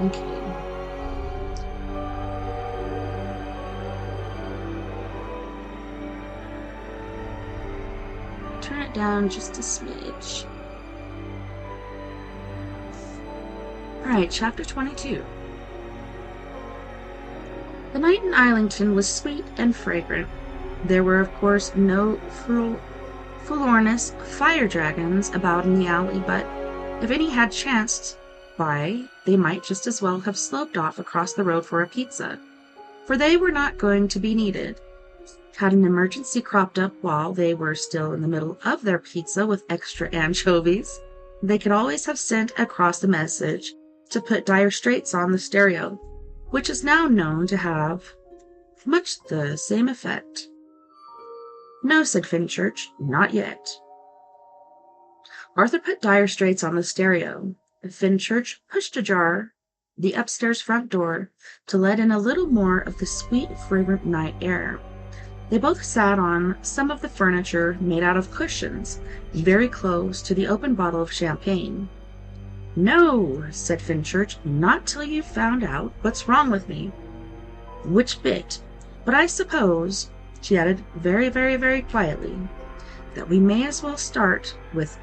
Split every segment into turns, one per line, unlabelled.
Okay. Turn it down just a smidge. Alright, chapter 22. The night in Islington was sweet and fragrant. There were, of course, no forlornest fire dragons about in the alley, but if any had chanced by, they might just as well have sloped off across the road for a pizza, for they were not going to be needed. Had an emergency cropped up while they were still in the middle of their pizza with extra anchovies, they could always have sent across a message to put Dire Straits on the stereo, which is now known to have much the same effect. No, said Fenchurch, not yet. Arthur put Dire Straits on the stereo. Fenchurch pushed ajar the upstairs front door to let in a little more of the sweet, fragrant night air. They both sat on some of the furniture made out of cushions, very close to the open bottle of champagne. No, said Fenchurch, not till you've found out what's wrong with me. Which bit? But I suppose, she added very, very, very quietly, that we may as well start with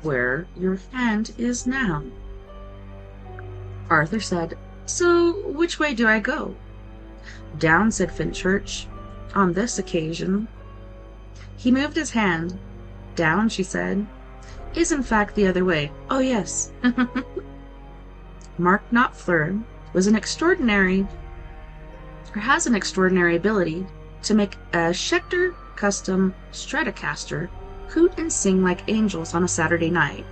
where your hand is now. Arthur said, So which way do I go? Down, said Fenchurch, on this occasion. He moved his hand. Down, she said, is in fact the other way. Oh, yes. Mark Knopfler has an extraordinary ability to make a Schecter custom Stratocaster hoot and sing like angels on a Saturday night,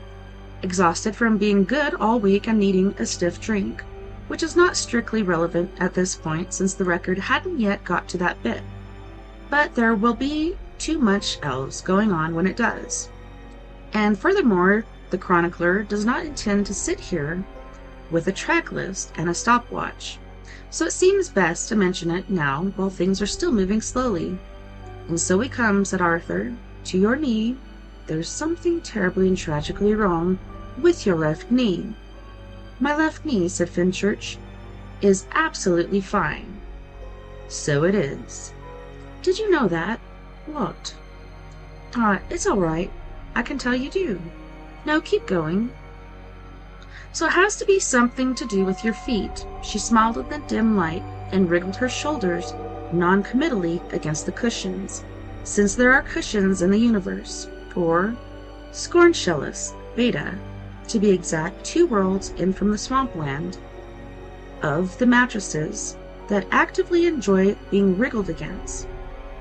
exhausted from being good all week and needing a stiff drink, which is not strictly relevant at this point since the record hadn't yet got to that bit. But there will be too much else going on when it does. And furthermore, the chronicler does not intend to sit here with a track list and a stopwatch, so it seems best to mention it now while things are still moving slowly. And so we come, said Arthur, to your knee. There's something terribly and tragically wrong with your left knee. My left knee, said Fenchurch, is absolutely fine. So it is. Did you know that? What? It's all right. I can tell you do. No, keep going. So it has to be something to do with your feet. She smiled in the dim light and wriggled her shoulders non-committally against the cushions, since there are cushions in the universe, or Scornshellus, Beta, to be exact, 2 worlds in from the swampland of the mattresses that actively enjoy being wriggled against,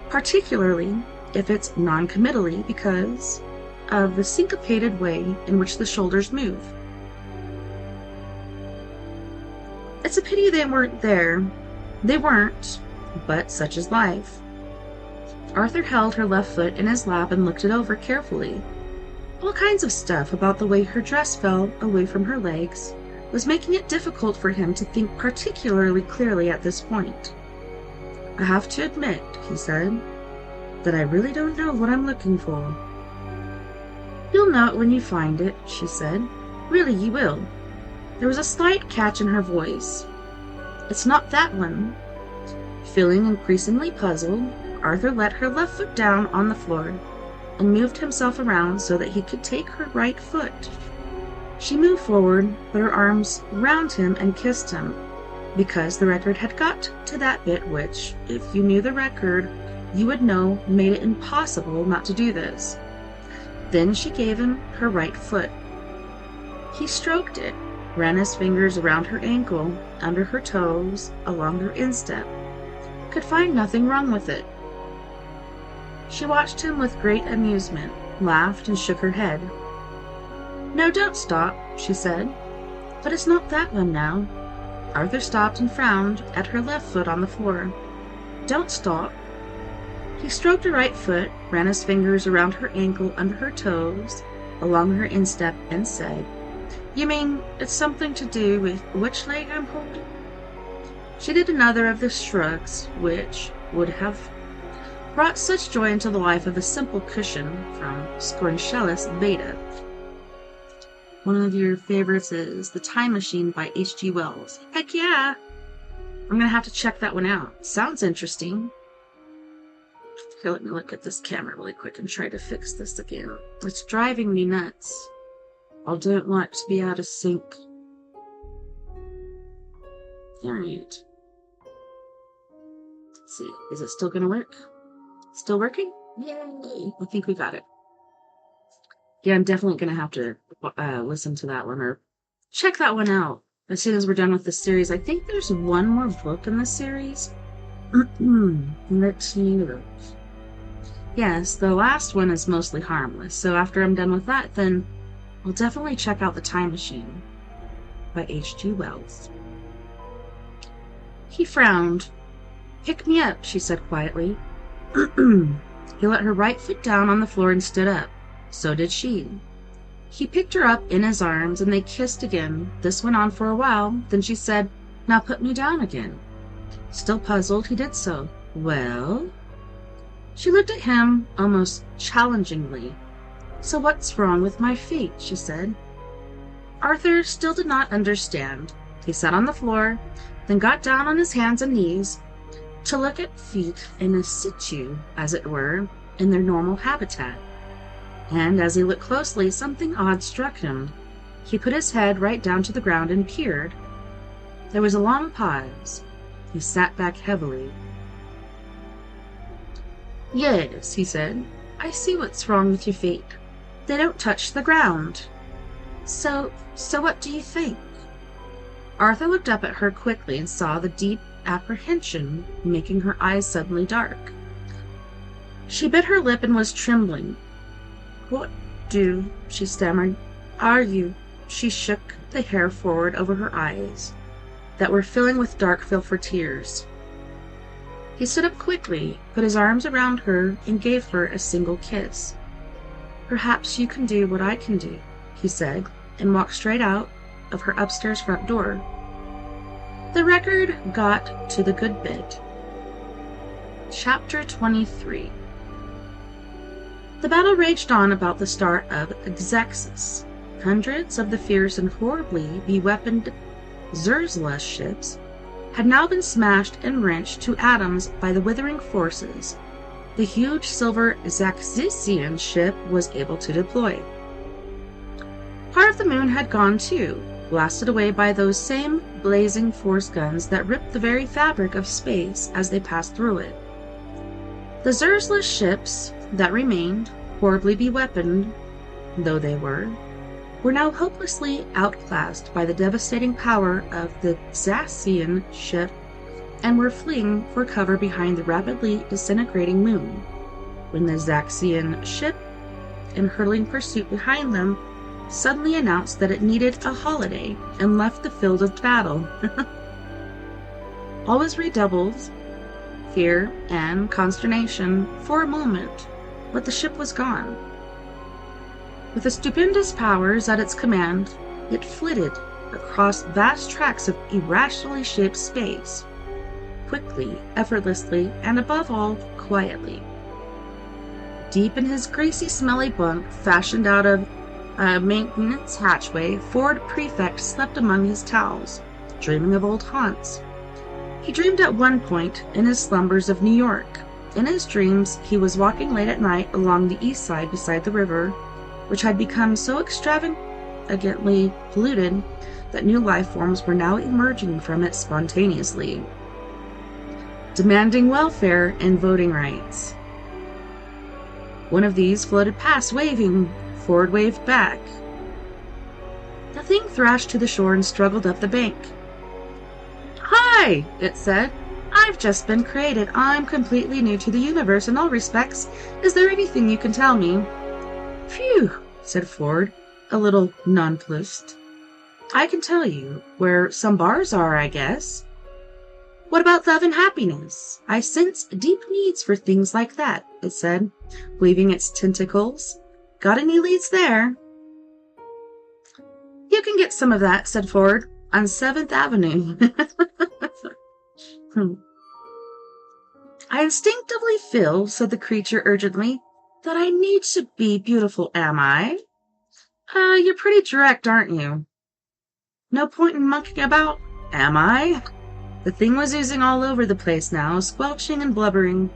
particularly if it's non-committally because of the syncopated way in which the shoulders move. It's a pity they weren't there. They weren't, but such is life. Arthur held her left foot in his lap and looked it over carefully. All kinds of stuff about the way her dress fell away from her legs was making it difficult for him to think particularly clearly at this point. I have to admit, he said, that I really don't know what I'm looking for. You'll know it when you find it, she said. Really, you will. There was a slight catch in her voice. It's not that one. Feeling increasingly puzzled, Arthur let her left foot down on the floor and moved himself around so that he could take her right foot. She moved forward, put her arms round him and kissed him, because the record had got to that bit which, if you knew the record, you would know made it impossible not to do this. Then she gave him her right foot. He stroked it, ran his fingers around her ankle, under her toes, along her instep. Could find nothing wrong with it. She watched him with great amusement, laughed, and shook her head. No, don't stop, she said. But it's not that one now. Arthur stopped and frowned at her left foot on the floor. Don't stop. He stroked her right foot, ran his fingers around her ankle under her toes, along her instep, and said, You mean it's something to do with which leg I'm holding? She did another of the shrugs which would have brought such joy into the life of a simple cushion from Scornshellus Beta. One of your favorites is The Time Machine by H.G. Wells. Heck yeah! I'm going to have to check that one out. Sounds interesting. Okay, let me look at this camera really quick and try to fix this again. It's driving me nuts. I don't want to be out of sync. Alright. Let's see. Is it still going to work? Still working? Yay! I think we got it. Yeah, I'm definitely going to have to listen to that one or check that one out as soon as we're done with the series. I think there's one more book in the series. Let's look. Yes, the last one is mostly harmless. So after I'm done with that, then I'll definitely check out The Time Machine by H.G. Wells. He frowned. "Pick me up," she said quietly. He let her right foot down on the floor and stood up. So did she. He picked her up in his arms, and they kissed again. This went on for a while. Then she said, "Now put me down again." Still puzzled, he did so. "Well?" She looked at him almost challengingly. "So what's wrong with my feet?" she said. Arthur still did not understand. He sat on the floor, then got down on his hands and knees to look at feet in situ, as it were, in their normal habitat. And as he looked closely, something odd struck him. He put his head right down to the ground and peered. There was a long pause. He sat back heavily. "Yes," he said, "I see what's wrong with your feet. They don't touch the ground. So what do you think?" Arthur looked up at her quickly and saw the deep apprehension making her eyes suddenly dark. She bit her lip and was trembling. "What she stammered. "Are you?" She shook the hair forward over her eyes that were filling with dark filth for tears. He stood up quickly, put his arms around her, and gave her a single kiss. "Perhaps you can do what I can do," he said, and walked straight out of her upstairs front door. The record got to the good bit. Chapter 23. The battle raged on about the start of Xexus. Hundreds of the fierce and horribly beweaponed Zerzla ships had now been smashed and wrenched to atoms by the withering forces the huge silver Zaxissian ship was able to deploy. Part of the moon had gone too, blasted away by those same blazing force guns that ripped the very fabric of space as they passed through it. The Zerzla ships that remained, horribly beweaponed though they were now hopelessly outclassed by the devastating power of the Zaxian ship and were fleeing for cover behind the rapidly disintegrating moon, when the Zaxian ship, in hurtling pursuit behind them, suddenly announced that it needed a holiday and left the field of battle. All was redoubled fear and consternation for a moment, but the ship was gone. With the stupendous powers at its command, it flitted across vast tracts of irrationally shaped space, quickly, effortlessly, and above all, quietly. Deep in his greasy, smelly bunk, fashioned out of a maintenance hatchway, Ford Prefect slept among his towels, dreaming of old haunts. He dreamed at one point, in his slumbers, of New York. In his dreams, he was walking late at night along the east side beside the river, which had become so extravagantly polluted that new life forms were now emerging from it spontaneously, demanding welfare and voting rights. One of these floated past, waving. Ford waved back. The thing thrashed to the shore and struggled up the bank. "Hi," it said. "I've just been created. I'm completely new to the universe in all respects. Is there anything you can tell me?" "Phew," said Ford, a little nonplussed. "I can tell you where some bars are, I guess." "What about love and happiness? I sense deep needs for things like that," it said, weaving its tentacles. "Got any leads there?" "You can get some of that," said Ford, "on 7th Avenue. "I instinctively feel," said the creature urgently, "that I need to be beautiful, am I?" You're pretty direct, aren't you? No point in mucking about, am I? The thing was oozing all over the place now, squelching and blubbering.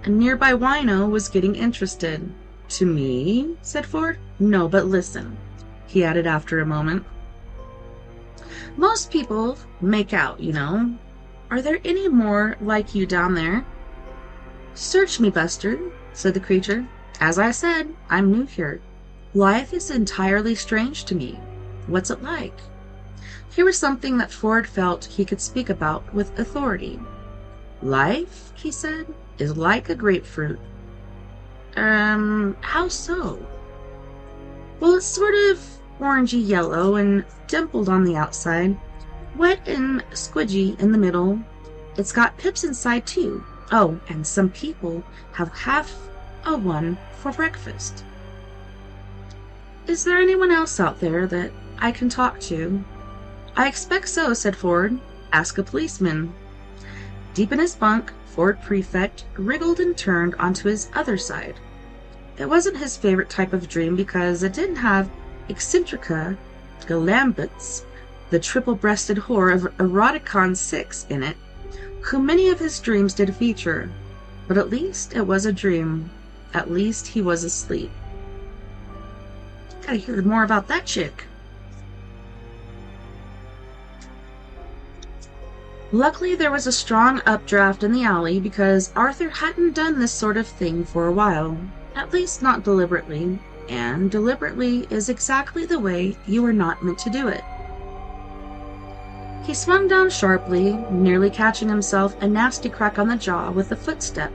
A nearby wino was getting interested. To me? Said Ford. No, but listen, he added after a moment. Most people make out, you know. Are there any more like you down there? Search me, Buster, said the creature. As I said, I'm new here. Life is entirely strange to me. What's it like? Here was something that Ford felt he could speak about with authority. Life, he said, is like a grapefruit. How so? Well, it's sort of orangey yellow and dimpled on the outside, wet and squidgy in the middle. It's got pips inside too. Oh, and some people have half a one for breakfast. Is there anyone else out there that I can talk to? I expect so, said Ford. Ask a policeman. Deep in his bunk, Ford Prefect wriggled and turned onto his other side. It wasn't his favorite type of dream because it didn't have Eccentrica Galambitz, the triple-breasted whore of Eroticon 6 in it, who many of his dreams did feature. But at least it was a dream. At least he was asleep. Gotta hear more about that chick. Luckily, there was a strong updraft in the alley because Arthur hadn't done this sort of thing for a while. At least not deliberately. And deliberately is exactly the way you are not meant to do it. He swung down sharply, nearly catching himself a nasty crack on the jaw with a footstep,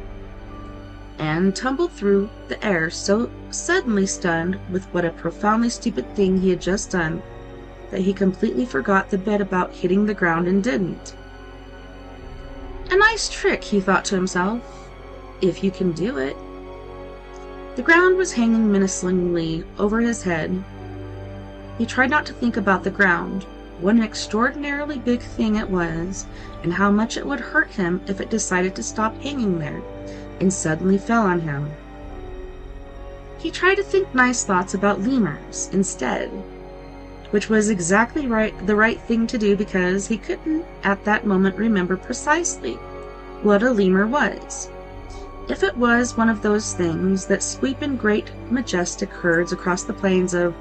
and tumbled through the air so suddenly stunned with what a profoundly stupid thing he had just done that he completely forgot the bit about hitting the ground and didn't. A nice trick, he thought to himself, if you can do it. The ground was hanging menacingly over his head. He tried not to think about the ground, what an extraordinarily big thing it was, and how much it would hurt him if it decided to stop hanging there and suddenly fell on him. He tried to think nice thoughts about lemurs instead, which was exactly the right thing to do because he couldn't at that moment remember precisely what a lemur was. If it was one of those things that sweep in great majestic herds across the plains of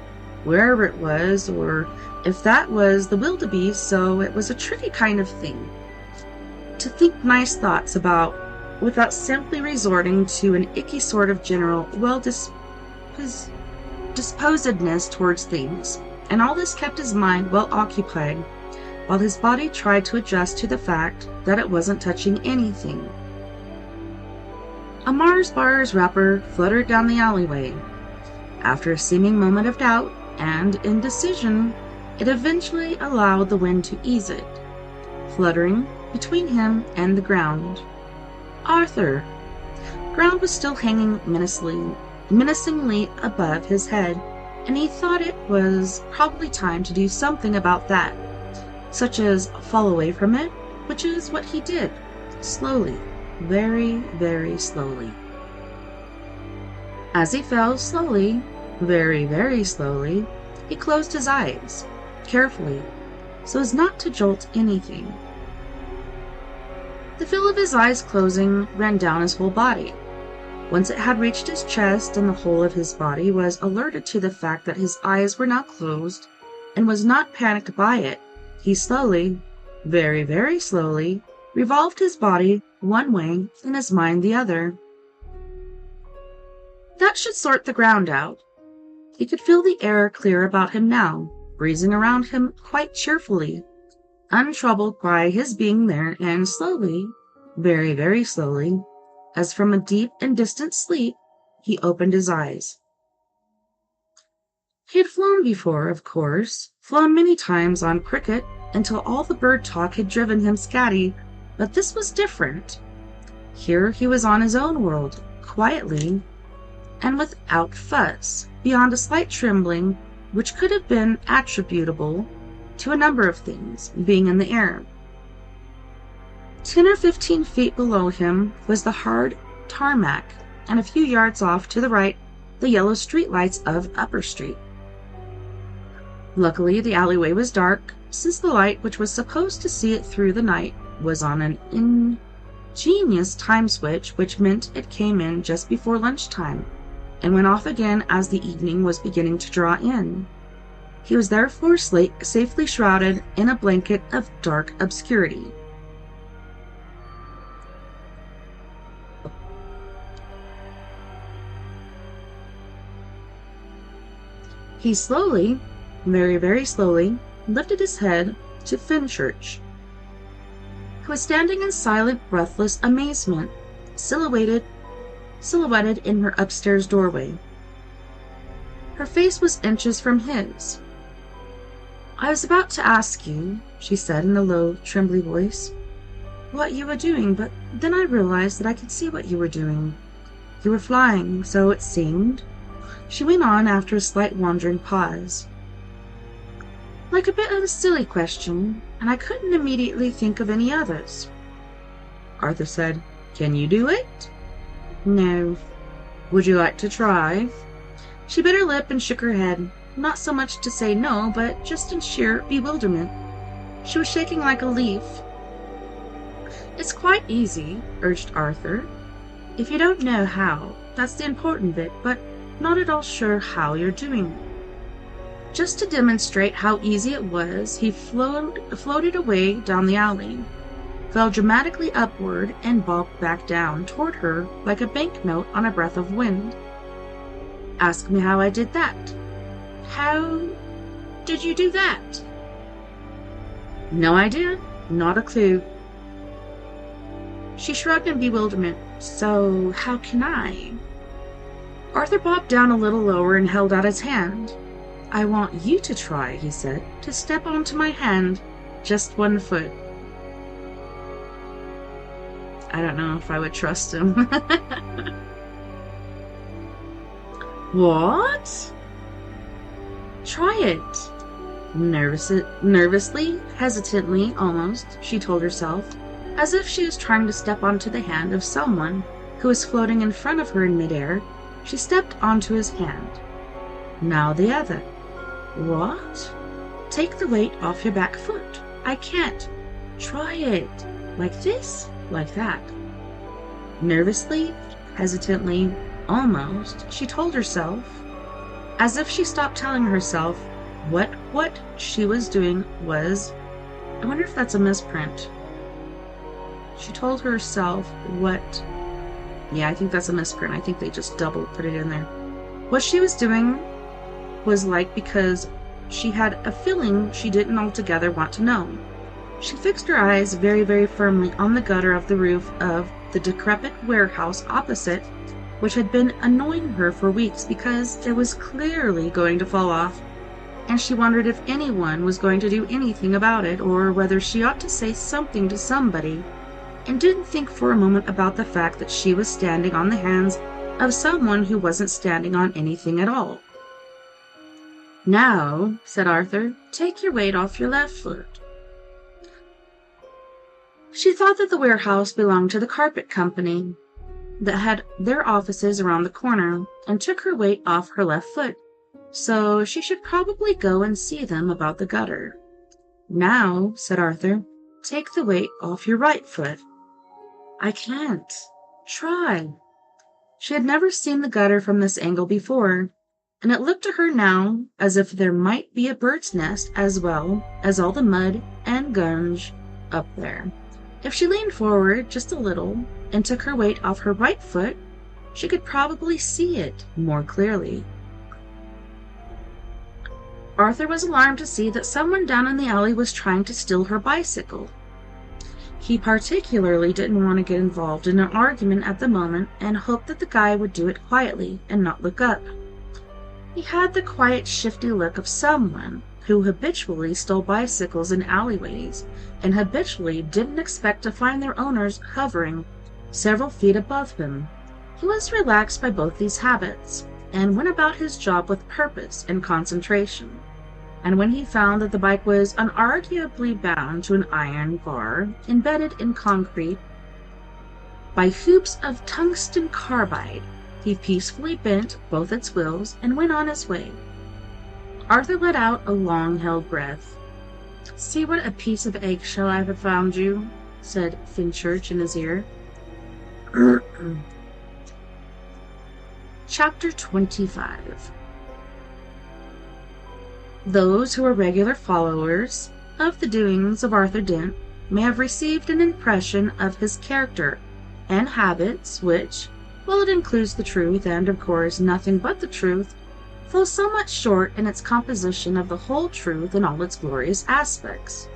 wherever it was, or if that was the wildebeest, so it was a tricky kind of thing to think nice thoughts about without simply resorting to an icky sort of general disposedness towards things, and all this kept his mind well occupied while his body tried to adjust to the fact that it wasn't touching anything. A Mars bar's wrapper fluttered down the alleyway. After a seeming moment of doubt and indecision, it eventually allowed the wind to ease it, fluttering between him and the ground. Arthur! Ground was still hanging menacingly above his head, and he thought it was probably time to do something about that, such as fall away from it, which is what he did, slowly. Very, very slowly. As he fell slowly, very, very slowly, he closed his eyes, carefully, so as not to jolt anything. The feel of his eyes closing ran down his whole body. Once it had reached his chest, and the whole of his body was alerted to the fact that his eyes were now closed, and was not panicked by it, he slowly, very, very slowly, revolved his body one way and his mind the other. That should sort the ground out. He could feel the air clear about him now, breezing around him quite cheerfully, untroubled by his being there, and slowly, very, very slowly, as from a deep and distant sleep, he opened his eyes. He had flown before, of course, flown many times on cricket until all the bird talk had driven him scatty, but this was different. Here he was on his own world, quietly, and without fuss, beyond a slight trembling which could have been attributable to a number of things being in the air. 10 or 15 feet below him was the hard tarmac, and a few yards off to the right the yellow streetlights of Upper Street. Luckily, the alleyway was dark, since the light which was supposed to see it through the night was on an ingenious time switch, which meant it came in just before lunchtime and went off again as the evening was beginning to draw in. He was therefore safely shrouded in a blanket of dark obscurity. He slowly, very, very slowly, lifted his head to Fenchurch, who was standing in silent, breathless amazement, silhouetted in her upstairs doorway. Her face was inches from his. "I was about to ask you," she said in a low, trembly voice, "what you were doing, but then I realized that I could see what you were doing. You were flying, so it seemed," she went on after a slight wandering pause. "Like a bit of a silly question, and I couldn't immediately think of any others." Arthur said, "Can you do it?" "No." "Would you like to try?" She bit her lip and shook her head, not so much to say no, but just in sheer bewilderment. She was shaking like a leaf. "It's quite easy," urged Arthur. "If you don't know how, that's the important bit, but not at all sure how you're doing it." Just to demonstrate how easy it was, he floated away down the alley, fell dramatically upward, and bobbed back down toward her like a banknote on a breath of wind. "Ask me how I did that." "How did you do that?" "No idea. Not a clue." She shrugged in bewilderment. "So how can I?" Arthur bobbed down a little lower and held out his hand. "I want you to try," he said, "to step onto my hand, just 1 foot." I don't know if I would trust him. "What?" "Try it." Nervously, hesitantly almost, she told herself, as if she was trying to step onto the hand of someone who was floating in front of her in midair. She stepped onto his hand. Now the other. "What?" "Take the weight off your back foot." "I can't." "Try it. Like this, like that." Nervously, hesitantly, almost, she told herself, as if she stopped telling herself what she was doing was. I wonder if that's a misprint. She told herself what. Yeah, I think that's a misprint. I think they just double put it in there. What she was doing was like, because she had a feeling she didn't altogether want to know. She fixed her eyes very, very firmly on the gutter of the roof of the decrepit warehouse opposite, which had been annoying her for weeks because it was clearly going to fall off, and she wondered if anyone was going to do anything about it, or whether she ought to say something to somebody, and didn't think for a moment about the fact that she was standing on the hands of someone who wasn't standing on anything at all. "Now," said Arthur, "take your weight off your left foot." She thought that the warehouse belonged to the carpet company that had their offices around the corner, and took her weight off her left foot, so she should probably go and see them about the gutter. "Now," said Arthur, "take the weight off your right foot." "I can't." "Try." She had never seen the gutter from this angle before, and it looked to her now as if there might be a bird's nest as well as all the mud and gunge up there. If she leaned forward just a little and took her weight off her right foot, she could probably see it more clearly. Arthur was alarmed to see that someone down in the alley was trying to steal her bicycle. He particularly didn't want to get involved in an argument at the moment, and hoped that the guy would do it quietly and not look up. He had the quiet, shifty look of someone who habitually stole bicycles in alleyways, and habitually didn't expect to find their owners hovering several feet above him. He was relaxed by both these habits, and went about his job with purpose and concentration. And when he found that the bike was unarguably bound to an iron bar embedded in concrete by hoops of tungsten carbide, he peacefully bent both its wheels and went on his way. Arthur let out a long-held breath. "See what a piece of eggshell I have found you," said Finchurch in his ear. Chapter 25. Those who are regular followers of the doings of Arthur Dent may have received an impression of his character and habits which, while it includes the truth and, of course, nothing but the truth, falls somewhat short in its composition of the whole truth in all its glorious aspects.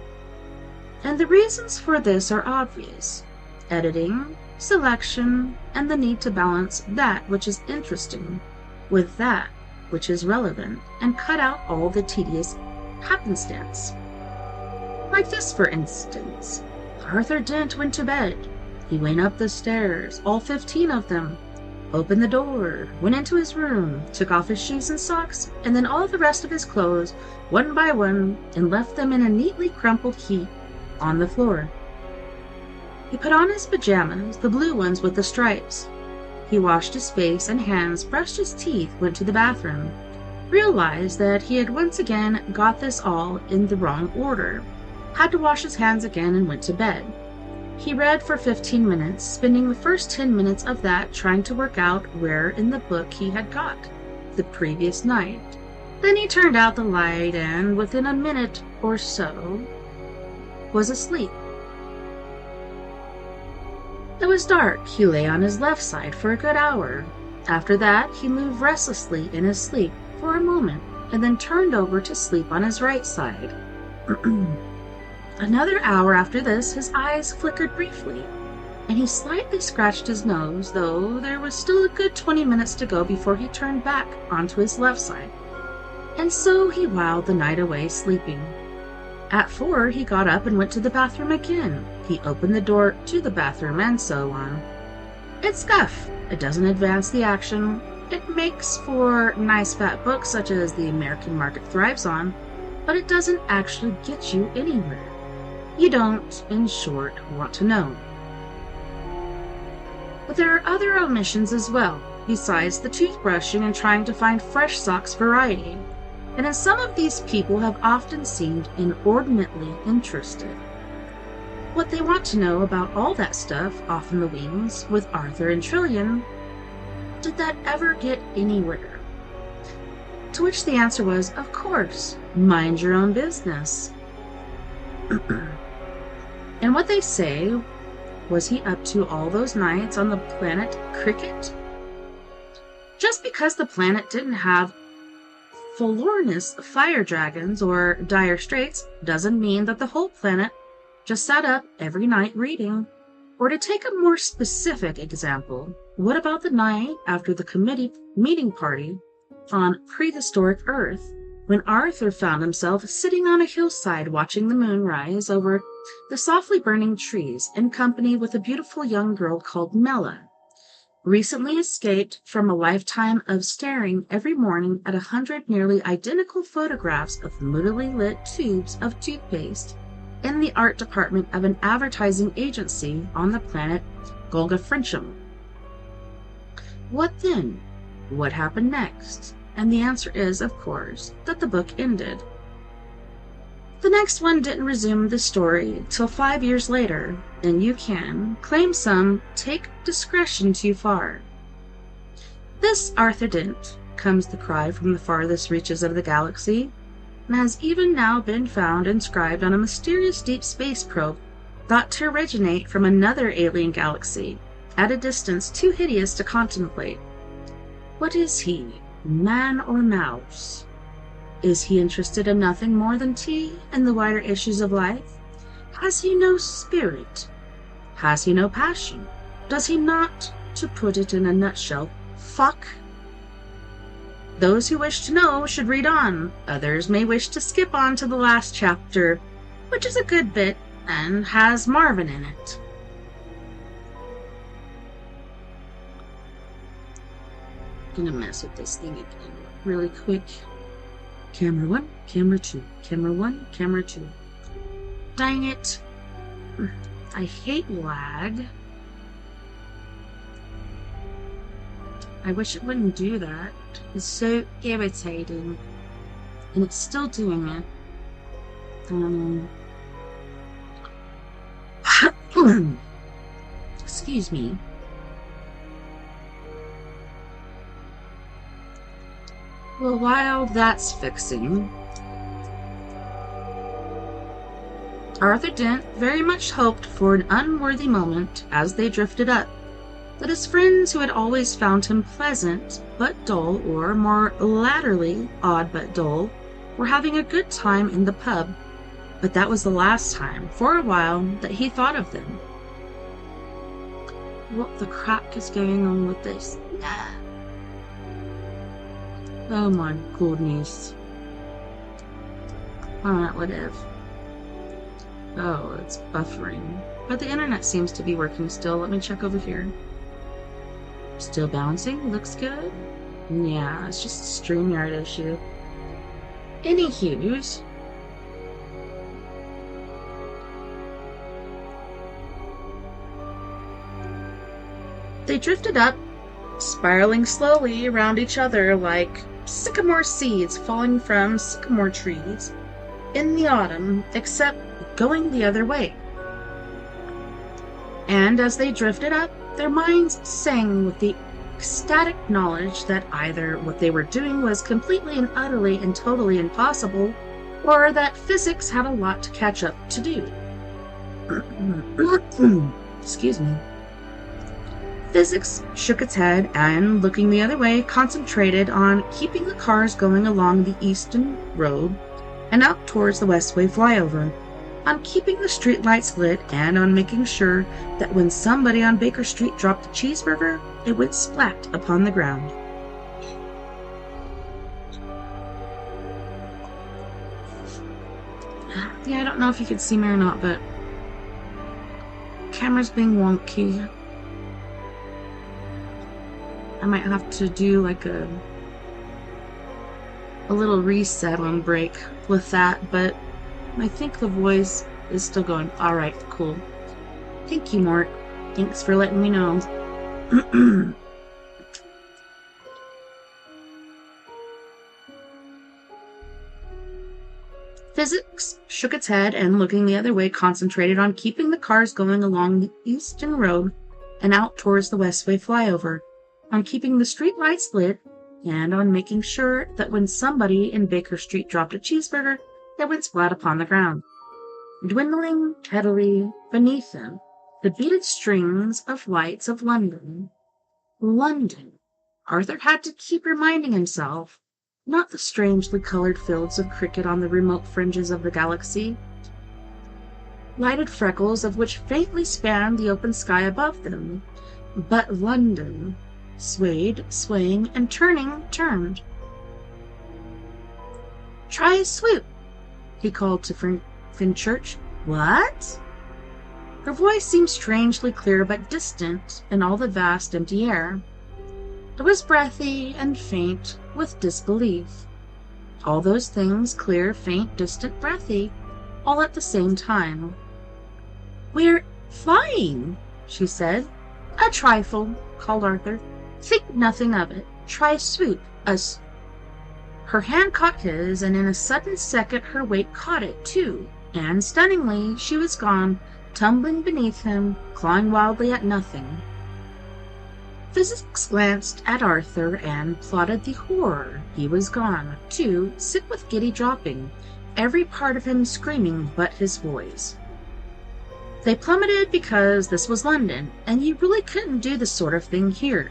And the reasons for this are obvious: editing, selection, and the need to balance that which is interesting with that which is relevant, and cut out all the tedious happenstance. Like this, for instance. Arthur Dent went to bed. He went up the stairs, all 15 of them, opened the door, went into his room, took off his shoes and socks, and then all the rest of his clothes, one by one, and left them in a neatly crumpled heap on the floor. He put on his pajamas, the blue ones with the stripes. He washed his face and hands, brushed his teeth, went to the bathroom, realized that he had once again got this all in the wrong order, had to wash his hands again, and went to bed. He read for 15 minutes, spending the first 10 minutes of that trying to work out where in the book he had got the previous night. Then he turned out the light and, within a minute or so, was asleep. It was dark. He lay on his left side for a good hour. After that, he moved restlessly in his sleep for a moment, and then turned over to sleep on his right side. Another hour after this, his eyes flickered briefly, and he slightly scratched his nose, though there was still a good 20 minutes to go before he turned back onto his left side. And so he whiled the night away sleeping. At 4, he got up and went to the bathroom again. He opened the door to the bathroom, and so on. It's guff. It doesn't advance the action. It makes for nice fat books such as the American market thrives on, but it doesn't actually get you anywhere. You don't, in short, want to know. But there are other omissions as well, besides the toothbrushing and trying to find fresh socks variety. And in some of these people have often seemed inordinately interested. What they want to know about all that stuff off in the wings with Arthur and Trillian, did that ever get anywhere? To which the answer was, of course, mind your own business. And what they say, was he up to all those nights on the planet Cricket? Just because the planet didn't have Forlornus fire dragons or dire straits doesn't mean that the whole planet just sat up every night reading. Or to take a more specific example, what about the night after the committee meeting party on prehistoric Earth, when Arthur found himself sitting on a hillside watching the moon rise over the softly burning trees in company with a beautiful young girl called Mela, recently escaped from a lifetime of staring every morning at 100 nearly identical photographs of moodily lit tubes of toothpaste in the art department of an advertising agency on the planet Golga Frencham. What then? What happened next? And the answer is, of course, that the book ended. The next one didn't resume the story till 5 years later, and you can, claim some, take discretion too far. This Arthur Dent, comes the cry from the farthest reaches of the galaxy, and has even now been found inscribed on a mysterious deep space probe thought to originate from another alien galaxy, at a distance too hideous to contemplate. What is he, man or mouse? Is he interested in nothing more than tea and the wider issues of life? Has he no spirit? Has he no passion? Does he not, to put it in a nutshell, fuck? Those who wish to know should read on. Others may wish to skip on to the last chapter, which is a good bit and has Marvin in it. I'm gonna mess with this thing again really quick. Camera 1, camera 2, camera 1, camera 2. Dang it. I hate lag. I wish it wouldn't do that. It's so irritating. and it's still doing it. Excuse me. Well, while that's fixing, Arthur Dent very much hoped for an unworthy moment as they drifted up, that his friends who had always found him pleasant but dull, or more latterly odd but dull, were having a good time in the pub. But that was the last time, for a while, that he thought of them. What the crap is going on with this? Oh my goodness. Alright, whatever. Oh, it's buffering. But the internet seems to be working still. Let me check over here. Still bouncing? Looks good? Yeah, it's just a StreamYard issue. Anywho's. They drifted up, spiraling slowly around each other like sycamore seeds falling from sycamore trees in the autumn, except going the other way. And as they drifted up, their minds sang with the ecstatic knowledge that either what they were doing was completely and utterly and totally impossible, or that physics had a lot to catch up to do. Excuse me. Physics shook its head and, looking the other way, concentrated on keeping the cars going along the Easton Road and out towards the Westway flyover, on keeping the streetlights lit, and on making sure that when somebody on Baker Street dropped a cheeseburger, it went splat upon the ground. Yeah, I don't know if you can see me or not, but camera's being wonky. I might have to do like a little reset on break with that, but I think the voice is still going. Alright, cool. Thank you, Mort. Thanks for letting me know. Physics shook its head and, looking the other way, concentrated on keeping the cars going along the Easton Road and out towards the Westway flyover, on keeping the streetlights lit, and on making sure that when somebody in Baker Street dropped a cheeseburger, it went splat upon the ground. Dwindling heavily beneath them, the beaded strings of lights of London. London. Arthur had to keep reminding himself, not the strangely colored fields of cricket on the remote fringes of the galaxy, lighted freckles of which faintly spanned the open sky above them, but London. Swayed, swaying, and turned. "Try a swoop," he called to Finchurch. "What?" Her voice seemed strangely clear but distant in all the vast empty air. It was breathy and faint with disbelief. All those things, clear, faint, distant, breathy, all at the same time. "We're flying," she said. "A trifle," called Arthur. "Think nothing of it. Try swoop. Her hand caught his, and in a sudden second her weight caught it, too, and stunningly she was gone, tumbling beneath him, clawing wildly at nothing. Physics glanced at Arthur and plotted the horror. He was gone, too, sick with giddy dropping, every part of him screaming but his voice. They plummeted because this was London, and you really couldn't do this sort of thing here.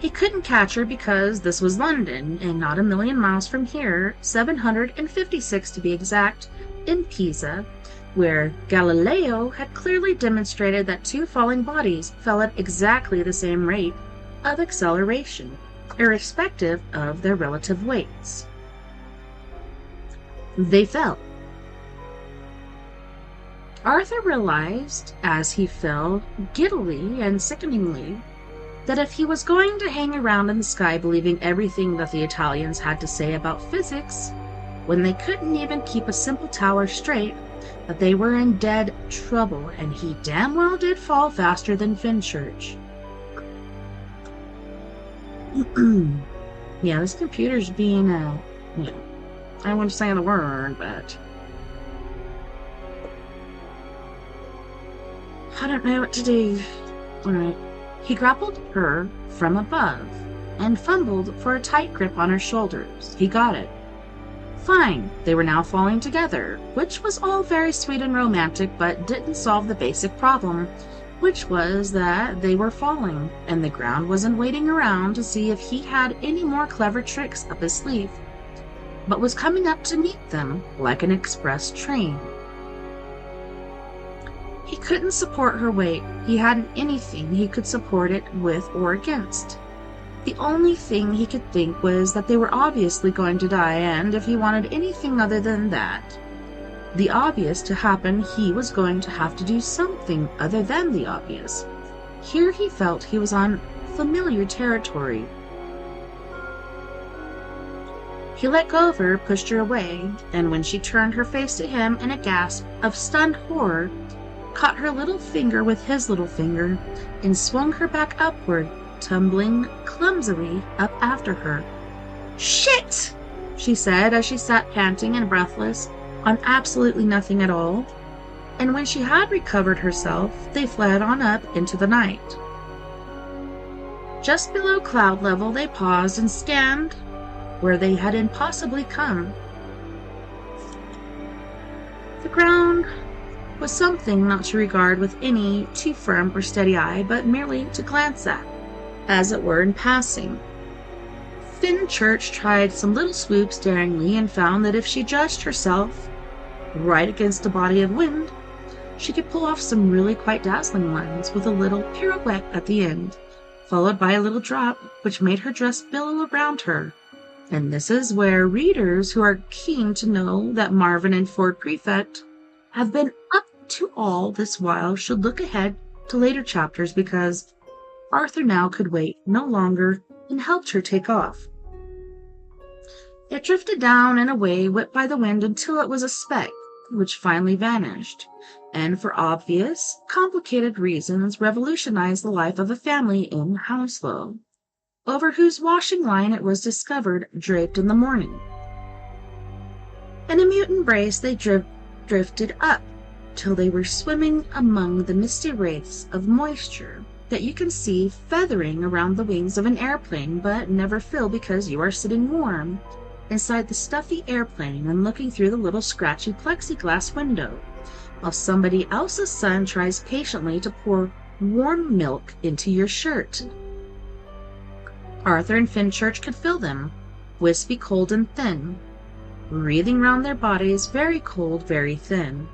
He couldn't catch her because this was London, and not a million miles from here, 756 to be exact, in Pisa, where Galileo had clearly demonstrated that two falling bodies fell at exactly the same rate of acceleration, irrespective of their relative weights. They fell. Arthur realized, as he fell, giddily and sickeningly, that if he was going to hang around in the sky believing everything that the Italians had to say about physics, when they couldn't even keep a simple tower straight, that they were in dead trouble, and he damn well did fall faster than Finchurch. Yeah, this computer's being, I wouldn't say the word, but I don't know what to do. Alright. He grappled her from above and fumbled for a tight grip on her shoulders. He got it. Fine, they were now falling together, which was all very sweet and romantic, but didn't solve the basic problem, which was that they were falling, and the ground wasn't waiting around to see if he had any more clever tricks up his sleeve, but was coming up to meet them like an express train. He couldn't support her weight. He hadn't anything he could support it with or against. The only thing he could think was that they were obviously going to die, and if he wanted anything other than that, the obvious to happen, he was going to have to do something other than the obvious. Here he felt he was on familiar territory. He let go of her, pushed her away, and when she turned her face to him in a gasp of stunned horror, caught her little finger with his little finger and swung her back upward, tumbling clumsily up after her. "Shit!" she said as she sat panting and breathless on absolutely nothing at all, and when she had recovered herself, they fled on up into the night. Just below cloud level, they paused and scanned where they had impossibly come. The ground was something not to regard with any too firm or steady eye, but merely to glance at, as it were in passing. Finchurch tried some little swoops daringly and found that if she judged herself right against a body of wind, she could pull off some really quite dazzling ones with a little pirouette at the end, followed by a little drop which made her dress billow around her. And this is where readers who are keen to know that Marvin and Ford Prefect have been up to all this while should look ahead to later chapters, because Arthur now could wait no longer and helped her take off. It drifted down and away, whipped by the wind, until it was a speck, which finally vanished, and for obvious, complicated reasons revolutionized the life of a family in Hounslow, over whose washing line it was discovered draped in the morning. In a mute embrace they drifted up, till they were swimming among the misty wraiths of moisture that you can see feathering around the wings of an airplane, but never feel because you are sitting warm inside the stuffy airplane and looking through the little scratchy plexiglass window, while somebody else's son tries patiently to pour warm milk into your shirt. Arthur and Finchurch could feel them, wispy, cold, and thin, wreathing round their bodies, very cold, very thin.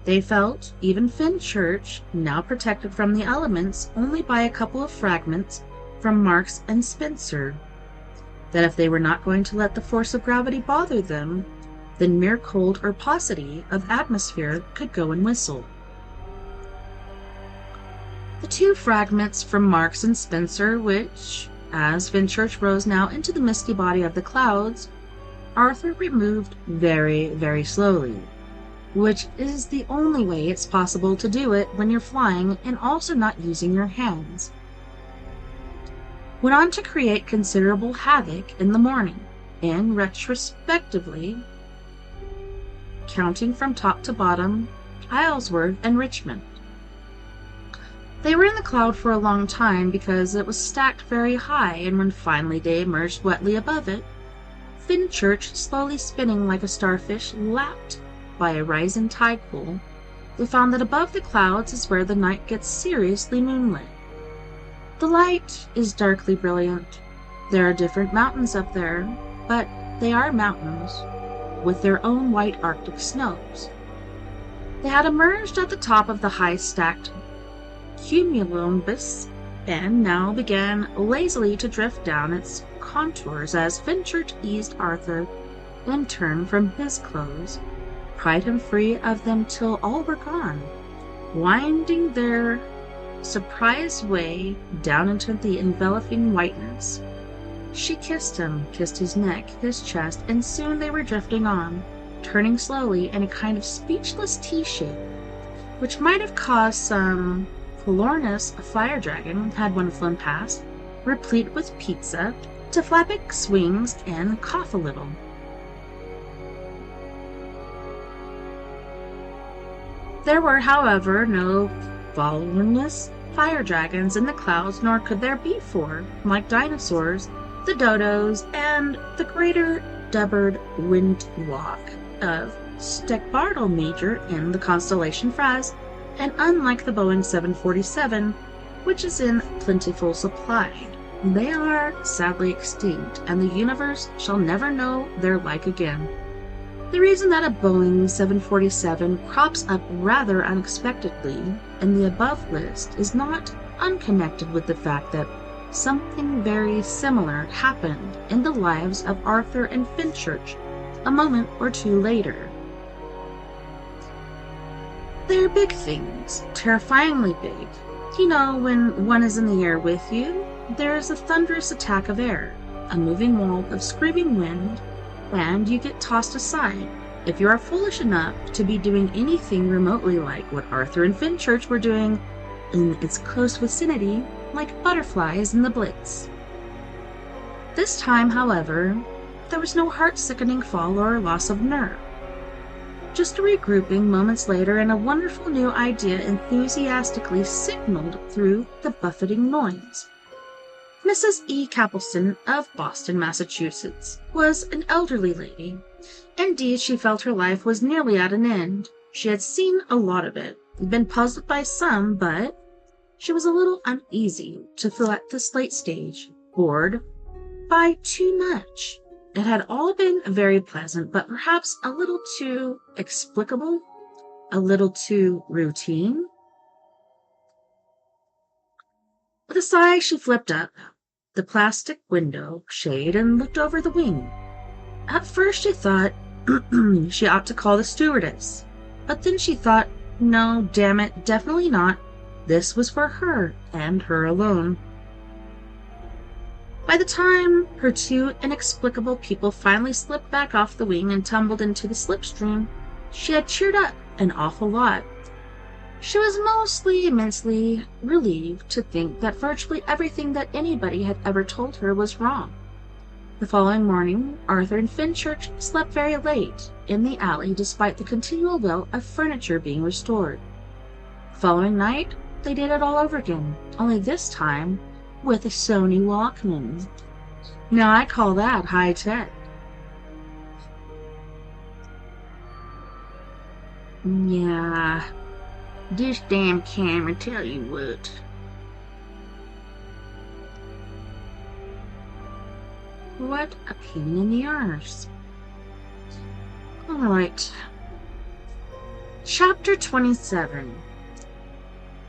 They felt, even Finchurch, now protected from the elements only by a couple of fragments from Marx and Spencer, that if they were not going to let the force of gravity bother them, then mere cold or paucity of atmosphere could go and whistle. The two fragments from Marx and Spencer, which, as Finchurch rose now into the misty body of the clouds, Arthur removed very, very slowly, which is the only way it's possible to do it when you're flying and also not using your hands, went on to create considerable havoc in the morning, and retrospectively, counting from top to bottom, Islesworth and Richmond. They were in the cloud for a long time because it was stacked very high, and when finally they emerged wetly above it, Finchurch, slowly spinning like a starfish lapped by a rising tide pool, they found that above the clouds is where the night gets seriously moonlit. The light is darkly brilliant. There are different mountains up there, but they are mountains, with their own white Arctic snows. They had emerged at the top of the high-stacked cumulonimbus, and now began lazily to drift down its contours as Finchurch eased Arthur in turn from his clothes, pried him free of them till all were gone, winding their surprised way down into the enveloping whiteness. She kissed him, kissed his neck, his chest, and soon they were drifting on, turning slowly in a kind of speechless T-shape, which might have caused some Colornus, a fire dragon, had one flown past, replete with pizza, to flap its wings and cough a little. There were, however, no voluminous fire dragons in the clouds, nor could there be for, like dinosaurs, the dodos and the greater doubled windwalk of Stekbartle Major in the constellation Fraz, and unlike the Boeing 747, which is in plentiful supply, they are sadly extinct, and the universe shall never know their like again. The reason that a Boeing 747 crops up rather unexpectedly in the above list is not unconnected with the fact that something very similar happened in the lives of Arthur and Fenchurch a moment or two later. They're big things, terrifyingly big. You know, when one is in the air with you, there is a thunderous attack of air, a moving wall of screaming wind, and you get tossed aside if you are foolish enough to be doing anything remotely like what Arthur and Fenchurch were doing in its close vicinity, like butterflies in the Blitz. This time, however, there was no heart-sickening fall or loss of nerve. Just a regrouping moments later, and a wonderful new idea enthusiastically signaled through the buffeting noise. Mrs. E. Capelston of Boston, Massachusetts, was an elderly lady. Indeed, she felt her life was nearly at an end. She had seen a lot of it, been puzzled by some, but she was a little uneasy to feel at this late stage bored by too much. It had all been very pleasant, but perhaps a little too explicable, a little too routine. With a sigh, she flipped up the plastic window shade and looked over the wing. At first she thought she ought to call the stewardess, but then she thought, no, damn it, definitely not. This was for her, and her alone. By the time her two inexplicable people finally slipped back off the wing and tumbled into the slipstream, she had cheered up an awful lot. She was mostly immensely relieved to think that virtually everything that anybody had ever told her was wrong. The following morning, Arthur and Fenchurch slept very late in the alley despite the continual will of furniture being restored. The following night, they did it all over again, only this time with a Sony Walkman. Now I call that high tech. Yeah, this damn camera, tell you what. What a pain in the arse. Alright. Chapter 27.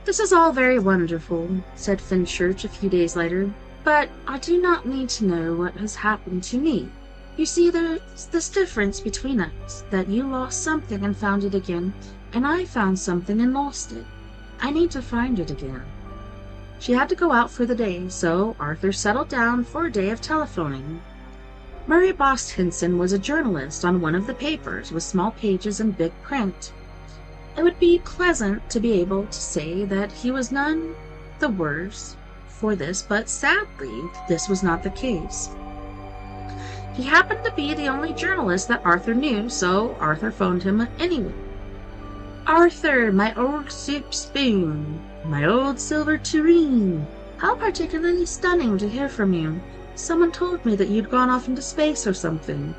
This is all very wonderful, said Fenchurch a few days later, but I do not need to know what has happened to me. You see, there's this difference between us, that you lost something and found it again, and I found something and lost it. I need to find it again. She had to go out for the day, so Arthur settled down for a day of telephoning. Murray Bost Henson was a journalist on one of the papers with small pages and big print. It would be pleasant to be able to say that he was none the worse for this, but sadly, this was not the case. He happened to be the only journalist that Arthur knew, so Arthur phoned him anyway. Arthur, my old soup spoon, my old silver tureen, how particularly stunning to hear from you. Someone told me that you'd gone off into space or something.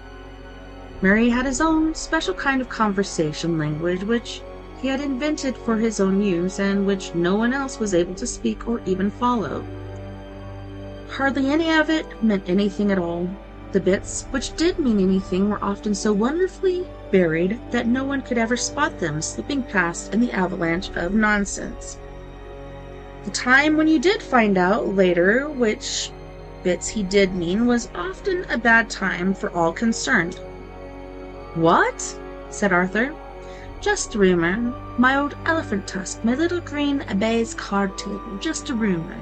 Murray had his own special kind of conversation language, which he had invented for his own use, and which no one else was able to speak or even follow. Hardly any of it meant anything at all. The bits which did mean anything were often so wonderfully buried that no one could ever spot them slipping past in the avalanche of nonsense. The time when you did find out later which bits he did mean was often a bad time for all concerned. What? Said Arthur. Just a rumor. My old elephant tusk, my little green baize card table, just a rumor.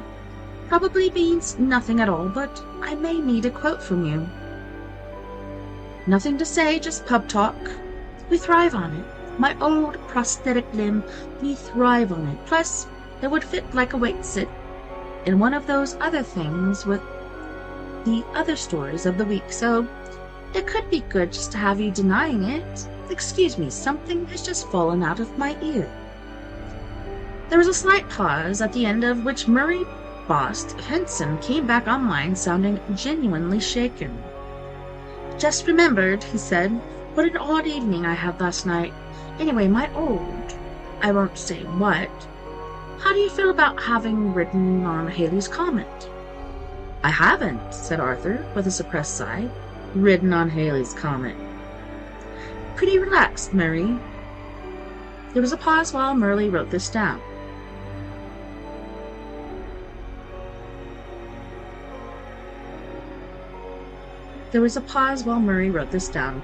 Probably means nothing at all, but I may need a quote from you. Nothing to say, just pub talk. We thrive on it. My old prosthetic limb, we thrive on it. Plus, it would fit like a weight sit in one of those other things with the other stories of the week, so it could be good just to have you denying it. Excuse me, something has just fallen out of my ear. There was a slight pause, at the end of which Murray Bost Henson came back online sounding genuinely shaken. "Just remembered," he said, "what an odd evening I had last night. Anyway, I won't say what. How do you feel about having ridden on Halley's Comet?" "I haven't," said Arthur, with a suppressed sigh. "Ridden on Halley's Comet." "Pretty relaxed, Murray." There was a pause while Murray wrote this down.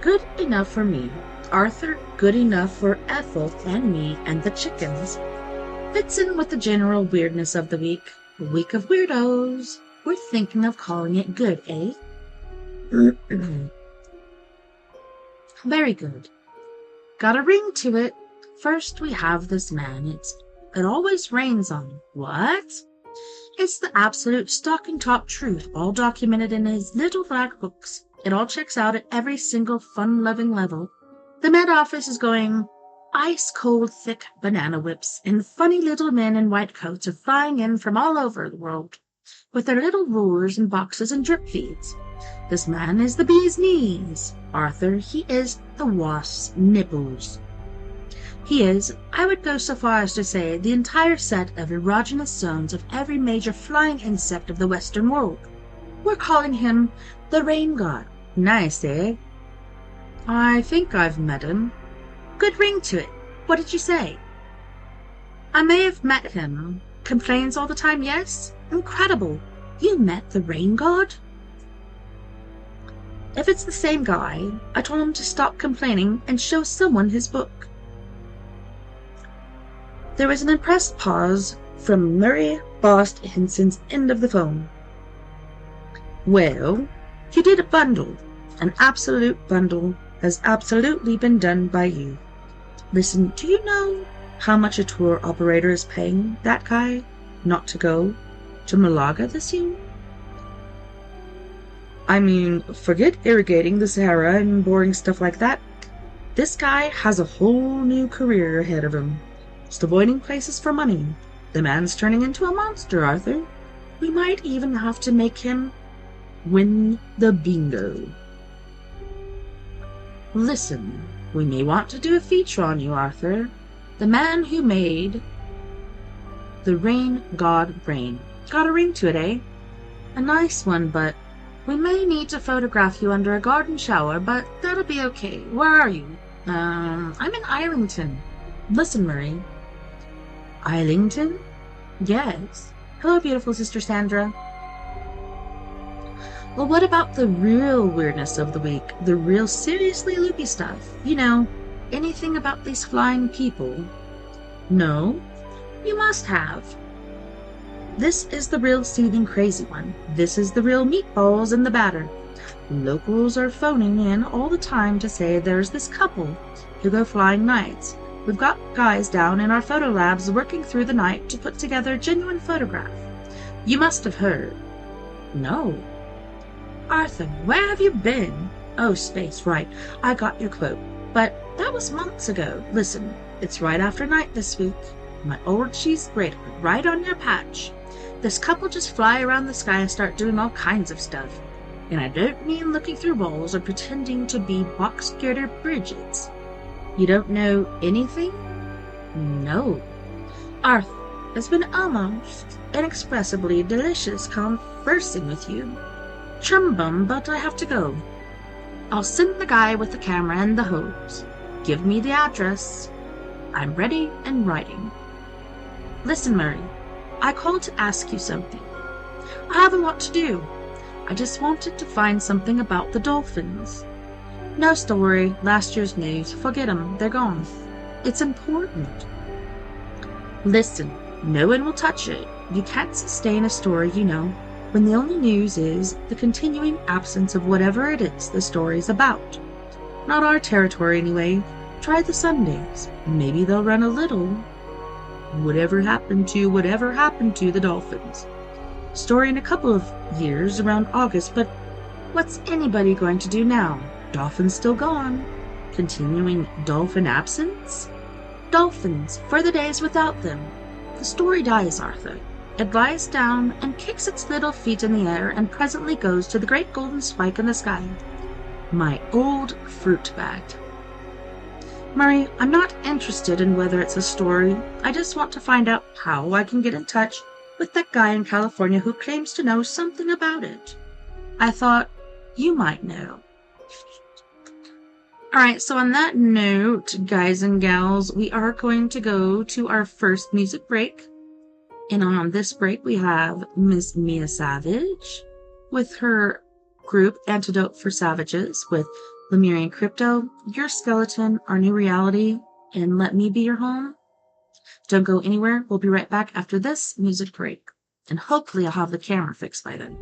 Good enough for me. Arthur, good enough for Ethel and me and the chickens. Fits in with the general weirdness of the week. A week of weirdos. We're thinking of calling it good, eh? Very good. Got a ring to it. First we have this man. It always rains on him. What? It's the absolute stocking-top truth, all documented in his little black books. It all checks out at every single fun-loving level. The Met Office is going ice-cold, thick banana whips, and funny little men in white coats are flying in from all over the world with their little rulers and boxes and drip feeds. This man is the bee's knees, Arthur. He is the wasp's nipples. He is, I would go so far as to say, the entire set of erogenous zones of every major flying insect of the Western world. We're calling him the Rain God. Nice, eh? I think I've met him. Good ring to it. What did you say? I may have met him. Complains all the time, yes? Incredible. You met the Rain God? If it's the same guy, I told him to stop complaining and show someone his book. There was an impressed pause from Murray Bost Henson's end of the phone. Well, you did a bundle. An absolute bundle has absolutely been done by you. Listen, do you know how much a tour operator is paying that guy not to go to Malaga this year? I mean, forget irrigating the Sahara and boring stuff like that. This guy has a whole new career ahead of him. Just avoiding places for money. The man's turning into a monster, Arthur. We might even have to make him win the bingo. Listen, we may want to do a feature on you, Arthur. The man who made the Rain God rain. Got a ring to it, eh? A nice one, but we may need to photograph you under a garden shower, but that'll be okay. Where are you? I'm in Islington. Listen, Murray. Islington? Yes. Hello, beautiful Sister Sandra. Well, what about the real weirdness of the week? The real seriously loopy stuff? You know, anything about these flying people? No? You must have. This is the real seething crazy one. This is the real meatballs in the batter. Locals are phoning in all the time to say there's this couple who go flying nights. We've got guys down in our photo labs working through the night to put together a genuine photograph. You must have heard. No. Arthur, where have you been? Oh, space, right. I got your quote. But that was months ago. Listen, it's right after night this week. My old cheese grater, right on your patch. This couple just fly around the sky and start doing all kinds of stuff. And I don't mean looking through walls or pretending to be box-girder Bridgets. You don't know anything? No. Arthur, it's been almost inexpressibly delicious conversing with you. Chumbum, but I have to go. I'll send the guy with the camera and the hose. Give me the address. I'm ready and writing. Listen, Murray, I called to ask you something. I haven't what to do. I just wanted to find something about the dolphins. No story, last year's news, forget 'em, they're gone. It's important. Listen, no one will touch it. You can't sustain a story, you know, when the only news is the continuing absence of whatever it is the story's about. Not our territory, anyway. Try the Sundays. Maybe they'll run a little. Whatever happened to the dolphins? Story in a couple of years, around August, but what's anybody going to do now? Dolphins still gone. Continuing dolphin absence? Dolphins, for the days without them. The story dies, Arthur. It lies down and kicks its little feet in the air and presently goes to the great golden spike in the sky. My old fruit bag. Murray, I'm not interested in whether it's a story. I just want to find out how I can get in touch with that guy in California who claims to know something about it. I thought you might know. Alright, so on that note, guys and gals, we are going to go to our first music break. And on this break, we have Miss Mia Savage with her group Antidote for Savages with Lemurian Crypto, Your Skeleton, Our New Reality, and Let Me Be Your Home. Don't go anywhere. We'll be right back after this music break. And hopefully I'll have the camera fixed by then.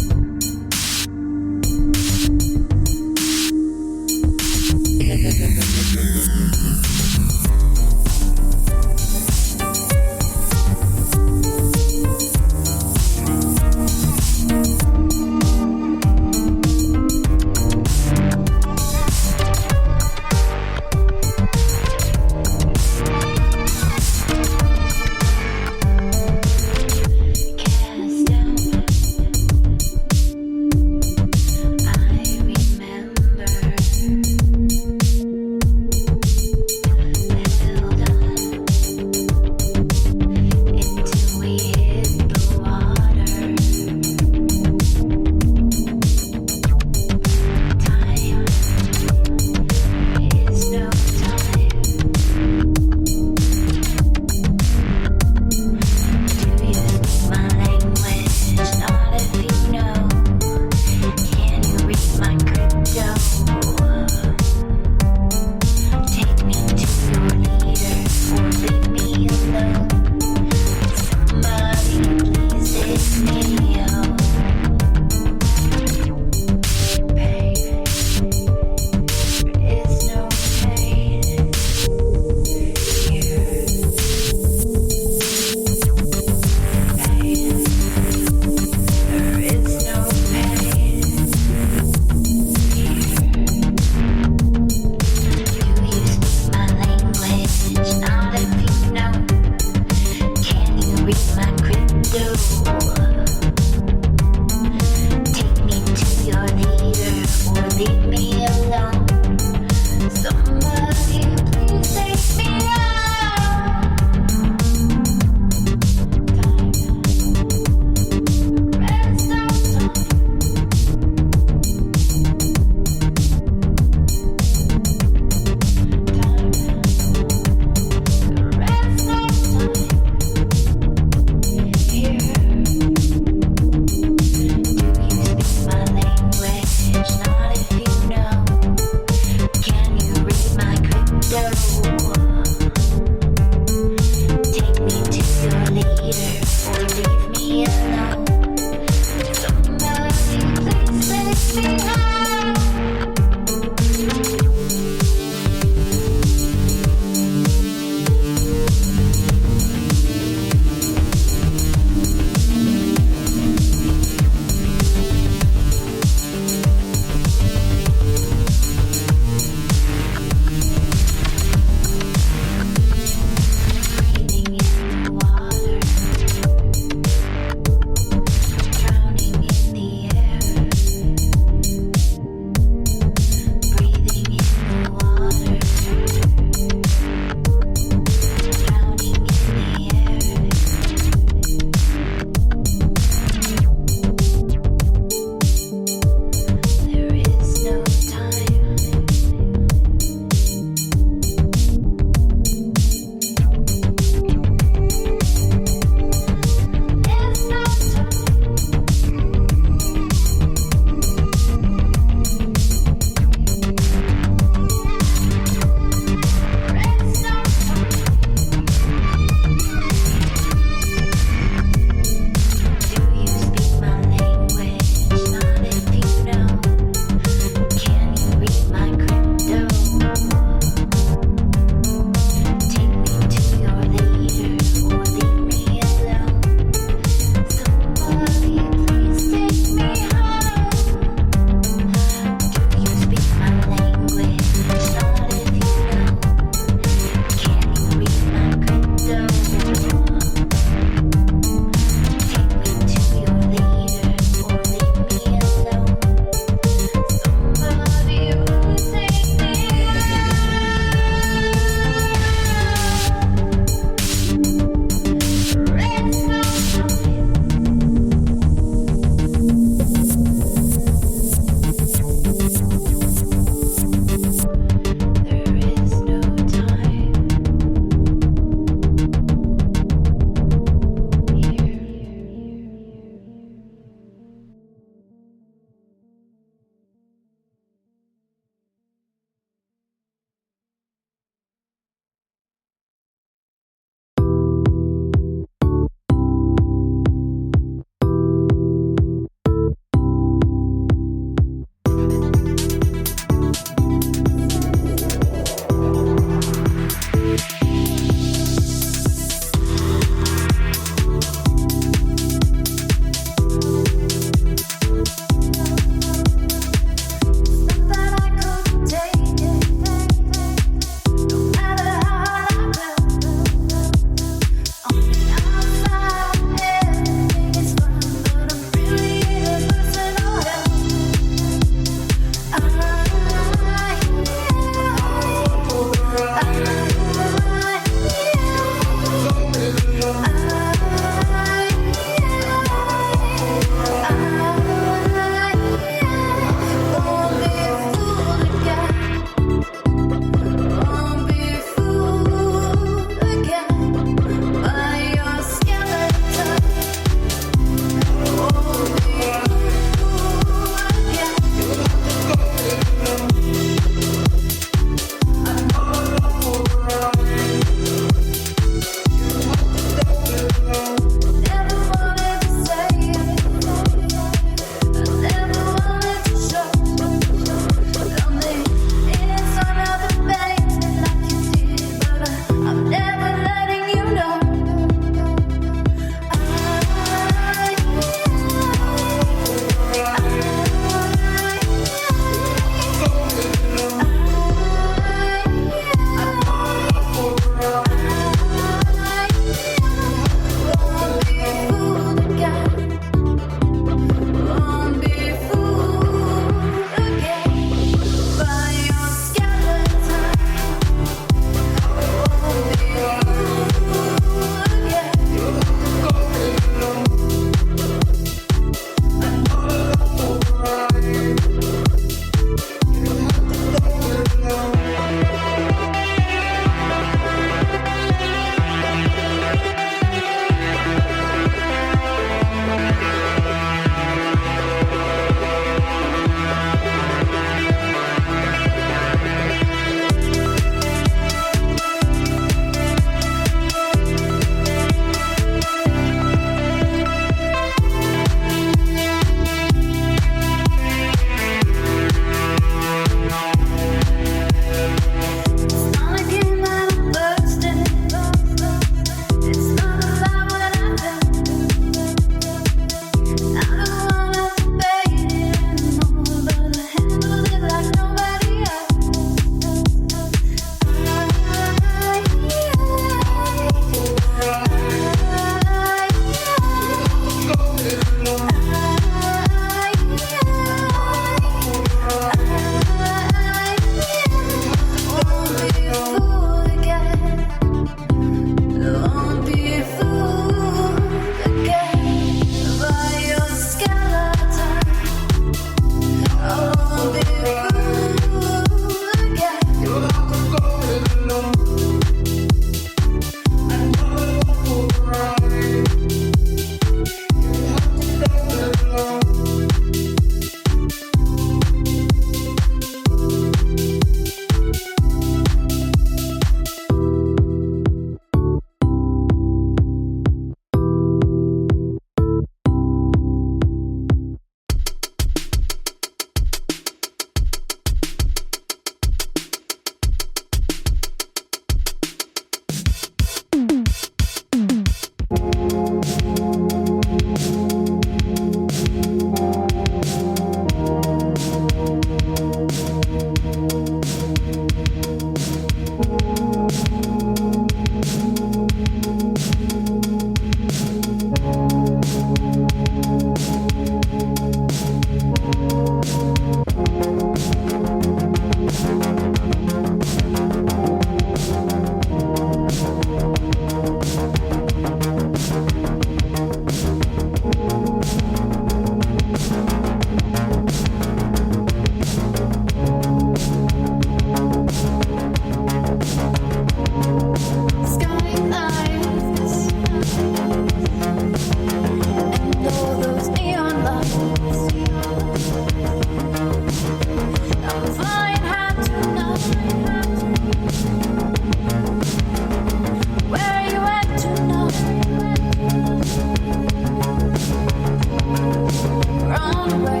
run away.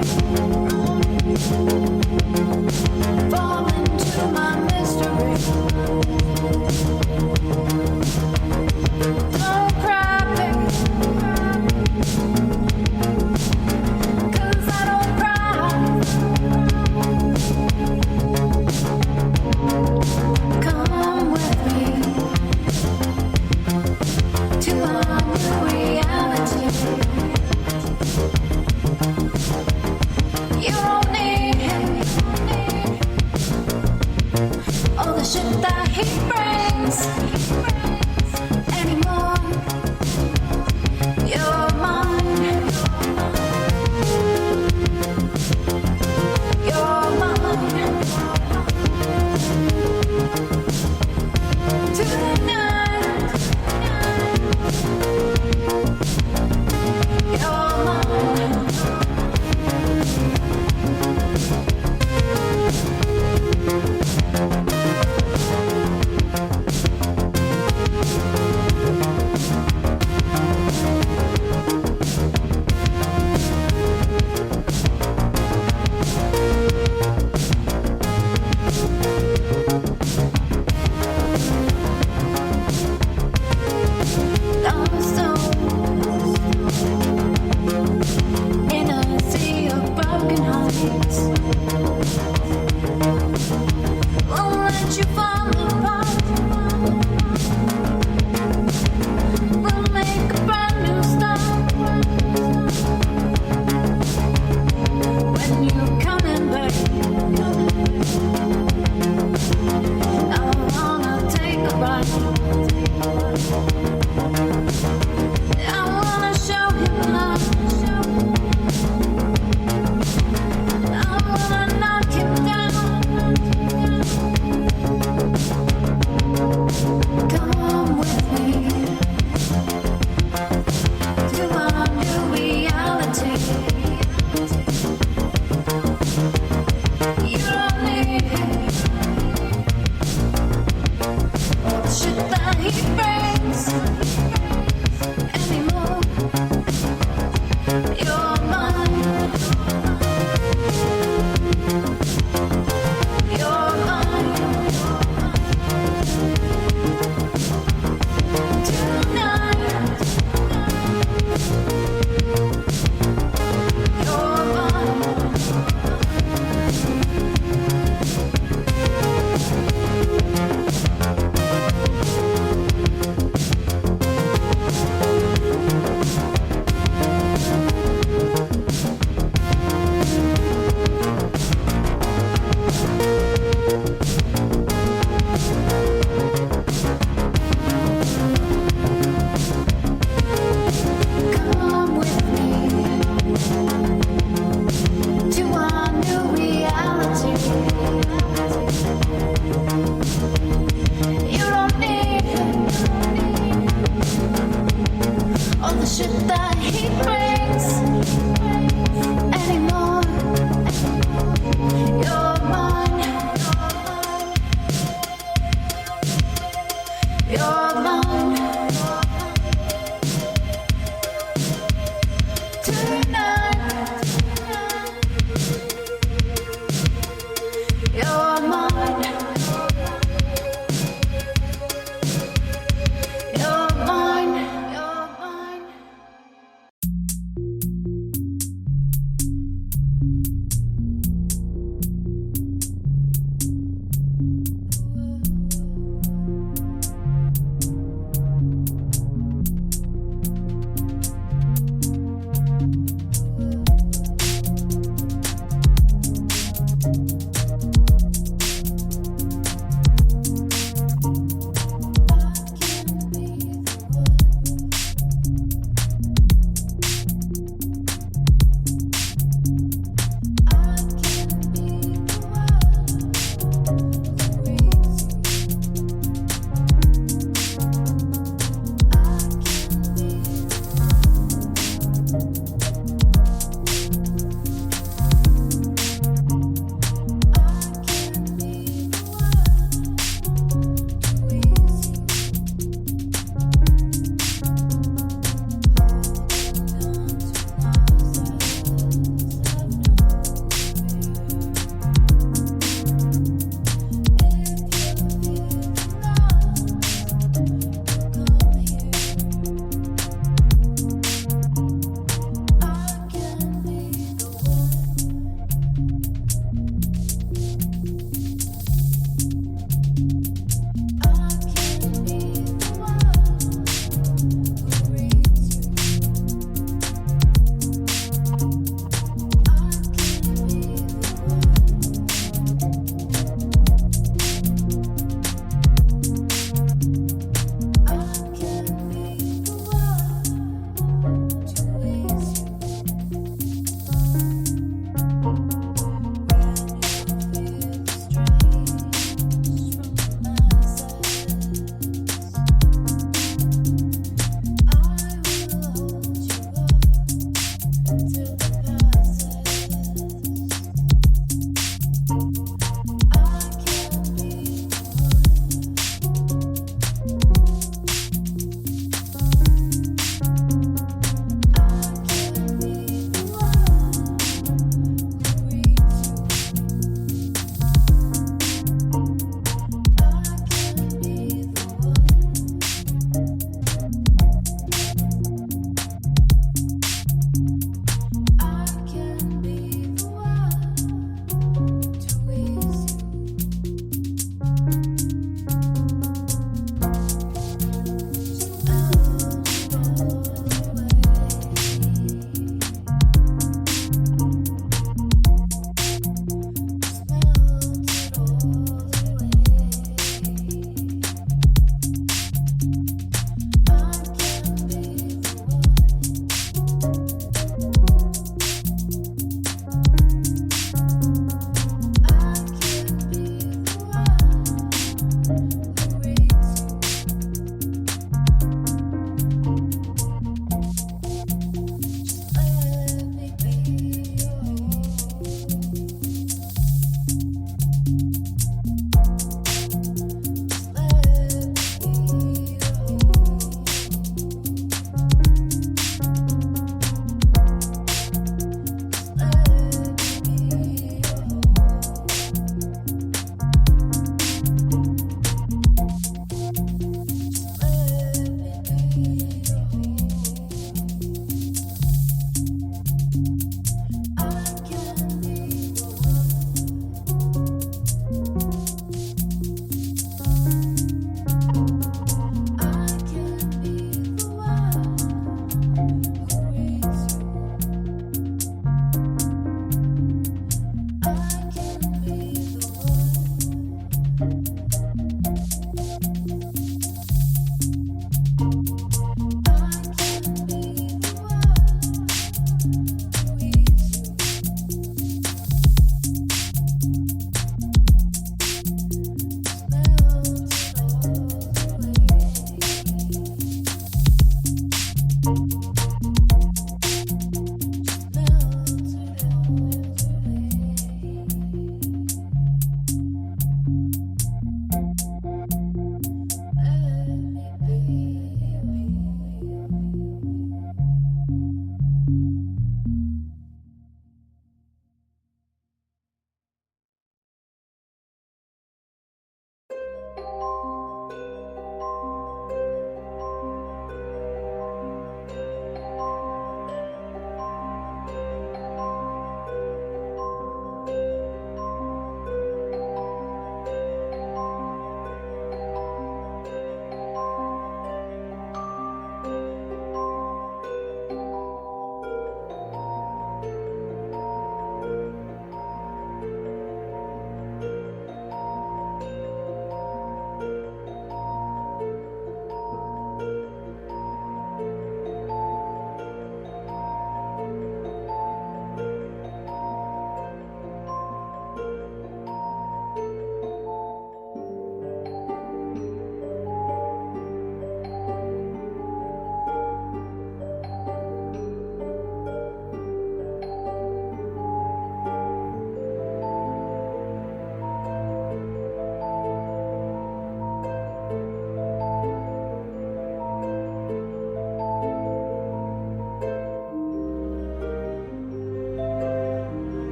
Fall into my mystery. Don't cry, baby, 'cause I don't cry. Come with me to our new reality. You don't need him. All the shit that he brought.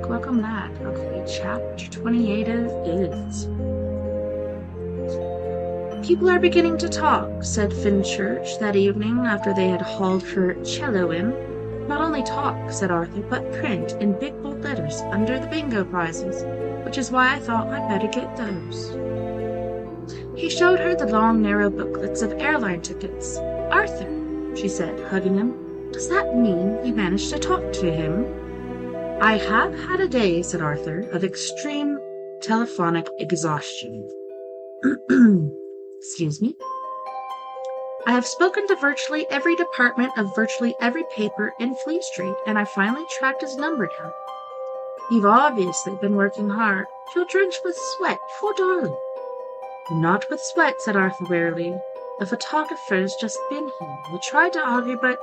welcome back. Okay, chapter 28 is. People are beginning to talk, said Finchurch that evening after they had hauled her cello in. Not only talk, said Arthur, but print in big bold letters under the bingo prizes, which is why I thought I'd better get those. He showed her the long, narrow booklets of airline tickets. Arthur, she said, hugging him, does that mean you managed to talk to him? I have had a day, said Arthur, of extreme telephonic exhaustion. Excuse me. I have spoken to virtually every department of virtually every paper in Fleet Street, and I finally tracked his number down. You've obviously been working hard. You'll drench with sweat, poor darling. Not with sweat, said Arthur wearily. The photographer's just been here. I tried to argue, but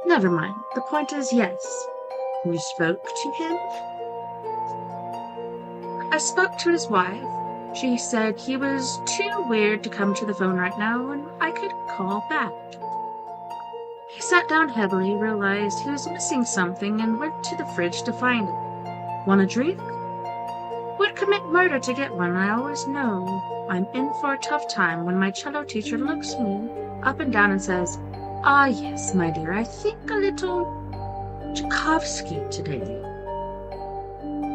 never mind. The point is, yes. You spoke to him? I spoke to his wife. She said he was too weird to come to the phone right now, and I could call back. He sat down heavily, realized he was missing something, and went to the fridge to find it. Want a drink? Would commit murder to get one, I always know. I'm in for a tough time when my cello teacher looks me up and down and says, Ah, yes, my dear, I think a little Tchaikovsky today.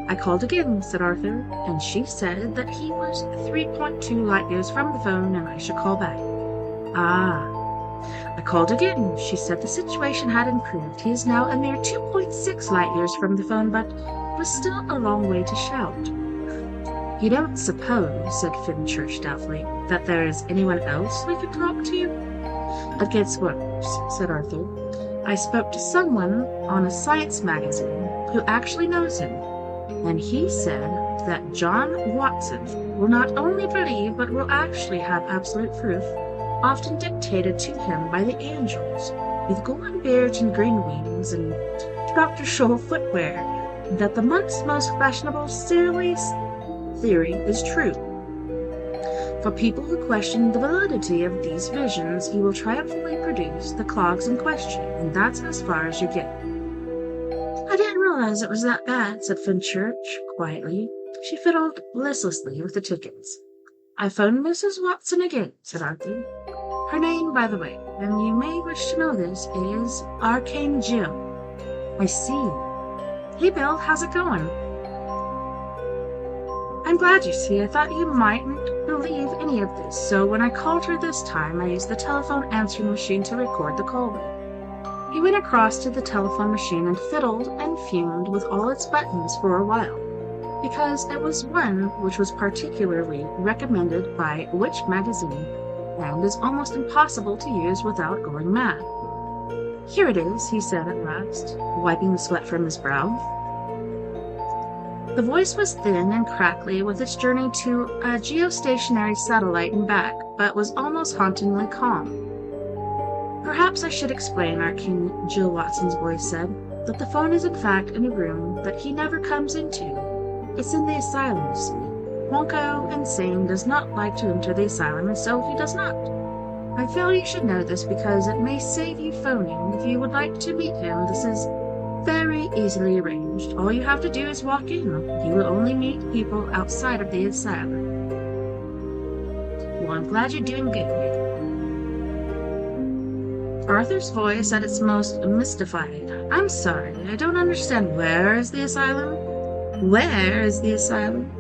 I called again, said Arthur, and she said that he was 3.2 light years from the phone and I should call back. Ah. I called again. She said the situation had improved. He is now a mere 2.6 light years from the phone, but was still a long way to shout. You don't suppose, said Finchurch doubtfully, that there is anyone else we could talk to? It gets worse, said Arthur. I spoke to someone on a science magazine who actually knows him, and he said that John Watson will not only believe but will actually have absolute proof, often dictated to him by the angels, with golden beards and green wings and Dr. Scholl footwear, that the month's most fashionable theory is true. For people who question the validity of these visions, he will triumphantly produce the clogs in question, and that's as far as you get. I didn't realize it was that bad, said Finchurch quietly. She fiddled listlessly with the tickets. I phoned Mrs. Watson again, said Arthur. Her name, by the way, and you may wish to know this, is Arcane Jill. I see. Hey, Bill, how's it going? I'm glad you see. I thought you mightn't believe any of this, so when I called her this time, I used the telephone answering machine to record the call with. He went across to the telephone machine and fiddled and fumed with all its buttons for a while, because it was one which was particularly recommended by Witch magazine and is almost impossible to use without going mad. Here it is, he said at last, wiping the sweat from his brow. The voice was thin and crackly with its journey to a geostationary satellite and back, but was almost hauntingly calm. Perhaps I should explain, Arcane Jill Watson's voice said, that the phone is in fact in a room that he never comes into. It's in the asylum, you see. Wonko Insane does not like to enter the asylum, and so he does not. I feel you should know this because it may save you phoning. If you would like to meet him, this is very easily arranged. All you have to do is walk in. You will only meet people outside of the asylum. Well, I'm glad you're doing good. Arthur's voice at its most mystified. I'm sorry, I don't understand. Where is the asylum? Where is the asylum?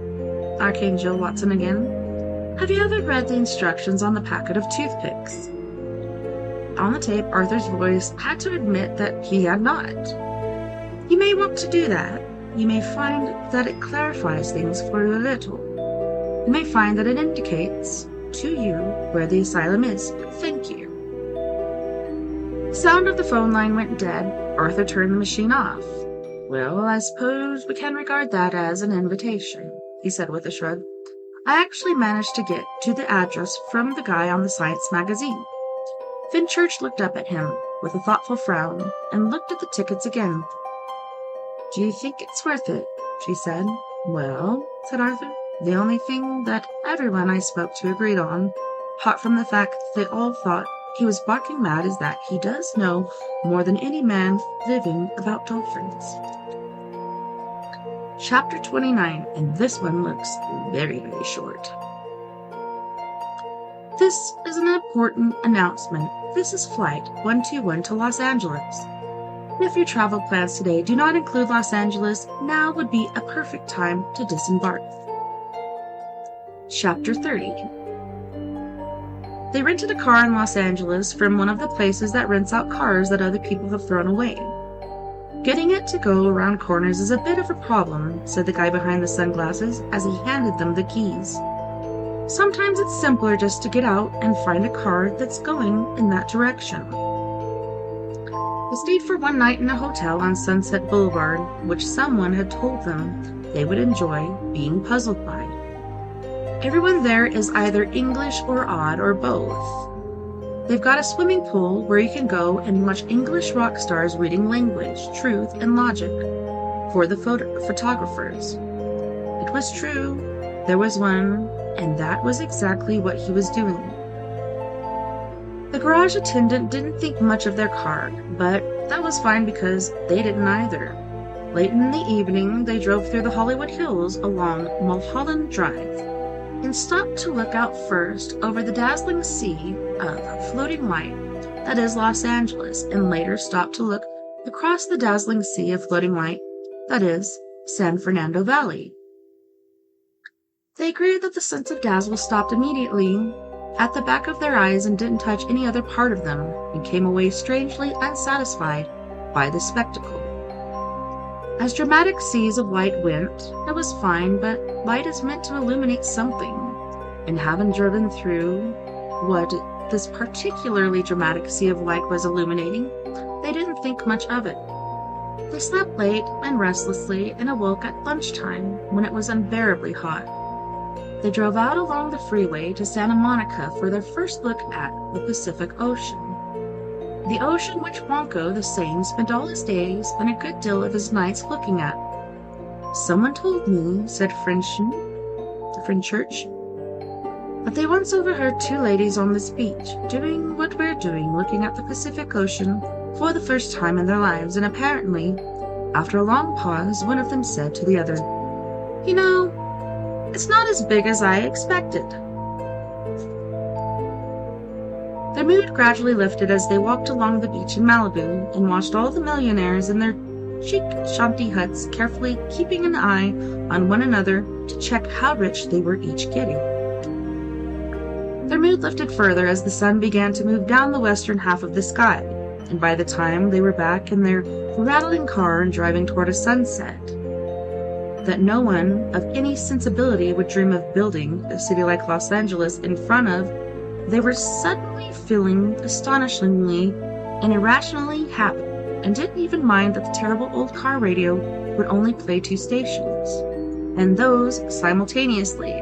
Arcane Jill Watson again. Have you ever read the instructions on the packet of toothpicks? On the tape, Arthur's voice had to admit that he had not. You may want to do that. You may find that it clarifies things for you a little. You may find that it indicates to you where the asylum is. Thank you. The sound of the phone line went dead. Arthur turned the machine off. Well, I suppose we can regard that as an invitation, he said with a shrug. I actually managed to get to the address from the guy on the science magazine. Finchurch looked up at him with a thoughtful frown and looked at the tickets again. Do you think it's worth it? She said. Well, said Arthur, the only thing that everyone I spoke to agreed on, apart from the fact that they all thought he was barking mad, is that he does know more than any man living about dolphins. Chapter 29, and this one looks very, very short. This is an important announcement. This is Flight 121 to Los Angeles. If your travel plans today do not include Los Angeles, now would be a perfect time to disembark. Chapter 30. They rented a car in Los Angeles from one of the places that rents out cars that other people have thrown away. Getting it to go around corners is a bit of a problem, said the guy behind the sunglasses as he handed them the keys. Sometimes it's simpler just to get out and find a car that's going in that direction. They stayed for one night in a hotel on Sunset Boulevard, which someone had told them they would enjoy being puzzled by. Everyone there is either English or odd or both. They've got a swimming pool where you can go and watch English rock stars reading language, truth, and logic for the photographers. It was true. There was one, and that was exactly what he was doing. The garage attendant didn't think much of their car, but that was fine because they didn't either. Late in the evening, they drove through the Hollywood Hills along Mulholland Drive and stopped to look out first over the dazzling sea of floating light that is Los Angeles, and later stopped to look across the dazzling sea of floating light that is San Fernando Valley. They agreed that the sense of dazzle stopped immediately at the back of their eyes and didn't touch any other part of them, and came away strangely unsatisfied by the spectacle. As dramatic seas of light went, it was fine, but light is meant to illuminate something, and having driven through what this particularly dramatic sea of light was illuminating, they didn't think much of it. They slept late and restlessly and awoke at lunchtime when it was unbearably hot. They drove out along the freeway to Santa Monica for their first look at the Pacific Ocean. The ocean which Wonko the Sane spent all his days and a good deal of his nights looking at. Someone told me, said Fenchurch, that they once overheard two ladies on this beach doing what we're doing, looking at the Pacific Ocean for the first time in their lives, and apparently, after a long pause, one of them said to the other, "You know, it's not as big as I expected." Their mood gradually lifted as they walked along the beach in Malibu and watched all the millionaires in their chic shanty huts carefully keeping an eye on one another to check how rich they were each getting. Their mood lifted further as the sun began to move down the western half of the sky, and by the time they were back in their rattling car and driving toward a sunset that no one of any sensibility would dream of building a city like Los Angeles in front of, they were suddenly feeling astonishingly and irrationally happy, and didn't even mind that the terrible old car radio would only play 2 stations, and those simultaneously.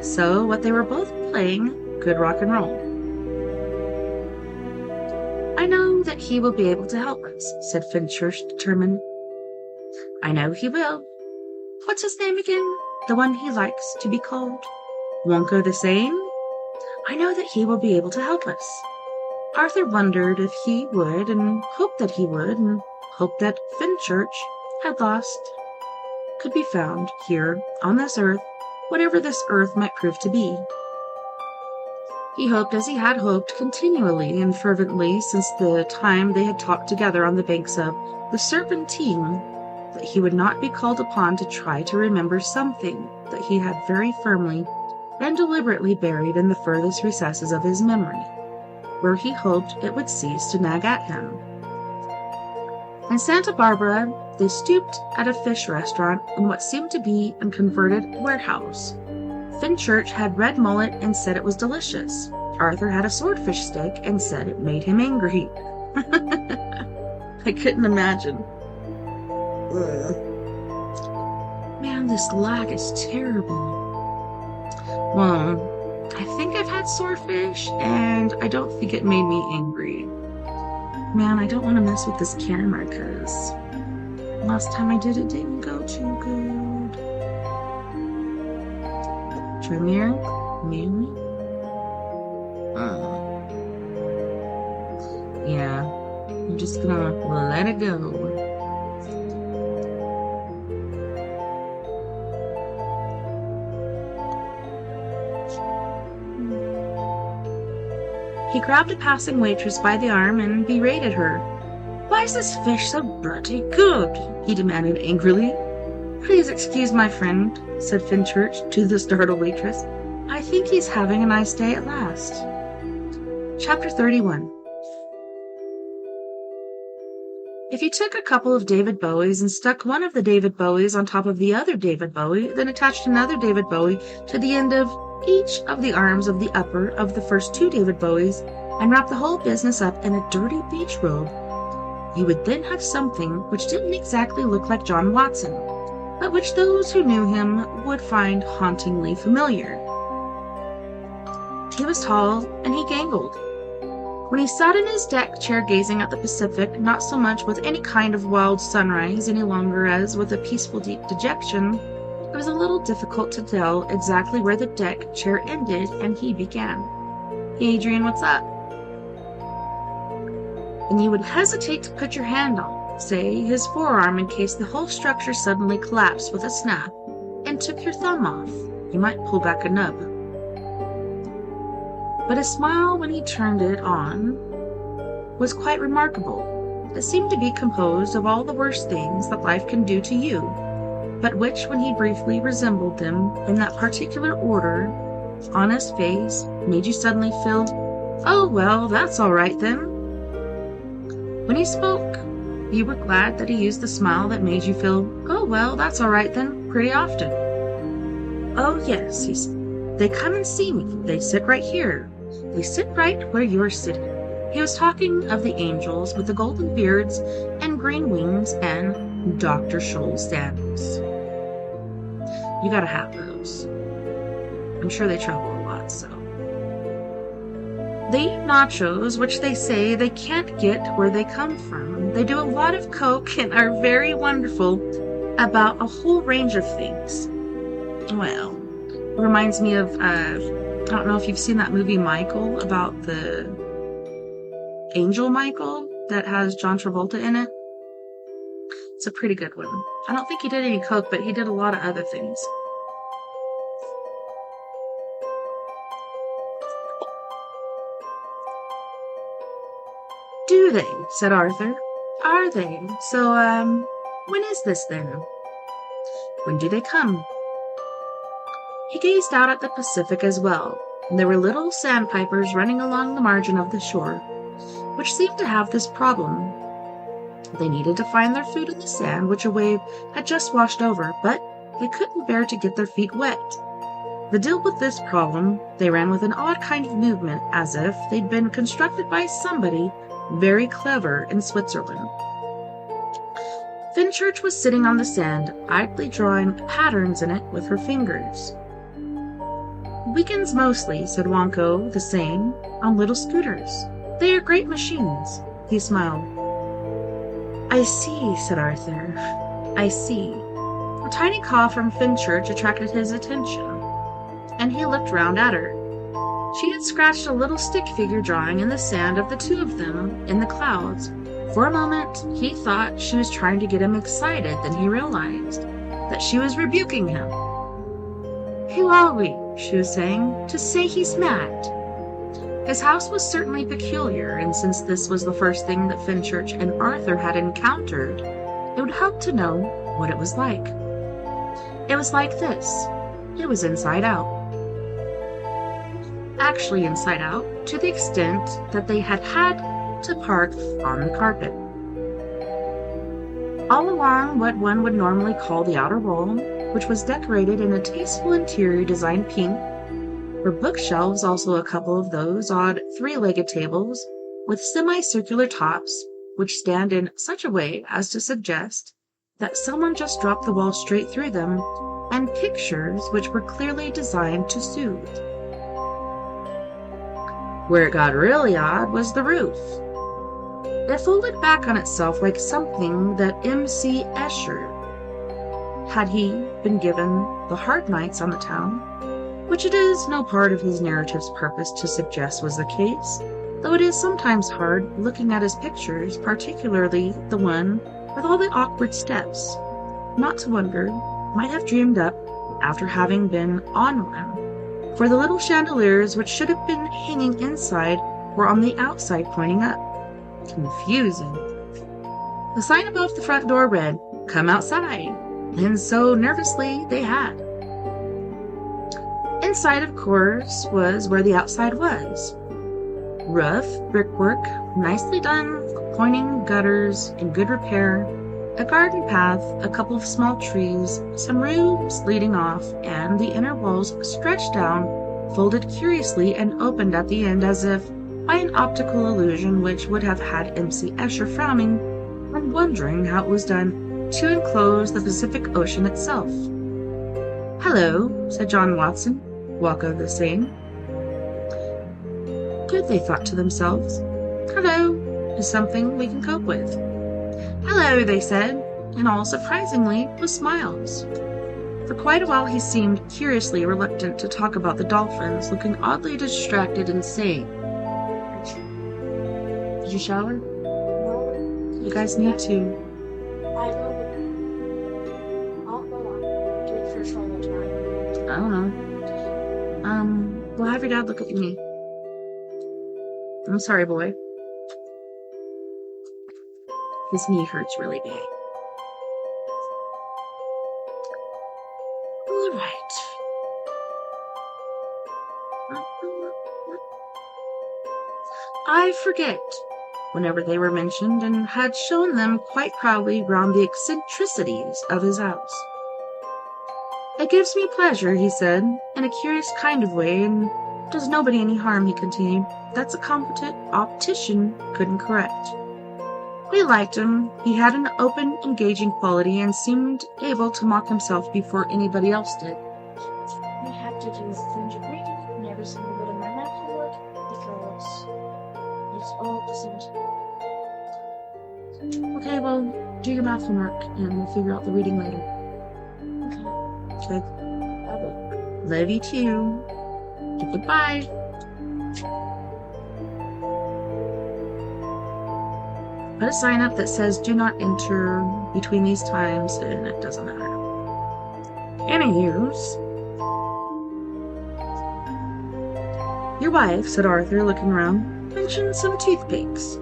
So what they were both playing, good rock and roll. "I know that he will be able to help us," said Fenchurch, determined. "I know he will. What's his name again? The one he likes to be called? Wonko the Sane? I know that he will be able to help us." Arthur wondered if he would, and hoped that he would, and hoped that Fenchurch had lost could be found here on this earth, whatever this earth might prove to be. He hoped as he had hoped continually and fervently since the time they had talked together on the banks of the Serpentine, that he would not be called upon to try to remember something that he had very firmly and deliberately buried in the furthest recesses of his memory, where he hoped it would cease to nag at him. In Santa Barbara, they stooped at a fish restaurant in what seemed to be a converted warehouse. Fenchurch had red mullet and said it was delicious. Arthur had a swordfish steak and said it made him angry. I couldn't imagine. Ugh. Man, this lag is terrible. Well, I think I've had swordfish, and I don't think it made me angry. Man, I don't want to mess with this camera, because last time I did it didn't go too good. Premiere? Mainly? Yeah, I'm just gonna let it go. He grabbed a passing waitress by the arm and berated her. "Why is this fish so bloody good?" he demanded angrily. "Please excuse my friend," said Finchurch to the startled waitress. "I think he's having a nice day at last." Chapter 31. If you took a couple of David Bowies and stuck one of the David Bowies on top of the other David Bowie, then attached another David Bowie to the end of each of the arms of the upper of the first two David Bowies, and wrapped the whole business up in a dirty beach robe, you would then have something which didn't exactly look like John Watson, but which those who knew him would find hauntingly familiar. He was tall, and he gangled. When he sat in his deck chair gazing at the Pacific, not so much with any kind of wild sunrise any longer as with a peaceful deep dejection, it was a little difficult to tell exactly where the deck chair ended and he began. "Hey, Adrian, what's up?" And you would hesitate to put your hand on, say, his forearm in case the whole structure suddenly collapsed with a snap and took your thumb off. You might pull back a nub. But his smile when he turned it on was quite remarkable. It seemed to be composed of all the worst things that life can do to you, but which, when he briefly resembled them in that particular order on his face, made you suddenly feel, "Oh, well, that's all right then." When he spoke, you were glad that he used the smile that made you feel, "Oh, well, that's all right then," pretty often. "Oh, yes," he said. "They come and see me. They sit right here. They sit right where you're sitting." He was talking of the angels with the golden beards and green wings and Dr. Scholl's sandals. You gotta have those. I'm sure they travel a lot, so. They eat nachos, which they say they can't get where they come from. They do a lot of coke and are very wonderful about a whole range of things. Well, it reminds me of, I don't know if you've seen that movie Michael, about the angel Michael that has John Travolta in it. It's a pretty good one. I don't think he did any coke, but he did a lot of other things. "Do they?" said Arthur. "Are they? So, when is this then? When do they come?" He gazed out at the Pacific as well, and there were little sandpipers running along the margin of the shore, which seemed to have this problem. They needed to find their food in the sand which a wave had just washed over, but they couldn't bear to get their feet wet. To deal with this problem, they ran with an odd kind of movement, as if they'd been constructed by somebody very clever in Switzerland. Finchurch was sitting on the sand, idly drawing patterns in it with her fingers. "Weekends mostly," said Wonko, the same, "on little scooters. They are great machines." He smiled. "I see," said Arthur. "I see." A tiny caw from Finchurch attracted his attention, and he looked round at her. She had scratched a little stick figure drawing in the sand of the two of them in the clouds. For a moment, he thought she was trying to get him excited, then he realized that she was rebuking him. "Who are we," she was saying, "to say he's mad?" His house was certainly peculiar, and since this was the first thing that Finchurch and Arthur had encountered, it would help to know what it was like. It was like this. It was inside out. Actually inside out, to the extent that they had to park on the carpet. All along what one would normally call the outer wall, which was decorated in a tasteful interior designed pink, were bookshelves, also a couple of those odd three-legged tables with semicircular tops, which stand in such a way as to suggest that someone just dropped the wall straight through them, and pictures which were clearly designed to soothe. Where it got really odd was the roof. It folded back on itself like something that M.C. Escher, had he been given the hard nights on the town, which it is no part of his narrative's purpose to suggest was the case, though it is sometimes hard looking at his pictures, particularly the one with all the awkward steps, not to wonder, might have dreamed up after having been on one. For the little chandeliers which should have been hanging inside were on the outside pointing up. Confusing. The sign above the front door read, "Come outside," and so nervously they had. Inside, of course, was where the outside was. Rough brickwork, nicely done, pointing gutters in good repair, a garden path, a couple of small trees, some rooms leading off, and the inner walls stretched down, folded curiously, and opened at the end as if by an optical illusion which would have had MC Escher frowning and wondering how it was done to enclose the Pacific Ocean itself. "Hello," said John Watson, Walker the same. Good, they thought to themselves. "Hello is something we can cope with." "Hello," they said, and all surprisingly with smiles. For quite a while he seemed curiously reluctant to talk about the dolphins, looking oddly distracted and saying, "Did you shower?
No,
You guys need to."
I will. I'll go on. Do it first one more time.
I don't know. We'll have your dad look at me. I'm sorry, boy. His knee hurts really bad. All right. I forget whenever they were mentioned and had shown them quite proudly round the eccentricities of his house. "It gives me pleasure," he said, in a curious kind of way, and does nobody any harm, he continued. That's a competent optician couldn't correct. We liked him. He had an open, engaging quality and seemed able to mock himself before anybody else did.
We had to do gingerbread and every single bit of my math homework because it's all the same.
Okay, well, do your math homework and we'll figure out the reading later.
Okay.
Okay.
I will.
Love you too. Goodbye. Put a sign up that says "Do not enter between these times," and it doesn't matter. Anywho's. "Your wife," said Arthur, looking around, "mentioned some toothpicks."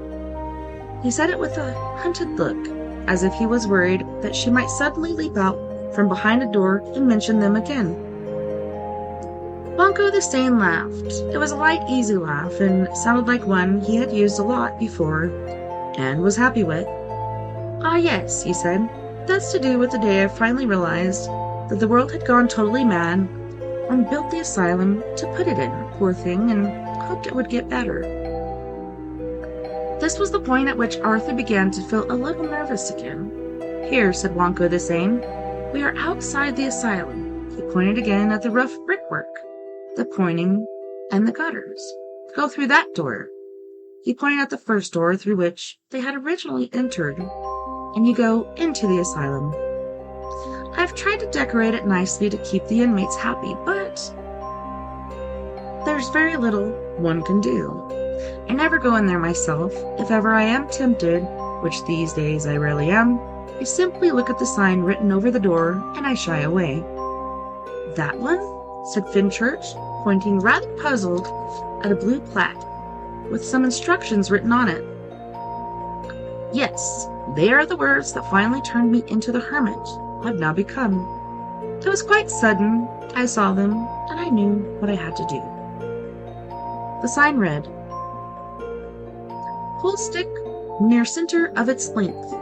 He said it with a hunted look, as if he was worried that she might suddenly leap out from behind a door and mention them again. Wonko the Sane laughed. It was a light, easy laugh, and sounded like one he had used a lot before and was happy with. "Ah, yes," he said. "That's to do with the day I finally realized that the world had gone totally mad and built the asylum to put it in, poor thing, and hoped it would get better." This was the point at which Arthur began to feel a little nervous again. "Here," said Wonko the Sane, "we are outside the asylum." He pointed again at the rough brickwork, the pointing, and the gutters. "Go through that door." He pointed at the first door through which they had originally entered, and you go into the asylum. I've tried to decorate it nicely to keep the inmates happy, but there's very little one can do. I never go in there myself. If ever I am tempted, which these days I rarely am, I simply look at the sign written over the door and I shy away. "That one?" said Finchurch, pointing rather puzzled at a blue plaque with some instructions written on it. "Yes, they are the words that finally turned me into the hermit I've now become. It was quite sudden. I saw them, and I knew what I had to do." The sign read, "Pull stick near center of its length.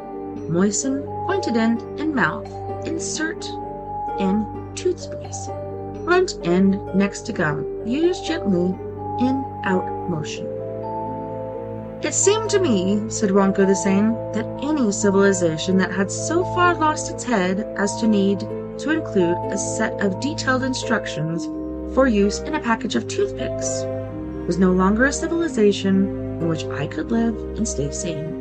Moisten pointed end in mouth. Insert in toothpaste. Front end next to gum. Use gently in-out motion." "It seemed to me," said Wonko the Sane, "that any civilization that had so far lost its head as to need to include a set of detailed instructions for use in a package of toothpicks was no longer a civilization in which I could live and stay sane."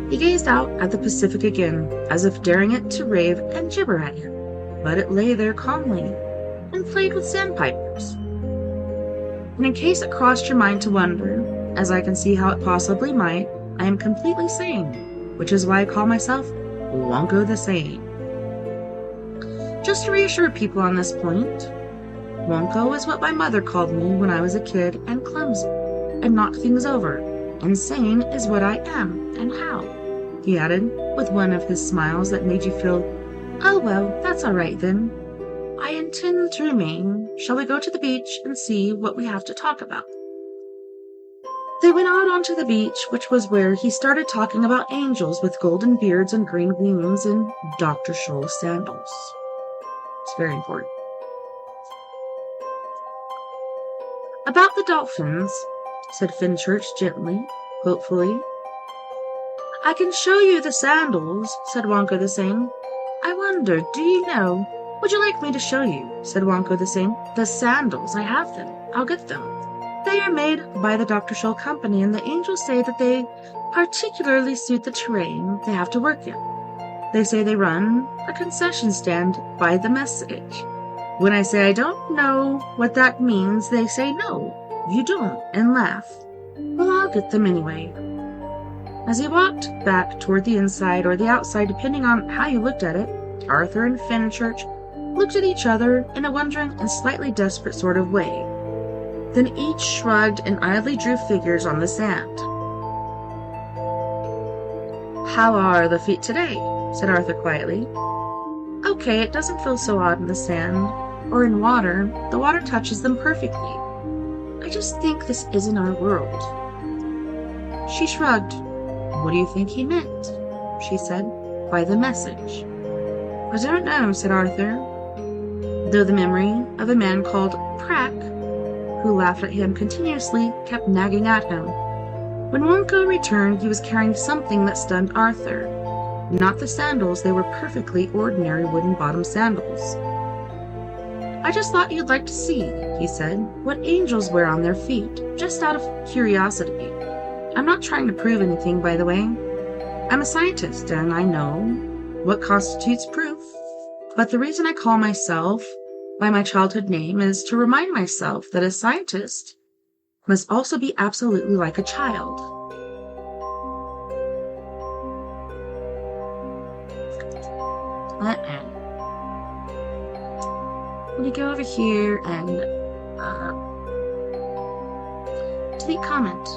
He gazed out at the Pacific again, as if daring it to rave and gibber at him, but it lay there calmly and played with sandpipers. "And in case it crossed your mind to wonder, as I can see how it possibly might, I am completely sane, which is why I call myself Wonko the Sane. Just to reassure people on this point, Wonko is what my mother called me when I was a kid and clumsy. and knock things over. Insane is what I am, and how," he added, with one of his smiles that made you feel, "Oh, well, that's all right then. I intend to remain. Shall we go to the beach and see what we have to talk about?" They went out onto the beach, which was where he started talking about angels with golden beards and green wings and Dr. Scholl sandals. It's very important. "About the dolphins," said Fenchurch gently, hopefully. "I can show you the sandals," said Wonka the Sane. "I wonder, do you know? Would you like me to show you?" said Wonka the Sane. "The sandals, I have them. I'll get them. They are made by the Dr. Scholl Company, and the angels say that they particularly suit the terrain they have to work in. They say they run a concession stand by the message. When I say I don't know what that means, they say, 'No, you don't,' and laugh. Well, I'll get them anyway." As he walked back toward the inside or the outside, depending on how you looked at it, Arthur and Fenchurch looked at each other in a wondering and slightly desperate sort of way. Then each shrugged and idly drew figures on the sand. "How are the feet today?" said Arthur quietly. "Okay, it doesn't feel so odd in the sand or in water. The water touches them perfectly. I just think this isn't our world." She shrugged. "What do you think he meant?" she said. "By the message?" "I don't know," said Arthur, though the memory of a man called Prack, who laughed at him continuously, kept nagging at him. When Wonka returned, he was carrying something that stunned Arthur. Not the sandals, they were perfectly ordinary wooden-bottom sandals. "I just thought you'd like to see," he said, "what angels wear on their feet, just out of curiosity. I'm not trying to prove anything, by the way. I'm a scientist, and I know what constitutes proof. But the reason I call myself by my childhood name is to remind myself that a scientist must also be absolutely like a child." Let me go over here and delete comment.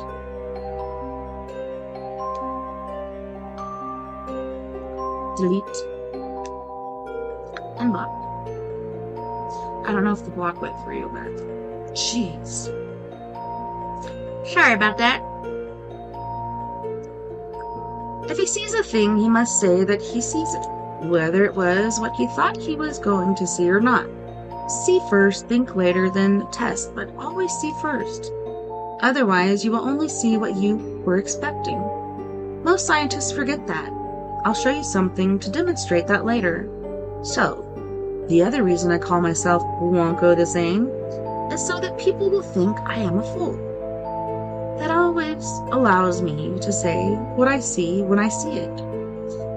Delete and block. I don't know if the block went through, but jeez. Sorry about that. If he sees a thing, he must say that he sees it, whether it was what he thought he was going to see or not. See first, think later, then test, but always see first. Otherwise, you will only see what you were expecting. Most scientists forget that. I'll show you something to demonstrate that later. So, the other reason I call myself Wonko the Sane is so that people will think I am a fool. That always allows me to say what I see when I see it.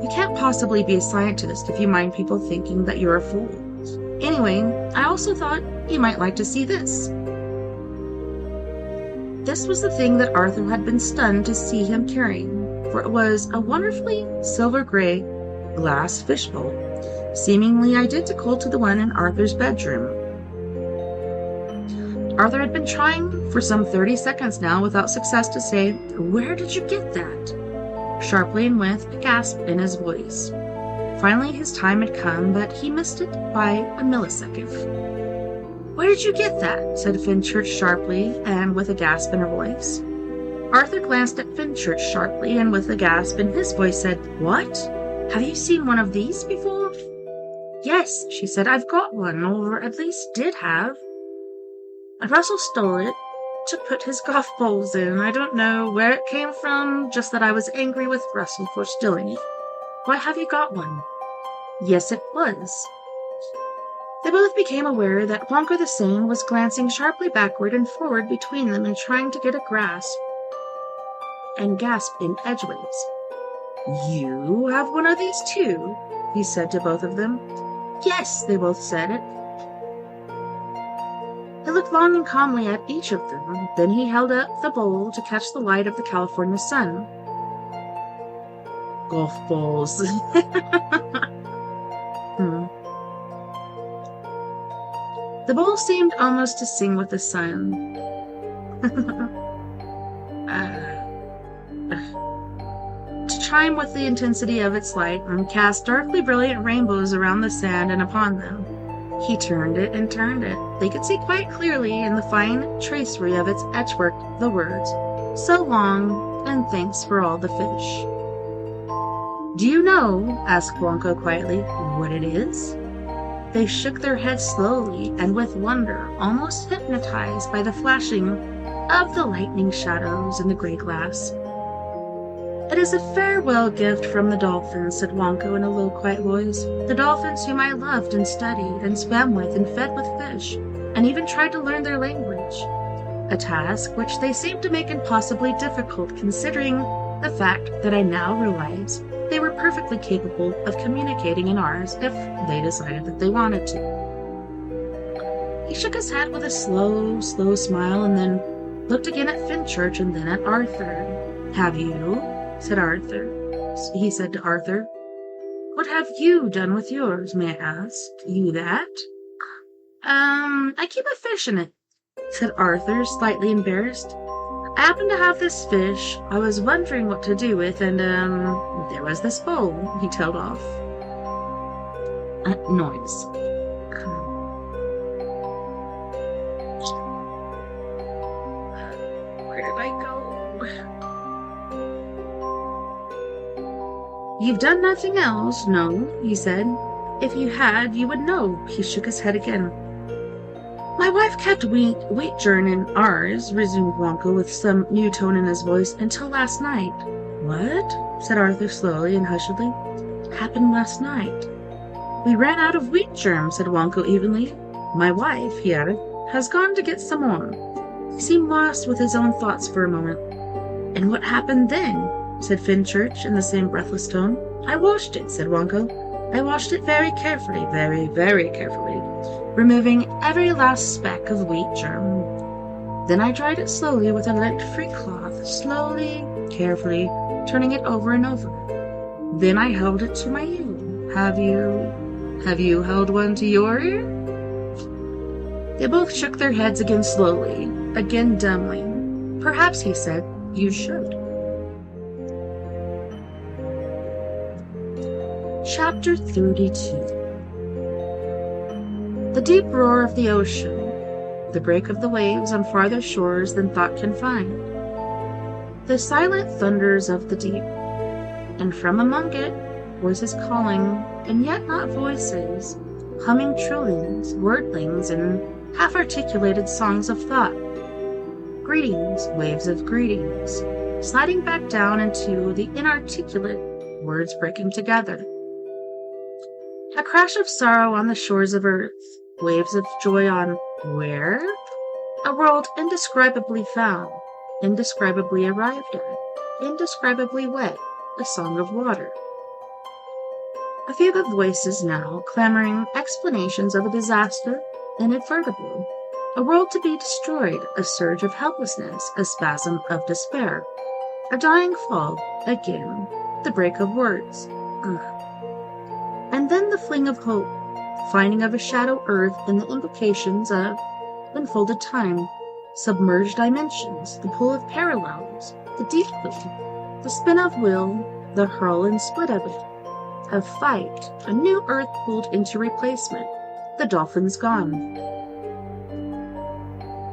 You can't possibly be a scientist if you mind people thinking that you're a fool. Anyway, I also thought you might like to see this. This was the thing that Arthur had been stunned to see him carrying, for it was a wonderfully silver-gray glass fishbowl, seemingly identical to the one in Arthur's bedroom. Arthur had been trying for some 30 seconds now without success to say, "Where did you get that?" sharply and with a gasp in his voice. Finally his time had come, but he missed it by a millisecond. "Where did you get that?" said Fenchurch sharply and with a gasp in her voice. Arthur glanced at Fenchurch sharply and with a gasp in his voice said, "What? Have you seen one of these before?" "Yes," she said, "I've got one, or at least did have. Russell stole it to put his golf balls in. I don't know where it came from, just that I was angry with Russell for stealing it. Why have you got one?" "Yes, it was." They both became aware that Wonka the Sane was glancing sharply backward and forward between them and trying to get a grasp and gasp in edgeways. "You have one of these too?" he said to both of them. "Yes," they both said it. He looked long and calmly at each of them. Then he held up the bowl to catch the light of the California sun. "Golf balls." The bowl seemed almost to sing with the sun. to chime with the intensity of its light and cast darkly brilliant rainbows around the sand and upon them. He turned it and turned it. They could see quite clearly in the fine tracery of its etchwork the words, "So long, and thanks for all the fish." "Do you know," asked Blanco quietly, "what it is?" They shook their heads slowly and with wonder, almost hypnotized by the flashing of the lightning shadows in the gray glass. "It is a farewell gift from the dolphins," said Wonko in a low, quiet voice. "The dolphins whom I loved and studied and swam with and fed with fish, and even tried to learn their language. A task which they seemed to make impossibly difficult, considering the fact that I now realize they were perfectly capable of communicating in ours if they decided that they wanted to." He shook his head with a slow, slow smile and then looked again at Finchurch and then at Arthur. "Have you?" He said to Arthur. "What have you done with yours, may I ask? You that?" I keep a fish in it," said Arthur, slightly embarrassed. "I happen to have this fish I was wondering what to do with, and, there was this bowl," he tailed off. Noise. Where did I go? "You've done nothing else, no?" he said. "If you had, you would know." He shook his head again. "My wife kept wheat germ in ours," resumed Wonko with some new tone in his voice, "until last night." "What?" said Arthur slowly and hushedly. "Happened last night." "We ran out of wheat germ," said Wonko evenly. "My wife," he added, "has gone to get some more." He seemed lost with his own thoughts for a moment. "And what happened then?" said Finchurch in the same breathless tone. "I washed it," said Wonko. "I washed it very carefully, very, very carefully, removing every last speck of wheat germ. Then I dried it slowly with a lint-free cloth, slowly, carefully, turning it over and over. Then I held it to my ear. Have you held one to your ear?" They both shook their heads again slowly, again dumbly. "Perhaps," he said, "you should." Chapter 32. The deep roar of the ocean, the break of the waves on farther shores than thought can find, the silent thunders of the deep, and from among it, voices calling, and yet not voices, humming trillings, wordlings, and half-articulated songs of thought. Greetings, waves of greetings, sliding back down into the inarticulate, words breaking together. A crash of sorrow on the shores of earth, waves of joy on where? A world indescribably found, indescribably arrived at, indescribably wet, a song of water. A few of voices now, clamoring explanations of a disaster inadvertible, a world to be destroyed, a surge of helplessness, a spasm of despair, a dying fall, again, the break of words. And then the fling of hope, finding of a shadow earth and the implications of unfolded time, submerged dimensions, the pull of parallels, the deep pull, the spin of will, the hurl and split of it, of fight, a new earth pulled into replacement, the dolphins gone.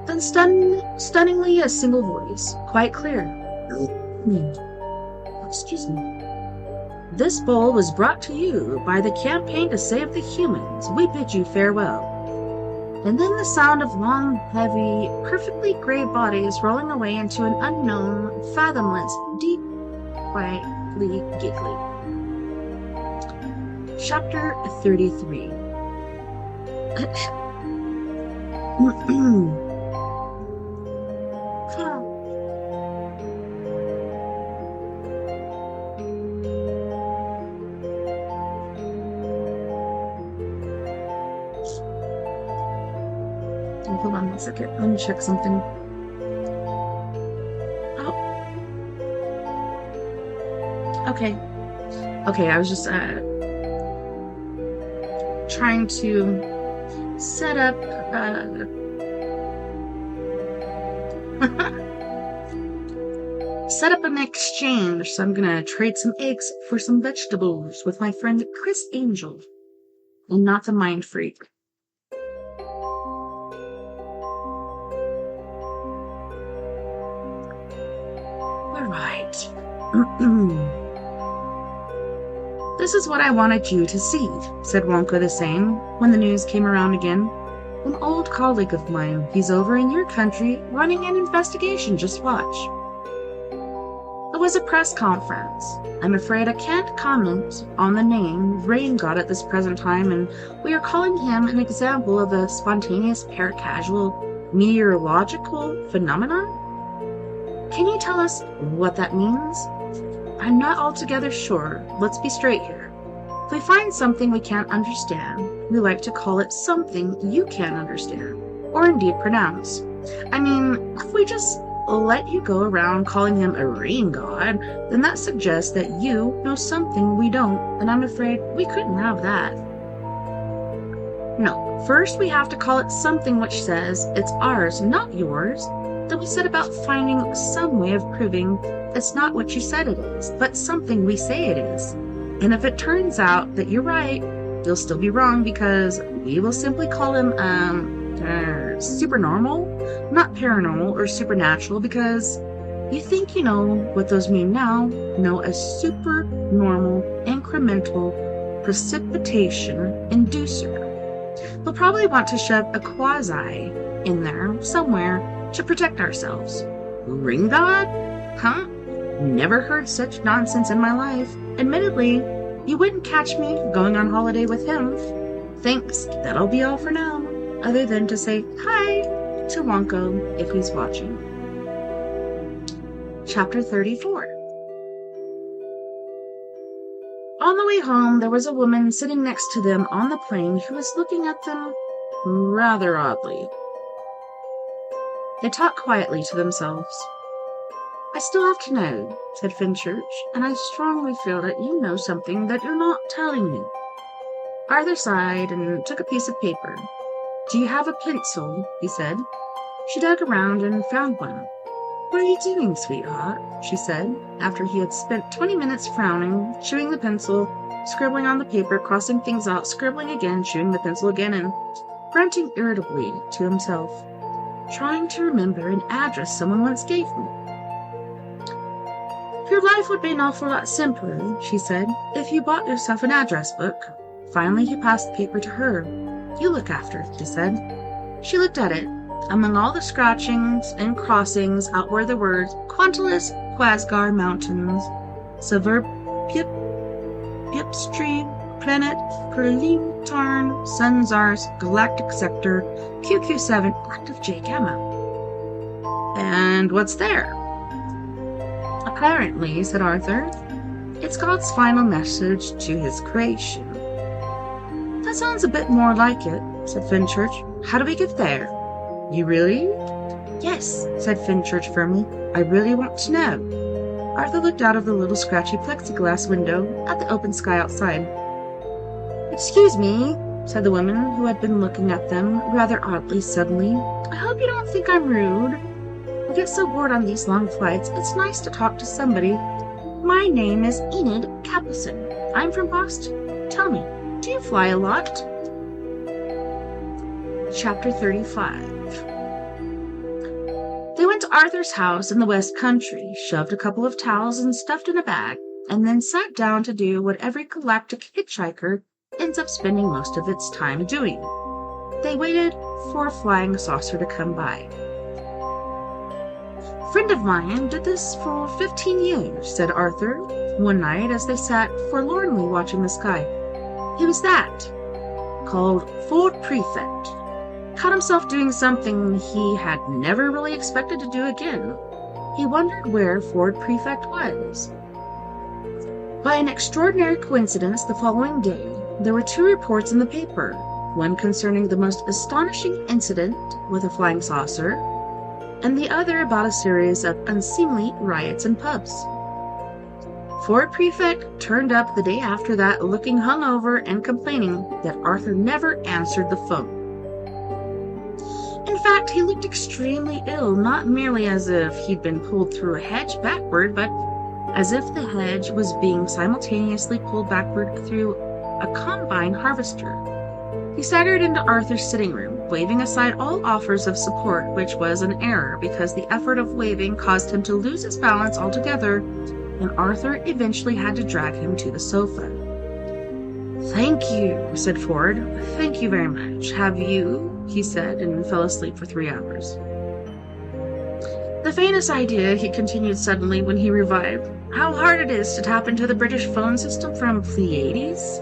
Then stunningly a single voice, quite clear. Excuse me. "This bowl was brought to you by the campaign to save the humans. We bid you farewell." And then the sound of long, heavy, perfectly gray bodies rolling away into an unknown, fathomless, deep, quietly giggly. Chapter 33. Hold on one second. Let me check something. Oh. Okay, I was just trying to set up set up an exchange, so I'm gonna trade some eggs for some vegetables with my friend Chris Angel, and not the mind freak. All right. This is what I wanted you to see, said Wonka the Sane, when the news came around again. An old colleague of mine. He's over in your country running an investigation. Just watch. It was a press conference. I'm afraid I can't comment on the name Rain God at this present time, and we are calling him an example of a spontaneous paracasual meteorological phenomenon. Can you tell us what that means? I'm not altogether sure. Let's be straight here. If we find something we can't understand, we like to call it something you can't understand, or indeed pronounce. I mean, if we just let you go around calling him a rain god, then that suggests that you know something we don't, and I'm afraid we couldn't have that. No, first we have to call it something which says it's ours, not yours. Then we set about finding some way of proving it's not what you said it is, but something we say it is. And if it turns out that you're right, you'll still be wrong because we will simply call him, supernormal, not paranormal or supernatural, because you think you know what those mean now. No, a supernormal incremental precipitation inducer. We'll probably want to shove a quasi in there somewhere to protect ourselves. Ring god? Huh? Never heard such nonsense in my life. Admittedly, you wouldn't catch me going on holiday with him. Thanks, that'll be all for now, other than to say hi to Wonko if he's watching. Chapter 34. On the way home, there was a woman sitting next to them on the plane who was looking at them rather oddly. They talked quietly to themselves. I still have to know, said Fenchurch, and I strongly feel that you know something that you're not telling me. Arthur sighed and took a piece of paper. Do you have a pencil? He said. She dug around and found one. What are you doing, sweetheart? She said, after he had spent 20 minutes frowning, chewing the pencil, scribbling on the paper, crossing things out, scribbling again, chewing the pencil again, and grunting irritably to himself. Trying to remember an address someone once gave me. Your life would be an awful lot simpler, she said, if you bought yourself an address book. Finally, he passed the paper to her. You look after it, he said. She looked at it. Among all the scratchings and crossings out were the words Quantalus, Quasgar Mountains, Suburb, Pipstream, Planet, Perlin, Tarn, Sunzars, Galactic Sector, QQ7, Active J Gamma. And what's there? Apparently, said Arthur, it's God's final message to his creation. That sounds a bit more like it, said Fenchurch. How do we get there? You really? Yes, said Fenchurch firmly. I really want to know. Arthur looked out of the little scratchy plexiglass window at the open sky outside. Excuse me, said the woman, who had been looking at them rather oddly suddenly. I hope you don't think I'm rude. I get so bored on these long flights, it's nice to talk to somebody. My name is Enid Capelson. I'm from Boston. Tell me, do you fly a lot? Chapter 35. They went to Arthur's house in the West Country, shoved a couple of towels and stuffed in a bag, and then sat down to do what every galactic hitchhiker ends up spending most of its time doing. They waited for a flying saucer to come by. A friend of mine did this for 15 years, said Arthur, one night as they sat forlornly watching the sky. He was that, called Ford Prefect. Caught himself doing something he had never really expected to do again. He wondered where Ford Prefect was. By an extraordinary coincidence, the following day, there were two reports in the paper, one concerning the most astonishing incident with a flying saucer, and the other about a series of unseemly riots in pubs. Ford Prefect turned up the day after that looking hungover and complaining that Arthur never answered the phone. In fact, he looked extremely ill, not merely as if he'd been pulled through a hedge backward, but as if the hedge was being simultaneously pulled backward through a combine harvester. He staggered into Arthur's sitting room, waving aside all offers of support, which was an error because the effort of waving caused him to lose his balance altogether, and Arthur eventually had to drag him to the sofa. "Thank you," said Ford. "Thank you very much. Have you?" he said, and fell asleep for 3 hours. "The faintest idea," he continued suddenly when he revived, "how hard it is to tap into the British phone system from Pleiades?"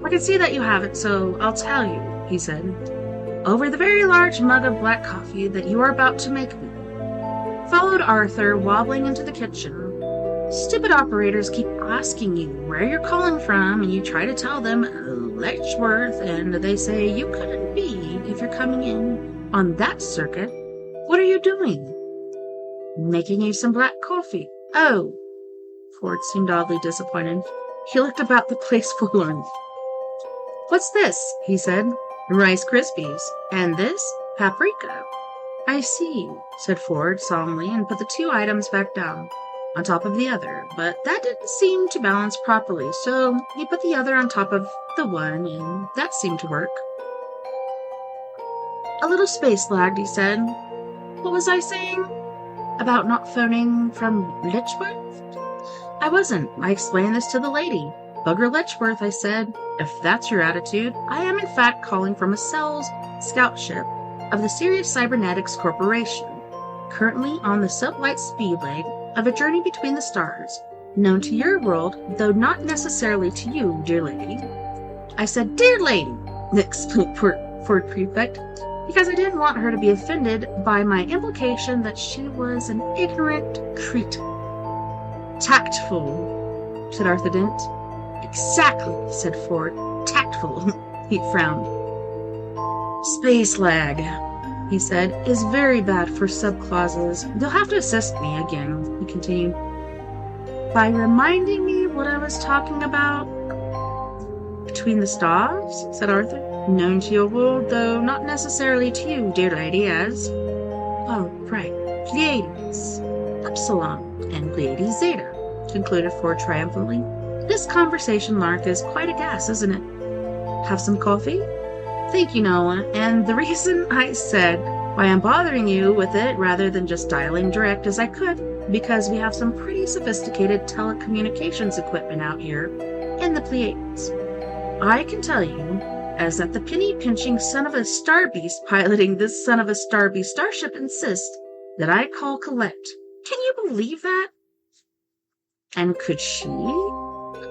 "I can see that you haven't, so I'll tell you," he said. "Over the very large mug of black coffee that you are about to make me." Followed Arthur, wobbling into the kitchen. "Stupid operators keep asking you where you're calling from, and you try to tell them Letchworth, and they say you couldn't be if you're coming in on that circuit. What are you doing?" "Making you some black coffee." "Oh." Ford seemed oddly disappointed. He looked about the place forlorn. "What's this?" he said. "Rice Krispies. And this? Paprika." "I see," said Ford solemnly, and put the 2 items back down on top of the other, but that didn't seem to balance properly, so he put the other on top of the one, and that seemed to work. "A little space lagged," he said. "What was I saying? About not phoning from Letchworth?" "I wasn't. I explained this to the lady. Bugger Letchworth, I said. If that's your attitude, I am in fact calling from a Cells scout ship of the Sirius Cybernetics Corporation, currently on the sublight speed leg of a journey between the stars, known to your world, though not necessarily to you, dear lady." "I said, 'Dear lady,'" explained Ford Prefect, because I didn't want her to be offended by my implication that she was an ignorant cretin. "Tactful," said Arthur Dent. "Exactly," said Ford. "Tactful." He frowned. "Space lag," he said, "is very bad for subclauses. You'll have to assist me again," he continued, "by reminding me what I was talking about." "Between the stars," said Arthur. "Known to your world, though not necessarily to you, dear lady, as—" "Oh, right. Pleiades. Epsilon and Pleiades Zeta," concluded Ford triumphantly. "This conversation lark is quite a gas, isn't it? Have some coffee?" "Thank you, Noah. And the reason I said why I'm bothering you with it rather than just dialing direct as I could, because we have some pretty sophisticated telecommunications equipment out here in the Pleiades. I can tell you, as that the penny-pinching son of a star beast piloting this son of a star beast starship insists that I call Colette. Can you believe that?" "And could she?"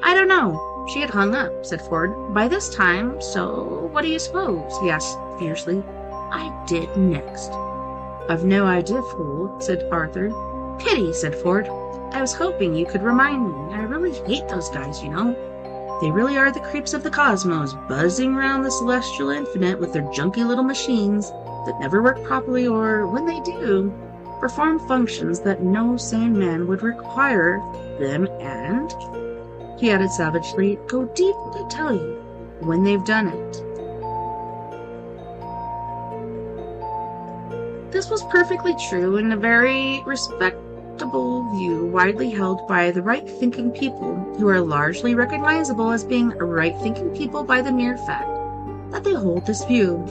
"I don't know. She had hung up," said Ford, "by this time, so what do you suppose?" he asked fiercely. "I did next." "I've no idea, fool," said Arthur. "Pity," said Ford. "I was hoping you could remind me. I really hate those guys, you know. They really are the creeps of the cosmos, buzzing around the celestial infinite with their junky little machines that never work properly, or, when they do, perform functions that no sane man would require them, and," he added savagely, "go deep to tell you when they've done it." This was perfectly true and a very respectable view widely held by the right-thinking people, who are largely recognizable as being right-thinking people by the mere fact that they hold this view.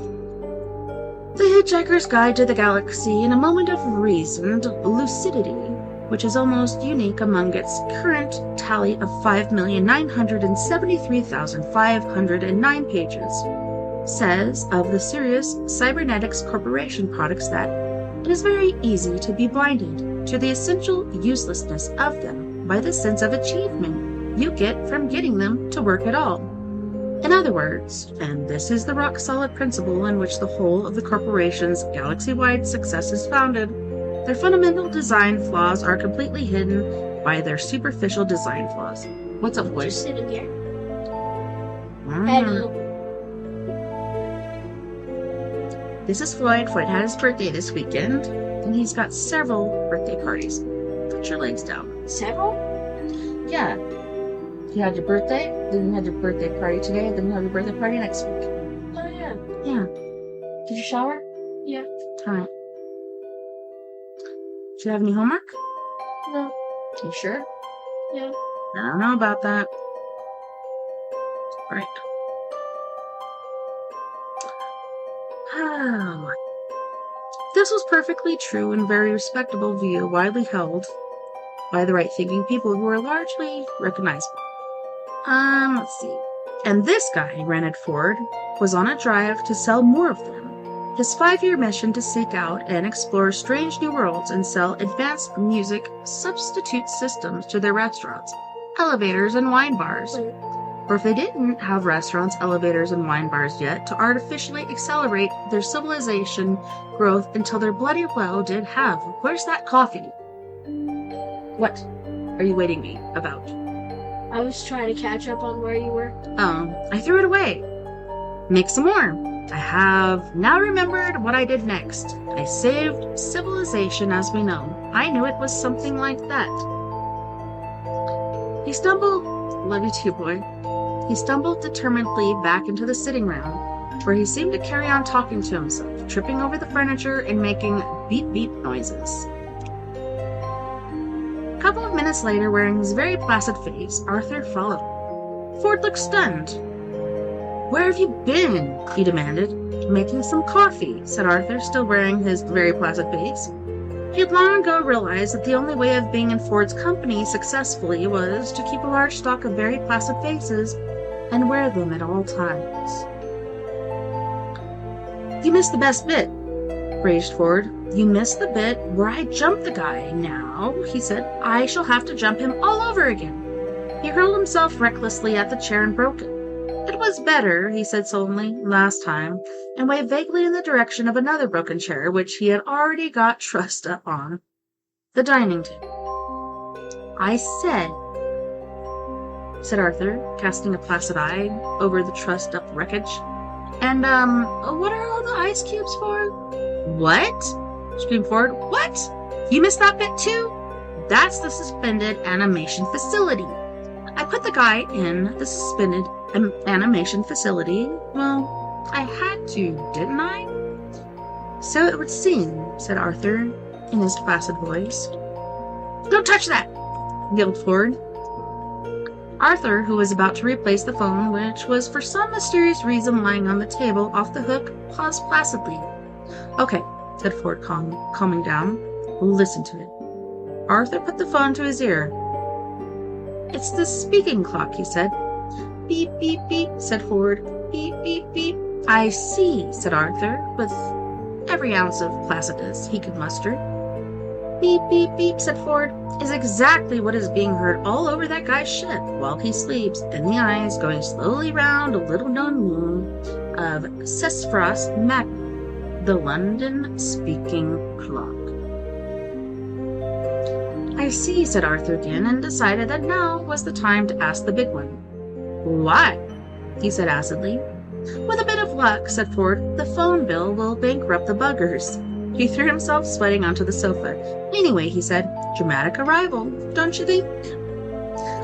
The Hitchhiker's Guide to the Galaxy, in a moment of reasoned lucidity, which is almost unique among its current tally of 5,973,509 pages, says of the Sirius Cybernetics Corporation products that it is very easy to be blinded to the essential uselessness of them by the sense of achievement you get from getting them to work at all. In other words, and this is the rock-solid principle in which the whole of the corporation's galaxy-wide success is founded, their fundamental design flaws are completely hidden by their superficial design flaws. What's up, boys?
Sit again.
Mm. This is Floyd. Floyd had his birthday this weekend, and he's got several birthday parties. Put your legs down.
Several?
Yeah. You had your birthday, then you had your birthday party today, then you have your birthday party next week.
Oh, yeah.
Yeah.
Did you shower? Yeah.
Alright. Do you have any homework?
No.
You sure?
Yeah.
I don't know about that. Right. This was perfectly true and very respectable view, widely held by the right-thinking people who were largely recognizable. Let's see. And this guy, Renard Ford, was on a drive to sell more of them. His 5-year mission to seek out and explore strange new worlds and sell advanced music substitute systems to their restaurants, elevators, and wine bars.
Wait.
Or if they didn't have restaurants, elevators, and wine bars yet, to artificially accelerate their civilization growth until their bloody well did have. Where's that coffee? What are you waiting me about?
I was trying to catch up on where you were.
I threw it away. Make some more. I have now remembered what I did next. I saved civilization as we know. I knew it was something like that. He stumbled. Love you too, boy. He stumbled determinedly back into the sitting room, where he seemed to carry on talking to himself, tripping over the furniture and making beep-beep noises. A couple of minutes later, wearing his very placid face, Arthur followed him. Ford looked stunned. "Where have you been?" he demanded. "Making some coffee," said Arthur, still wearing his very placid face. He had long ago realized that the only way of being in Ford's company successfully was to keep a large stock of very placid faces and wear them at all times. "You missed the best bit," raged Ford. "You missed the bit where I jumped the guy. Now," he said, "I shall have to jump him all over again." He hurled himself recklessly at the chair and broke it. "It was better," he said sullenly, "last time," and waved vaguely in the direction of another broken chair, which he had already got trussed up on. The dining table. "I said Arthur, casting a placid eye over the trussed-up wreckage. "And, what are all the ice cubes for?" "What?" screamed Ford. "What? You missed that bit too? That's the suspended animation facility. I put the guy in the suspended animation facility. Well, I had to, didn't I?" "So it would seem," said Arthur in his placid voice. "Don't touch that!" yelled Ford. Arthur, who was about to replace the phone, which was for some mysterious reason lying on the table off the hook, paused placidly. "Okay," said Ford, calming down. "Listen to it." Arthur put the phone to his ear. "It's the speaking clock," he said. "Beep, beep, beep," said Ford. "Beep, beep, beep." "I see," said Arthur, with every ounce of placidness he could muster. "Beep, beep, beep," said Ford, "is exactly what is being heard all over that guy's ship while he sleeps, in the eyes going slowly round a little-known moon of Sesfros Magna, the London speaking clock." "I see," said Arthur again, and decided that now was the time to ask the big one. "Why?" he said acidly. "With a bit of luck," said Ford, "the phone bill will bankrupt the buggers." He threw himself sweating onto the sofa. "Anyway," he said, "dramatic arrival, don't you think?"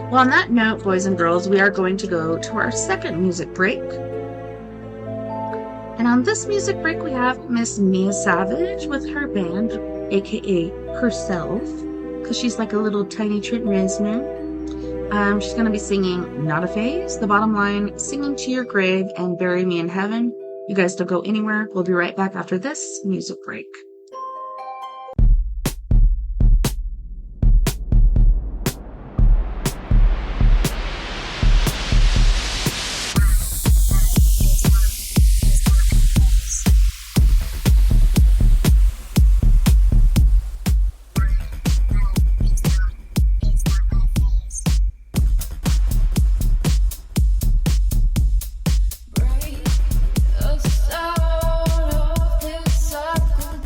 Well, on that note, boys and girls, we are going to go to our second music break. And on this music break, we have Miss Mia Savage with her band, aka herself, because she's like a little tiny Trent Reznor. She's going to be singing Not a Phase, The Bottom Line, Singing to Your Grave, and Bury Me in Heaven. You guys don't go anywhere. We'll be right back after this music break.
Break us out of this cycle.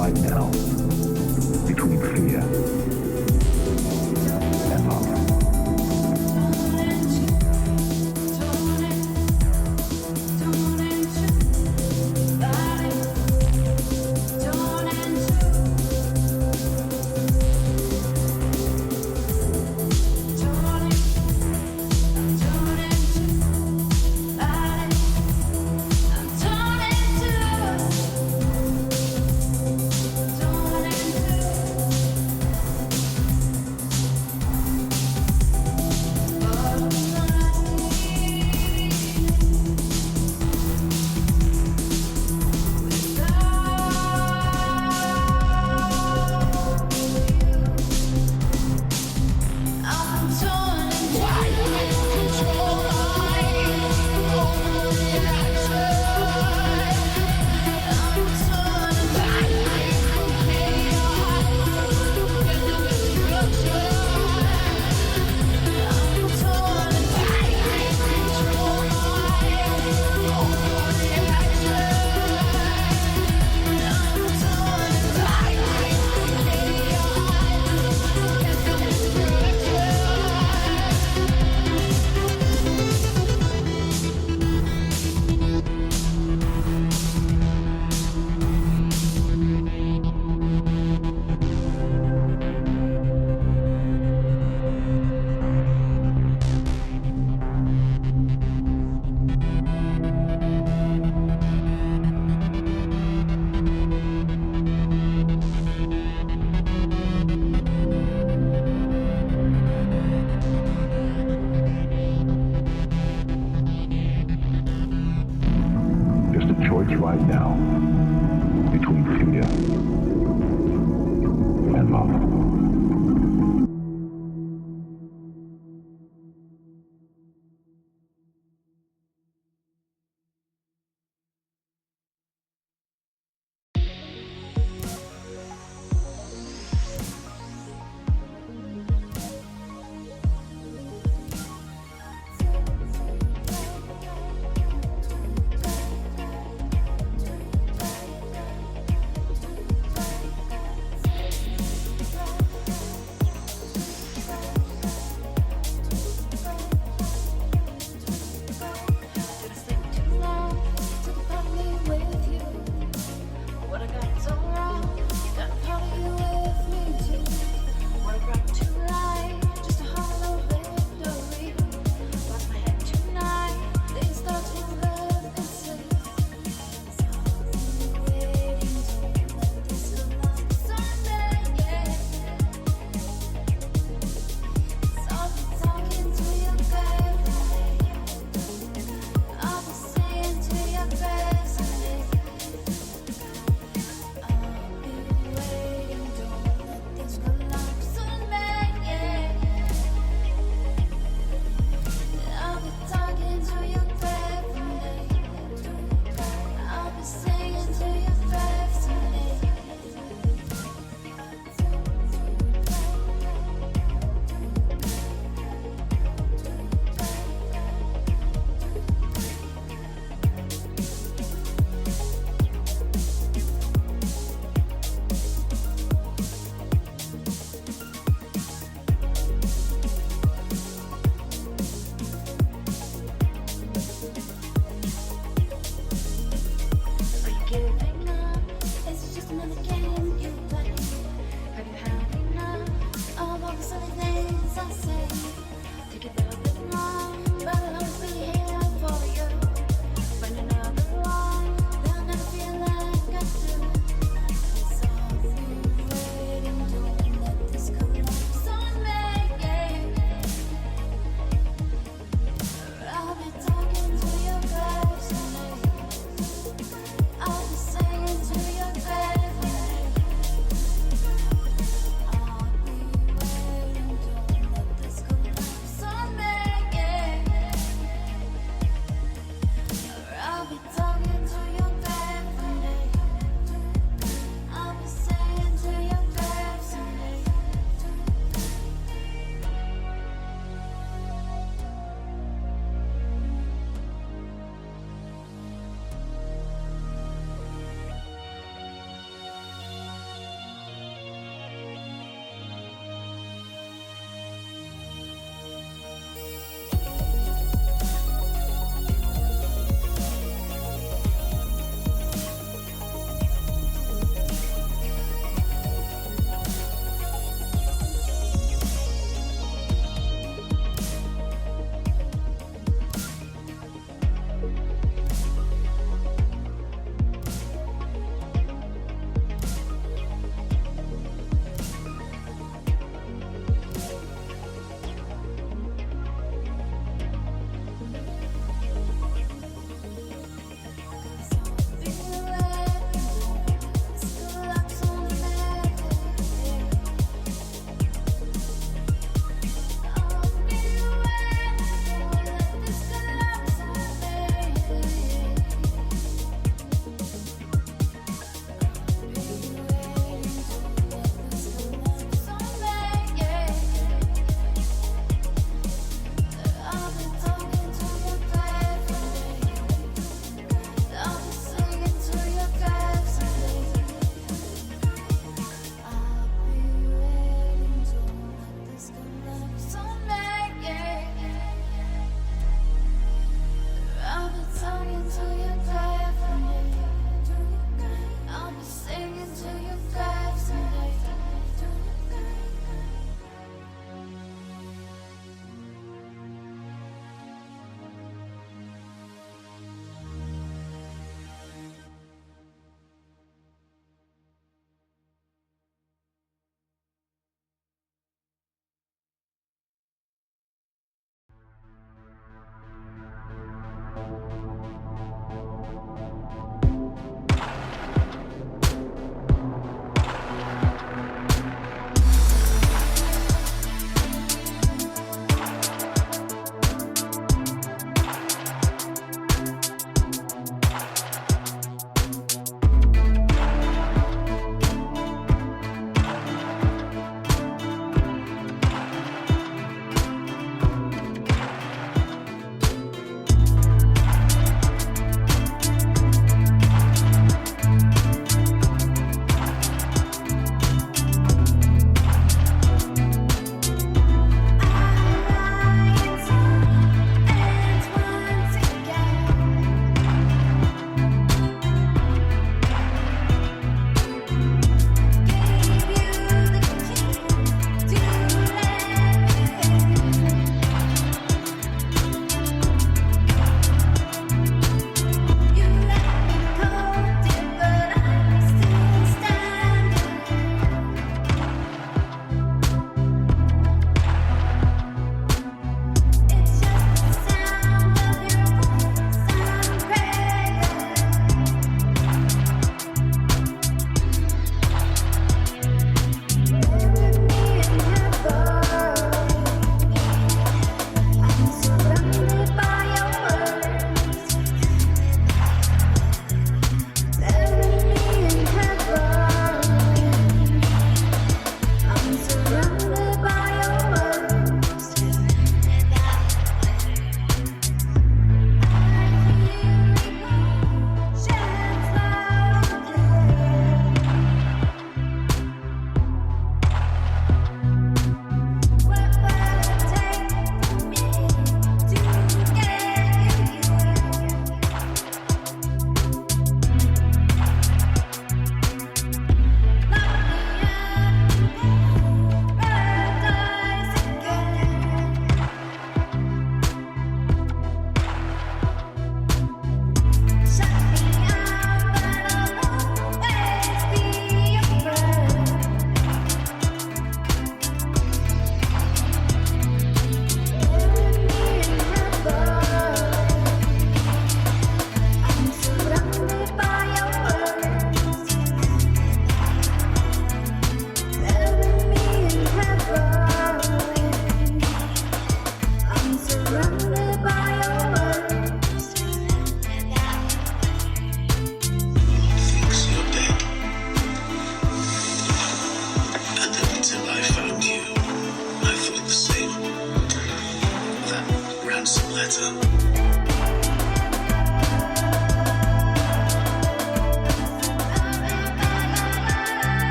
right now between fear and love.
Don't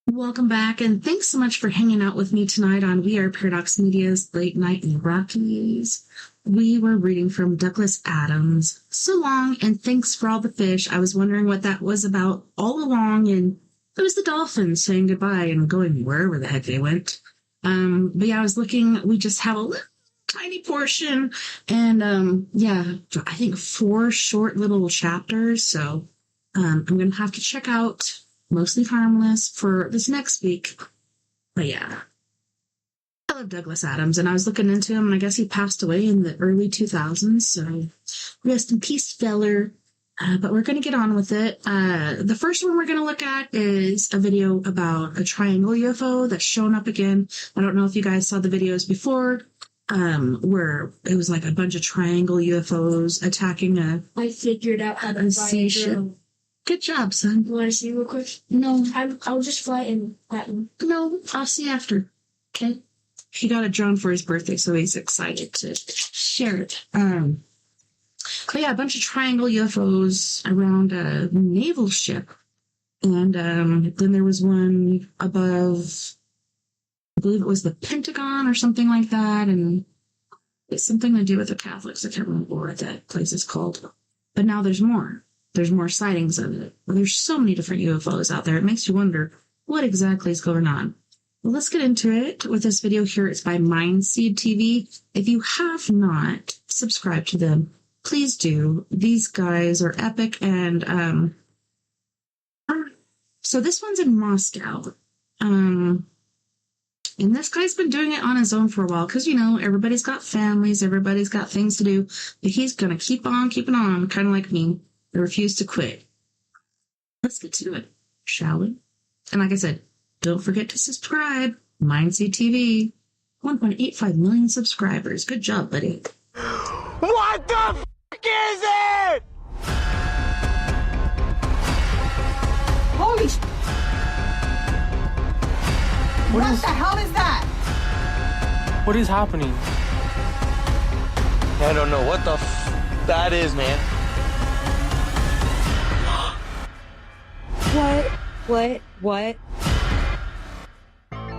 Welcome back, and thanks so much for hanging out with me tonight on We Are Paradox Media's Late Night in the Rockies. We were reading from Douglas Adams. So long, and thanks for all the fish. I was wondering what that was about all along, and it was the dolphins saying goodbye and going wherever the heck they went. But yeah, I was looking, we just have a little tiny portion, and yeah, I think 4 short little chapters, so I'm going to have to check out Mostly Harmless for this next week. But yeah, I love Douglas Adams, and I was looking into him, and I guess he passed away in the early 2000s, so rest in peace, feller. But we're going to get on with it. The first one we're going to look at is a video about a triangle UFO that's shown up again. I don't know if you guys saw the videos before, where it was like a bunch of triangle UFOs attacking
I figured out how to
a
fly
sea
a
ship.
drone.
Good job, son.
You want to see real quick?
No,
I'll just fly in that one.
no, I'll see after. Okay. He got a drone for his birthday, so he's excited to share it. But yeah, a bunch of triangle UFOs around a naval ship. And then there was one above, I believe it was the Pentagon or something like that. And it's something to do with the Catholics. I can't remember what that place is called. But now there's more. There's more sightings of it. Well, there's so many different UFOs out there. It makes you wonder what exactly is going on. Well, let's get into it with this video here. It's by Mindseed TV. If you have not subscribed to them, please do. These guys are epic. And so this one's in Moscow. And this guy's been doing it on his own for a while because, you know, everybody's got families, everybody's got things to do. But he's going to keep on keeping on, kind of like me. I refuse to quit. Let's get to it, shall we? And like I said, don't forget to subscribe. Mindseed TV. 1.85 million subscribers. Good job, buddy.
What the f*** is it?
Holy sh**. What the hell is that?
What is happening? I don't know what the f that is, man.
What?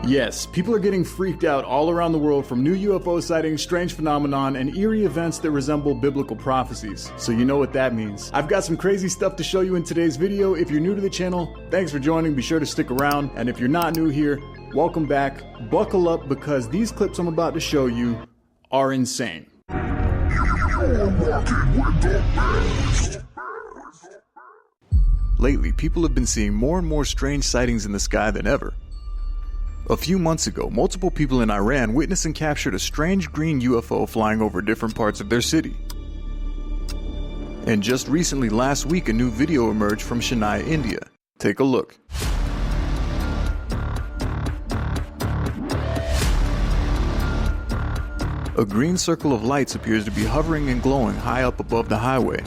Yes, people are getting freaked out all around the world from new UFO sightings, strange phenomenon, and eerie events that resemble biblical prophecies. So you know what that means. I've got some crazy stuff to show you in today's video. If you're new to the channel, thanks for joining. Be sure to stick around. And if you're not new here, welcome back. Buckle up because these clips I'm about to show you are insane. Lately, people have been seeing more and more strange sightings in the sky than ever. A few months ago, multiple people in Iran witnessed and captured a strange green UFO flying over different parts of their city. And just recently, last week, a new video emerged from Chennai, India. Take a look. A green circle of lights appears to be hovering and glowing high up above the highway.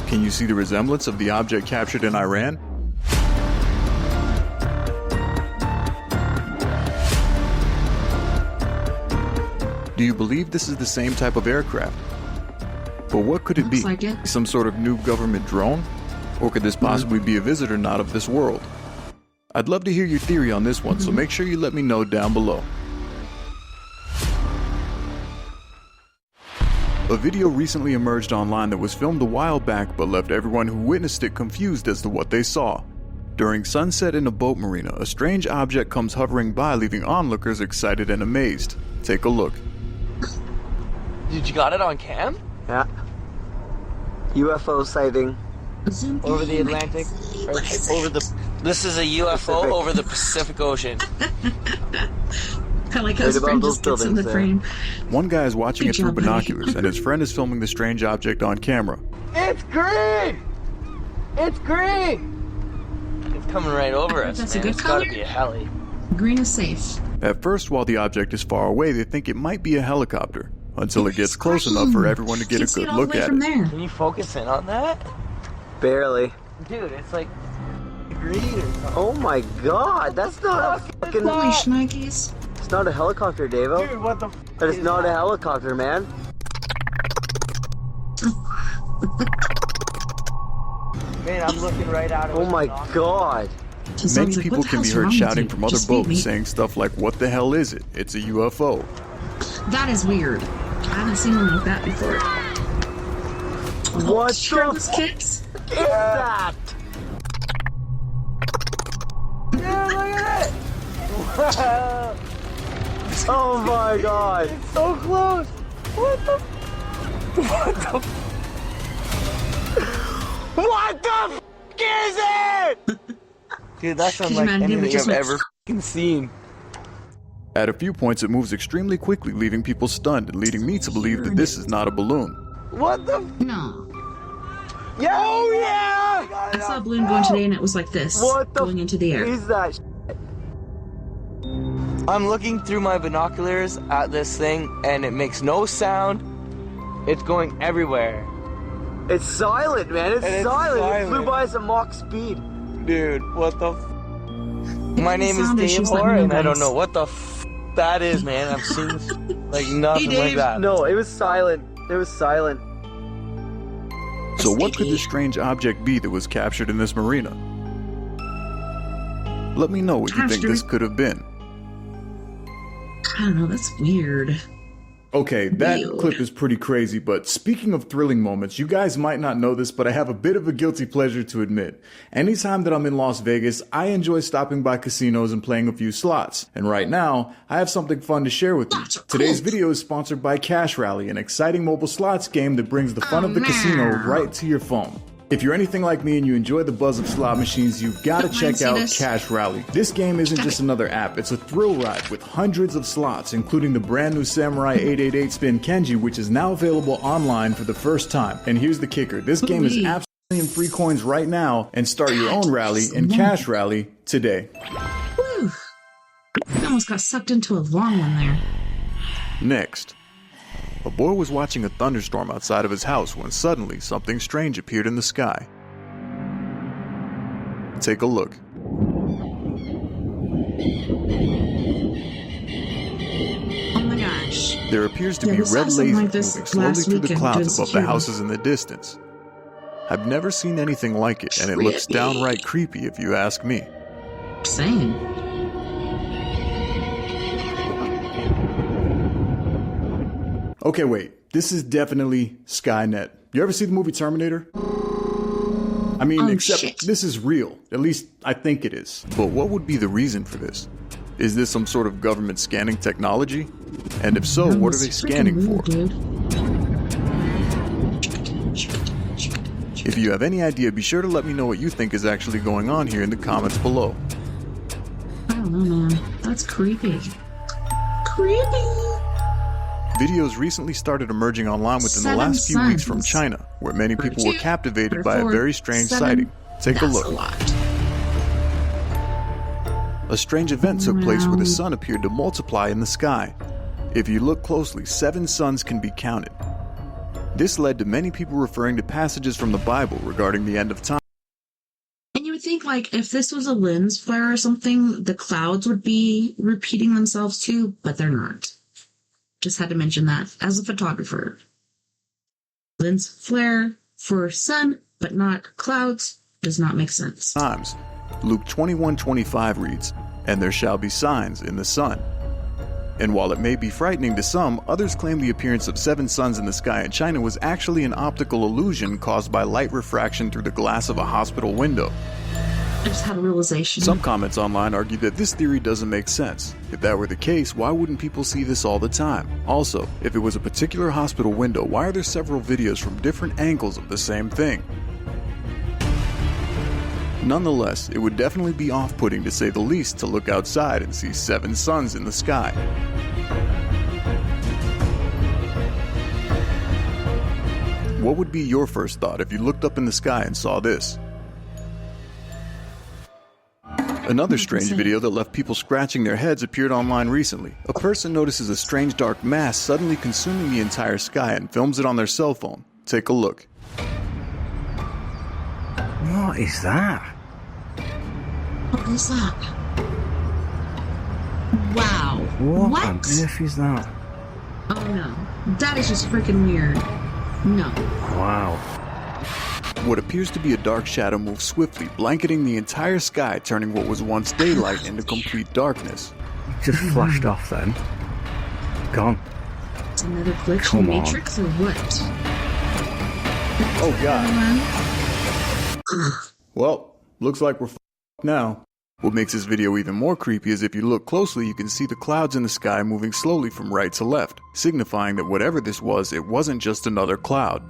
Can you see the resemblance of the object captured in Iran? Do you believe this is the same type of aircraft? But what could it be?
Looks like it.
Some sort of new government drone? Or could this possibly be a visitor not of this world? I'd love to hear your theory on this one, so make sure you let me know down below. A video recently emerged online that was filmed a while back but left everyone who witnessed it confused as to what they saw. During sunset in a boat marina, a strange object comes hovering by, leaving onlookers excited and amazed. Take a look.
Dude, you got it on cam?
Yeah. UFO sighting.
Zoom
Over the
in.
Atlantic? Or over the... This is a UFO
Pacific.
over the Pacific Ocean.
I like how
Right
his
above
friend
those
just gets in the
buildings
frame.
One guy is watching
Good
it through
job, buddy.
binoculars, and his friend is filming the strange object on camera.
It's green! It's green! It's coming right over us,
That's a
man.
good
It's gotta
color.
be a heli.
Green is safe.
At first, while the object is far away, they think it might be a helicopter, until it gets close
Green.
enough for everyone to
You
get
can
a
see it
good
all the
look
way
at
from
it.
there.
Can you focus in on that?
Barely.
Dude, it's like green or something.
Oh my god, that's not a fucking...
Holy shnikes.
It's not a helicopter, Davo.
Dude, what the f
That is
is
not a
that?
helicopter, man.
Man, I'm looking right at it.
Oh my god.
So
Many
it's like,
people
what the
can be
hell's
heard
wrong with
shouting
you?
from other
Just feed me.
boats saying stuff like, "What the hell is it? It's a UFO."
That is weird. I haven't seen one like that before.
What
Shirtless
the
kicks?
f is that?
Yeah, look at it! Wow.
Oh my god.
It's so close. What the? What the?
What the f is it?
Dude, that's
Can you
unlike
imagine if it
anything
just
I've
went-
ever f***ing seen.
At a few points, it moves extremely quickly, leaving people stunned and leading me to believe that this is not a balloon.
What the?
No.
Yeah! Oh yeah!
I saw a balloon going today and it was like this.
What the
going into the air.
is that?
I'm looking through my binoculars at this thing, and it makes no sound. It's going everywhere.
It's silent, man. It's
And it's
silent. It flew
silent.
by us at Mach speed.
Dude, what the f? My name is
sound
Dave
issues, let me
Hoare,
know,
and I don't
guys.
know what the f that is, man. I've seen like nothing
Hey,
like
Dave.
that.
No, it was silent. It was silent.
So what could this strange object be that was captured in this marina? Let me know what you think this could have been.
I don't know, that's weird.
Okay, that
Weird.
clip is pretty crazy, but speaking of thrilling moments, you guys might not know this, but I have a bit of a guilty pleasure to admit. Anytime that I'm in Las Vegas, I enjoy stopping by casinos and playing a few slots. And right now, I have something fun to share with you.
Slots are
Today's
cool.
video is sponsored by Cash Rally, an exciting mobile slots game that brings the fun of the casino right to your phone. If you're anything like me and you enjoy the buzz of slot machines, you've got to check
see
out
this?
Cash Rally. This game isn't just another app, it's a thrill ride with hundreds of slots, including the brand new Samurai 888 Spin Kenji, which is now available online for the first time. And here's the kicker, this game is
Ooh-wee.
absolutely in free coins right now, and start your own rally in Cash Rally today.
Whew. I almost got sucked into a long one there.
Next. A boy was watching a thunderstorm outside of his house when suddenly something strange appeared in the sky. Take a look.
Oh my gosh.
There appears to
Yeah,
be
we saw
red
something
lasers
like this
moving slowly
last
through the
weekend
clouds
doing
above the
security.
houses in the distance. I've never seen anything like it, and it looks
Creepy.
downright creepy if you ask me.
Same.
Okay, wait. This is definitely Skynet. You ever see the movie Terminator? I mean,
Oh,
except
shit.
this is real. At least I think it is. But what would be the reason for this? Is this some sort of government scanning technology? And if so, what are they
It's freaking
scanning
weird,
for?
dude.
If you have any idea, be sure to let me know what you think is actually going on here in the comments below.
I don't know, man. That's creepy. Creepy.
Videos recently started emerging online within the
7
last few weeks from
suns.
China, where many people were
2,
captivated by a
4,
very strange
7.
sighting. Take a
That's
look.
a lot.
A strange event took place where the
Wow.
sun appeared to multiply in the sky. If you look closely, 7 suns can be counted. This led to many people referring to passages from the Bible regarding the end of time.
And you would think, like, if this was a lens flare or something, the clouds would be repeating themselves too, but they're not. Just had to mention that as a photographer. Lens flare for sun, but not clouds, does not make sense.
Times. Luke 21:25 reads, "And there shall be signs in the sun." And while it may be frightening to some, others claim the appearance of 7 suns in the sky in China was actually an optical illusion caused by light refraction through the glass of a hospital window.
I just had a realization.
Some comments online argue that this theory doesn't make sense. If that were the case, why wouldn't people see this all the time? Also, if it was a particular hospital window, why are there several videos from different angles of the same thing? Nonetheless, it would definitely be off-putting to say the least to look outside and see 7 suns in the sky. What would be your first thought if you looked up in the sky and saw this? Another strange video that left people scratching their heads appeared online recently. A person notices a strange dark mass suddenly consuming the entire sky and films it on their cell phone. Take a look.
What is that?
What is that? Wow.
What on earth is that?
Oh no. That is just freaking weird. No.
Wow.
What appears to be a dark shadow moves swiftly, blanketing the entire sky, turning what was once daylight into complete darkness.
Just flashed off then. Gone.
It's another glitch
Come
in the
on.
Matrix or what?
Oh god. Well, looks like we're f***ed now. What makes this video even more creepy is if you look closely, you can see the clouds in the sky moving slowly from right to left, signifying that whatever this was, it wasn't just another cloud.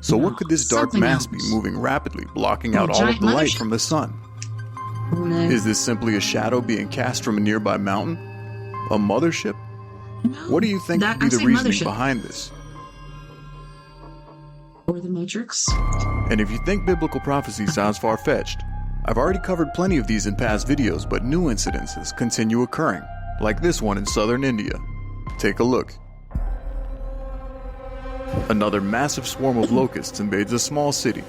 So what could this dark
Something
mass
else.
be moving rapidly, blocking out all
giant
of the light
mothership?
from the sun?
Oh, no.
Is this simply a shadow being cast from a nearby mountain? A mothership?
No,
What do you think
that-
could be
I
the
say
reasoning
mothership.
behind this?
Or the Matrix?
And if you think biblical prophecy sounds far-fetched, I've already covered plenty of these in past videos, but new incidences continue occurring, like this one in southern India. Take a look. Another massive swarm of locusts invades a small city.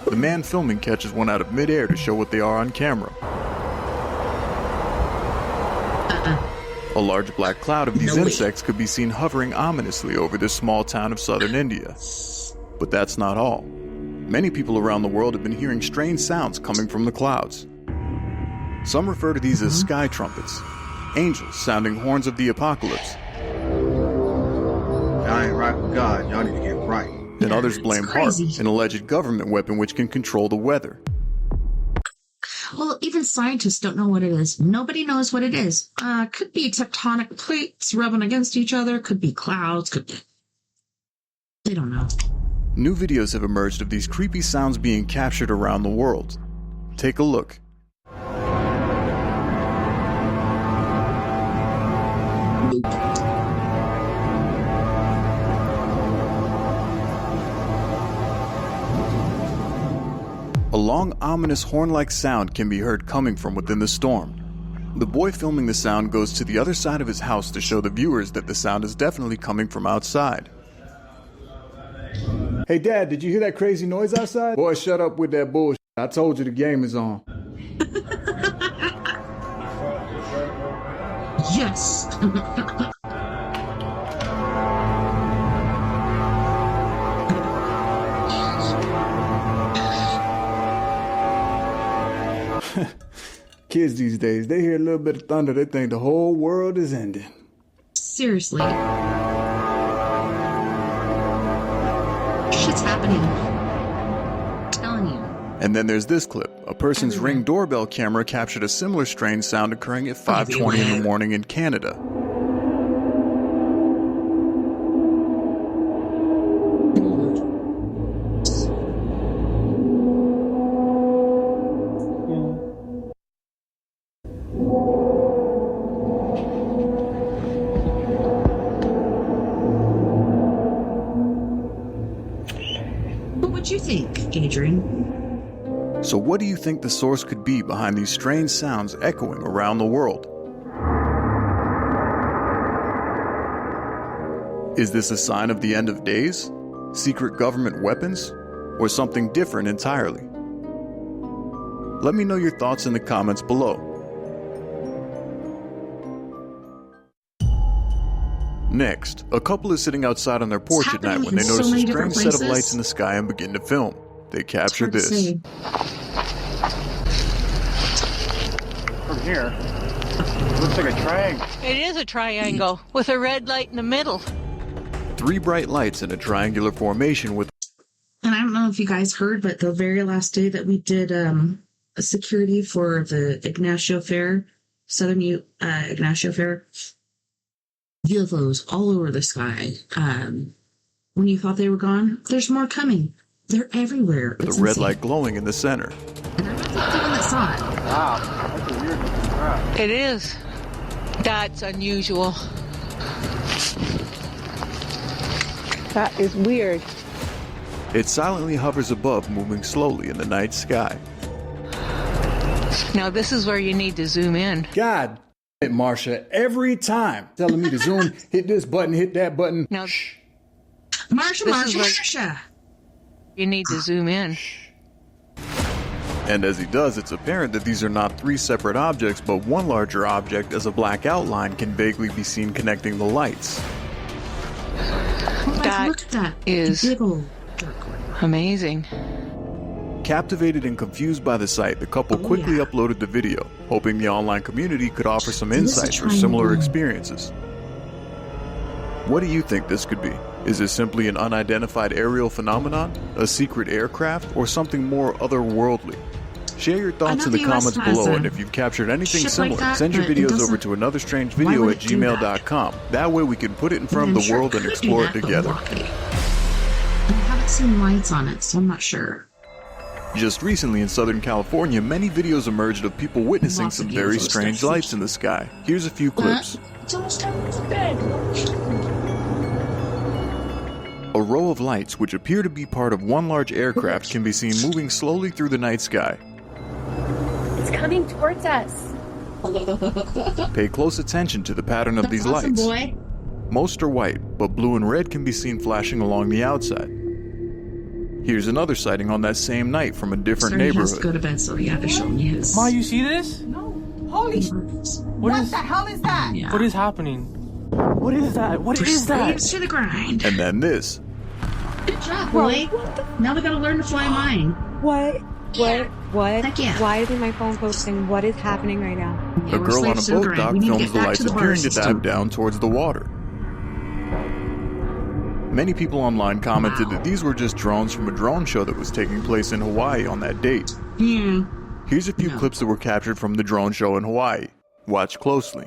The man filming catches one out of midair to show what they are on camera. A large black cloud of these
No way.
insects could be seen hovering ominously over this small town of southern India. But that's not all. Many people around the world have been hearing strange sounds coming from the clouds. Some refer to these as sky trumpets, angels sounding horns of the apocalypse,
Y'all ain't right with God. Y'all need to get right.
and
Yeah,
others
it's
blame HARP,
crazy.
an alleged government weapon which can control the weather.
Well, even scientists don't know what it is. Nobody knows what it is. Could be tectonic plates rubbing against each other. Could be clouds. Could be... They don't know.
New videos have emerged of these creepy sounds being captured around the world. Take a look. A long, ominous horn-like sound can be heard coming from within the storm. The boy filming the sound goes to the other side of his house to show the viewers that the sound is definitely coming from outside. Hey Dad, did you hear that crazy noise outside? Boy, shut up with that bullshit. I told you the game is on.
Yes.
Kids these days, they hear a little bit of thunder, they think the whole world is ending.
Seriously. Shit's happening. I'm telling you.
And then there's this clip. A person's
Everywhere.
Ring doorbell camera captured a similar strange sound occurring at 5:20 in the
Everywhere.
morning in Canada.
What would you think, Adrian?
So what do you think the source could be behind these strange sounds echoing around the world? Is this a sign of the end of days? Secret government weapons? Or something different entirely? Let me know your thoughts in the comments below. Next, a couple is sitting outside on their porch at night
happening
when they
in so
notice a
many
strange
different
set of
places.
lights in the sky and begin to film. They capture
Hard to
this.
say.
From here, looks like a triangle.
It is a triangle with a red light in the middle.
3 bright lights in a triangular formation with
And I don't know if you guys heard, but the very last day that we did a security for the Ignacio Fair, Southern Ignacio Fair, UFOs all over the sky. When you thought they were gone, there's more coming. They're everywhere.
the
It's
red
insane.
light glowing in the center.
And I'm not the only one that saw it.
Wow, that's a weird crap.
It is. That's unusual.
That is weird.
It silently hovers above, moving slowly in the night sky.
Now this is where you need to zoom in.
God it, Marsha, every time telling me to zoom, hit this button, hit that button.
Now
Marsha,
This is
Marsha,
where-
Marsha.
you need to zoom in.
And as he does, it's apparent that these are not 3 separate objects, but one larger object as a black outline can vaguely be seen connecting the lights.
Oh, guys,
That
look at that.
is-
Big old dark one.
Amazing.
Captivated and confused by the sight, the couple quickly uploaded the video, hoping the online community could offer some insights for similar experiences. What do you think this could be? Is it simply an unidentified aerial phenomenon, a secret aircraft, or something more otherworldly? Share your thoughts in the comments below, and if you've captured anything similar, send your videos over to anotherstrangevideo@gmail.com. That way we can put it in front of the world and explore it together.
I haven't seen lights on it, so I'm not sure.
Just recently in Southern California, many videos emerged of people witnessing some very strange lights in the sky. Here's a few clips.
It's almost time to bed.
A row of lights, which appear to be part of one large aircraft, can be seen moving slowly through the night sky.
It's coming towards us.
Pay close attention to the pattern of these lights.
Boy.
Most are white, but blue and red can be seen flashing along the outside. Here's another sighting on that same night from a different
Sorry, he has
neighborhood.
to go to bed, so he had to show me his.
Ma, you see this?
No. Holy sh! What the hell is that?
Yeah.
What is happening? What is that? What is that?
Slaves to the grind.
And then this.
Good job, boy. Now they gotta learn to fly mine.
What?
Heck yeah.
Why is my phone posting? What is happening right now?
Yeah,
A
we're
girl on a
slaves to the
boat
grind.
dock
We need to
films
get
the
back
lights
to the
appearing
bar
to
system.
dive down towards the water. Many people online commented that these were just drones from a drone show that was taking place in Hawaii on that date.
Yeah.
Here's a few clips that were captured from the drone show in Hawaii. Watch closely.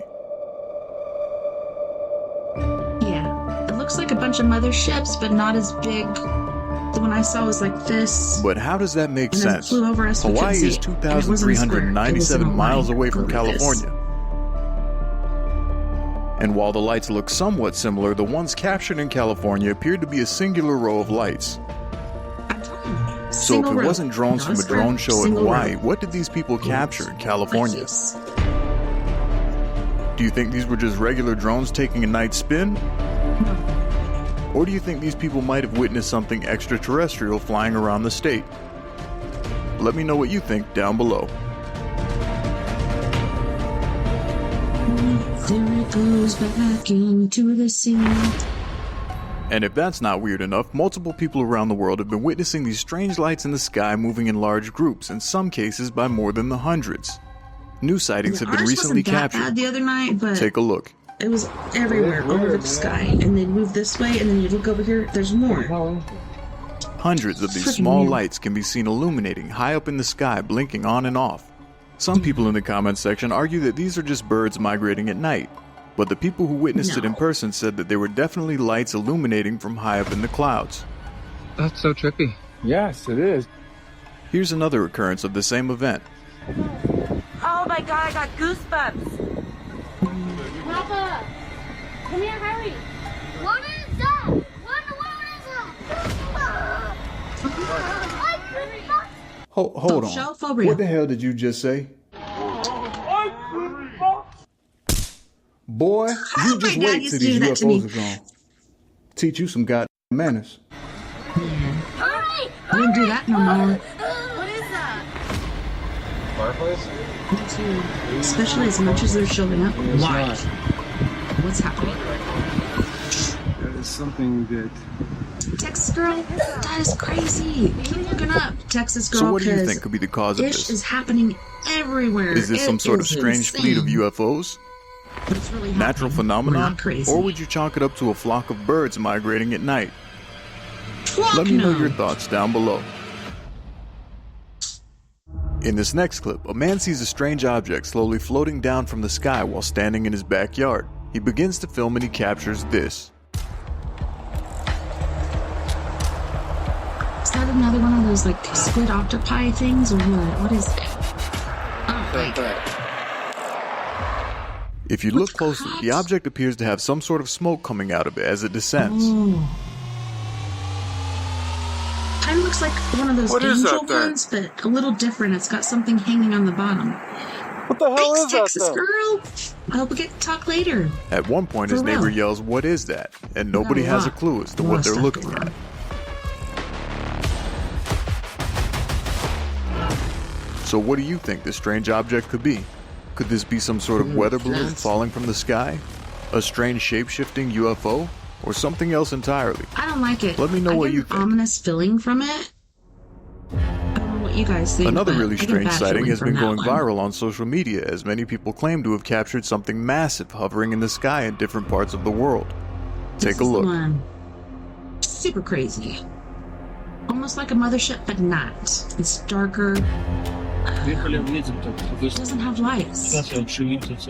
Yeah. It looks like a bunch of mother ships, but not as big. The one I saw was like this.
But how does that make
And then it
sense?
flew over us, we couldn't
Hawaii
see
is
it. And it wasn't a square. It was in
2,397
a
miles
line.
away from
Go like this.
California. And while the lights look somewhat similar, the ones captured in California appeared to be a singular row of lights. So if it wasn't drones from a drone show in Hawaii, what did these people capture in California? Do you think these were just regular drones taking a night spin? Or do you think these people might have witnessed something extraterrestrial flying around the state? Let me know what you think down below.
There it goes back into the sea.
And if that's not weird enough, multiple people around the world have been witnessing these strange lights in the sky moving in large groups, in some cases by more than the hundreds. New sightings have been
Ours
recently
wasn't that
captured.
bad the other night, but
Take a look.
it was everywhere, all over the sky. And they'd move this way, and then you look over here, there's more.
Hundreds of these
Freaking
small
weird.
lights can be seen illuminating high up in the sky, blinking on and off. Some people in the comments section argue that these are just birds migrating at night, but the people who witnessed it in person said that there were definitely lights illuminating from high up in the clouds.
That's so trippy. Yes, it is.
Here's another occurrence of the same event.
Oh my god, I got goosebumps.
Papa! Come here, hurry! What is that? What is that?
Hold on.
Shelf-phobia.
What the hell did you just say? Boy, you just
my dad
wait
used
till
to do
these
that to me.
UFOs are gone. Teach you some goddamn manners.
Hurry!
I didn't do that no more.
What is that?
Fireplace?
Me too. Especially as much as they're showing up. Why? What's happening?
That is something that...
Texas girl? That is crazy. Keep looking up, Texas girl.
So what do you
'cause
think could be the cause of
ish
this?
is happening everywhere.
Is this some
It
sort of
is
strange
insane.
fleet of UFOs?
It's really
Natural
happening.
phenomenon?
We're not crazy.
Or would you chalk it up to a flock of birds migrating at night?
Fuck
Let me know
no.
your thoughts down below. In this next clip, a man sees a strange object slowly floating down from the sky while standing in his backyard. He begins to film and he captures this.
Is that another one of those like squid octopi things or what? What is it? Oh my god.
If you look closely, the object appears to have some sort of smoke coming out of it as it descends.
Oh. Kind of looks like one of those
What is
angel
that thing?
ones, but a little different. It's got something hanging on the bottom.
What the hell
Thanks,
is that
Texas
thing?
girl. I hope we get to talk later.
At one point, his
For
neighbor
real.
yells, "What is that?" And nobody
Got a
has a
lot.
clue as to
A lot
what
of
they're
stuff
looking
going
at.
on.
So what do you think this strange object could be? Could this be some sort of weather balloon falling from the sky? A strange shape-shifting UFO? Or something else entirely?
I don't like it.
Let me know
I
what
get
you
an
think.
ominous feeling from it. I don't know what what you guys think.
Another
but
really
I get a
strange
bad
sighting
feeling
has
from
been
that
going
one.
viral on social media as many people claim to have captured something massive hovering in the sky in different parts of the world. Take a
This is the
look.
one. Super crazy. Almost like a mothership, but not. It's darker. It doesn't have lights.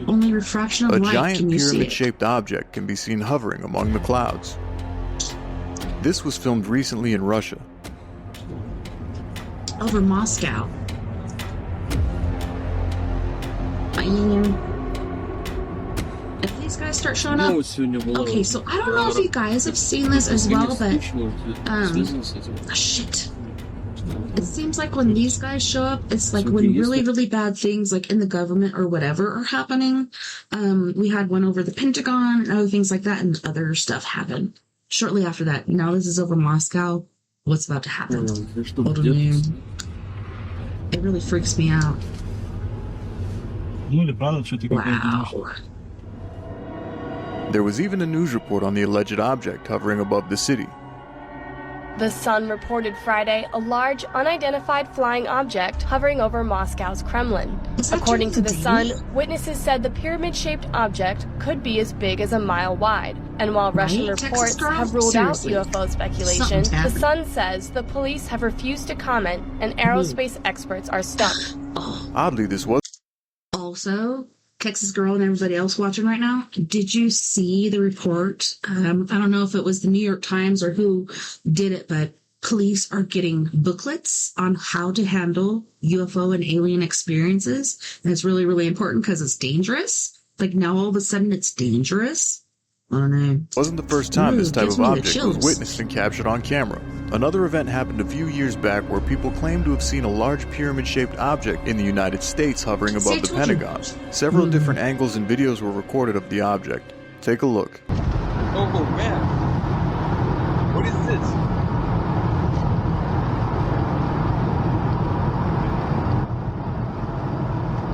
Only refraction of
A
light
giant
can you see it.
pyramid-shaped object can be seen hovering among the clouds. This was filmed recently in Russia.
Over Moscow. If these guys start showing up... Okay, so I don't know if you guys have seen this as well, but... shit. It seems like when these guys show up, it's like when really, really bad things, like in the government or whatever, are happening. We had one over the Pentagon and other things like that, and other stuff happened shortly after that. Now this is over Moscow. What's about to happen? Hold on, man. It really freaks me out. Wow.
There was even a news report on the alleged object hovering above the city.
The Sun reported Friday a large, unidentified flying object hovering over Moscow's Kremlin. According to The Sun, witnesses said the pyramid-shaped object could be as big as a mile wide. And while Russian reports have ruled out UFO speculation, The Sun says the police have refused to comment and aerospace experts are stumped.
Oddly, this was...
Also, Texas Girl and everybody else watching right now, did you see the report? I don't know if it was the New York Times or who did it, but police are getting booklets on how to handle UFO and alien experiences. And it's really, really important because it's dangerous. Like now all of a sudden it's dangerous. I don't know.
Wasn't the first time this type
gives
of
me the
object was
chills.
witnessed and captured on camera. Another event happened a few years back where people claimed to have seen a large pyramid-shaped object in the United States hovering above the Pentagon. Several different angles and videos were recorded of the object. Take a look.
Oh man, what is this?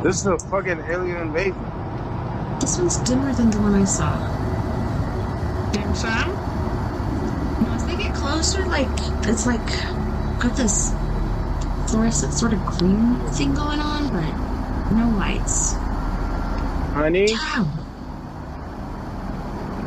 This is a fucking alien invasion.
This one's dimmer than the one I saw. Dim sum? No, as they get closer, like, it's like, got this fluorescent sort of green thing going on, but no lights.
Honey?
Wow.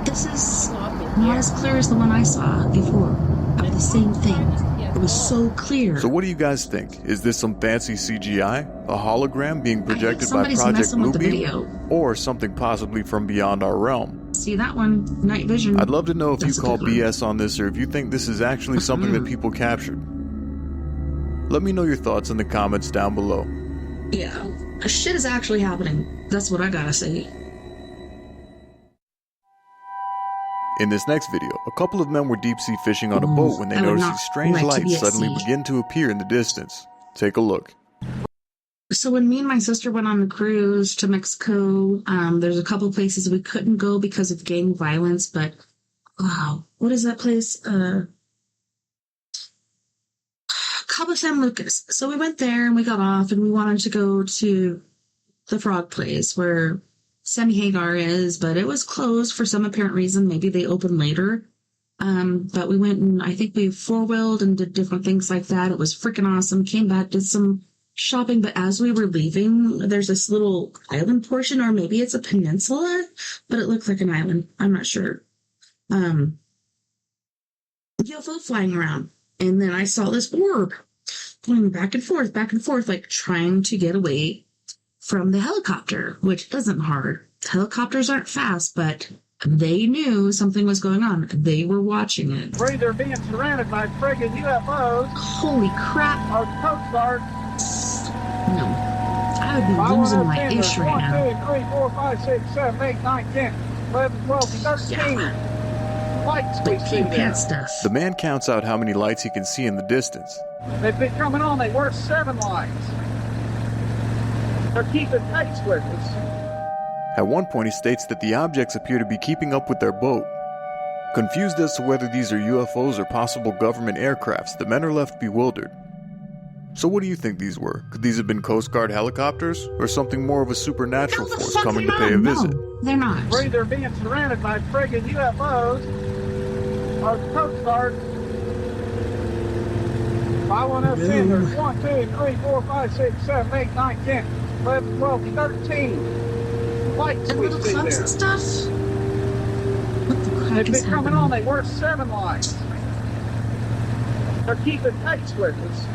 This is not as clear as the one I saw before, of the same thing. It was so clear.
So what do you guys think? Is this some fancy CGI? A hologram being projected by
somebody's
Project
messing with the
Bluebeam?
video.
Or something possibly from beyond our realm?
See that one? Night vision.
I'd love to know if
That's
you
a
call
good one.
BS on this or if you think this is actually something that people captured. Let me know your thoughts in the comments down below.
Yeah, shit is actually happening. That's what I gotta say.
In this next video, a couple of men were deep-sea fishing on a boat when they
I would
noticed
not
these strange
like to be
lights
at
suddenly
sea.
begin to appear in the distance. Take a look.
So when me and my sister went on the cruise to Mexico, there's a couple places we couldn't go because of gang violence, but wow, what is that place? Cabo San Lucas. So we went there and we got off and we wanted to go to the frog place where Sammy Hagar is, but it was closed for some apparent reason. Maybe they opened later. But we went and I think we four-wheeled and did different things like that. It was freaking awesome. Came back, did some shopping, but as we were leaving, there's this little island portion, or maybe it's a peninsula, but it looked like an island. I'm not sure. UFO flying around. And then I saw this orb going back and forth, like trying to get away from the helicopter, which isn't hard. Helicopters aren't fast, but they knew something was going on. They were watching it.
Afraid they're being surrounded by friggin' UFOs.
Holy crap.
Our Coast Guard.
No. I would be losing my ish right now.
1, 2, 3, 4, 5, 6, 7, 8, 9, 10, 11, 12, 13. Lights we see there.
Stuff.
The man counts out how many lights he can see in the distance.
They've been coming on. They were 7 lights. They're keeping pace with us.
At one point, he states that the objects appear to be keeping up with their boat. Confused as to whether these are UFOs or possible government aircrafts, the men are left bewildered. So what do you think these were? Could these have been Coast Guard helicopters? Or something more of a supernatural force coming to pay a visit?
No, they're not.
Afraid they're being surrounded by friggin' UFOs. Our Coast Guard. Following us in, there's 1, 2, 3, 4, 5, 6, 7, 8, 9, 10, 11, 12, 13 lights
And
we
little
see
clubs
there.
and stuff. What the crap
They've
is
been coming
happening?
on, they work 7 lights. They're keeping pace with us.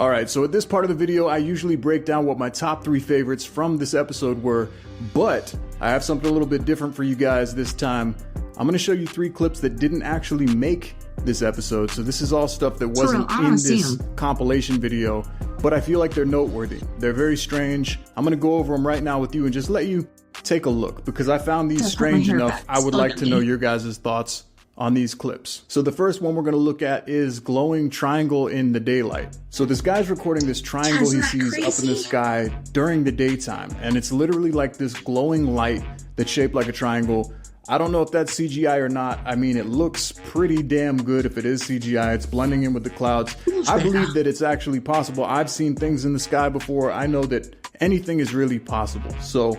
Alright, so at this part of the video, I usually break down what my top 3 favorites from this episode were, but I have something a little bit different for you guys this time. I'm going to show you 3 clips that didn't actually make this episode, so this is all stuff that wasn't in this compilation video, but I feel like they're noteworthy. They're very strange. I'm going to go over them right now with you and just let you take a look, because I found these strange enough. I would like to know your guys' thoughts on these clips. So the first one we're going to look at is glowing triangle in the daylight. So this guy's recording this triangle he sees up in the sky during the daytime, and it's literally like this glowing light that's shaped like a triangle. I don't know if that's CGI or not. I mean, it looks pretty damn good if it is CGI. It's blending in with the clouds. I believe that it's actually possible. I've seen things in the sky before. I know that anything is really possible. So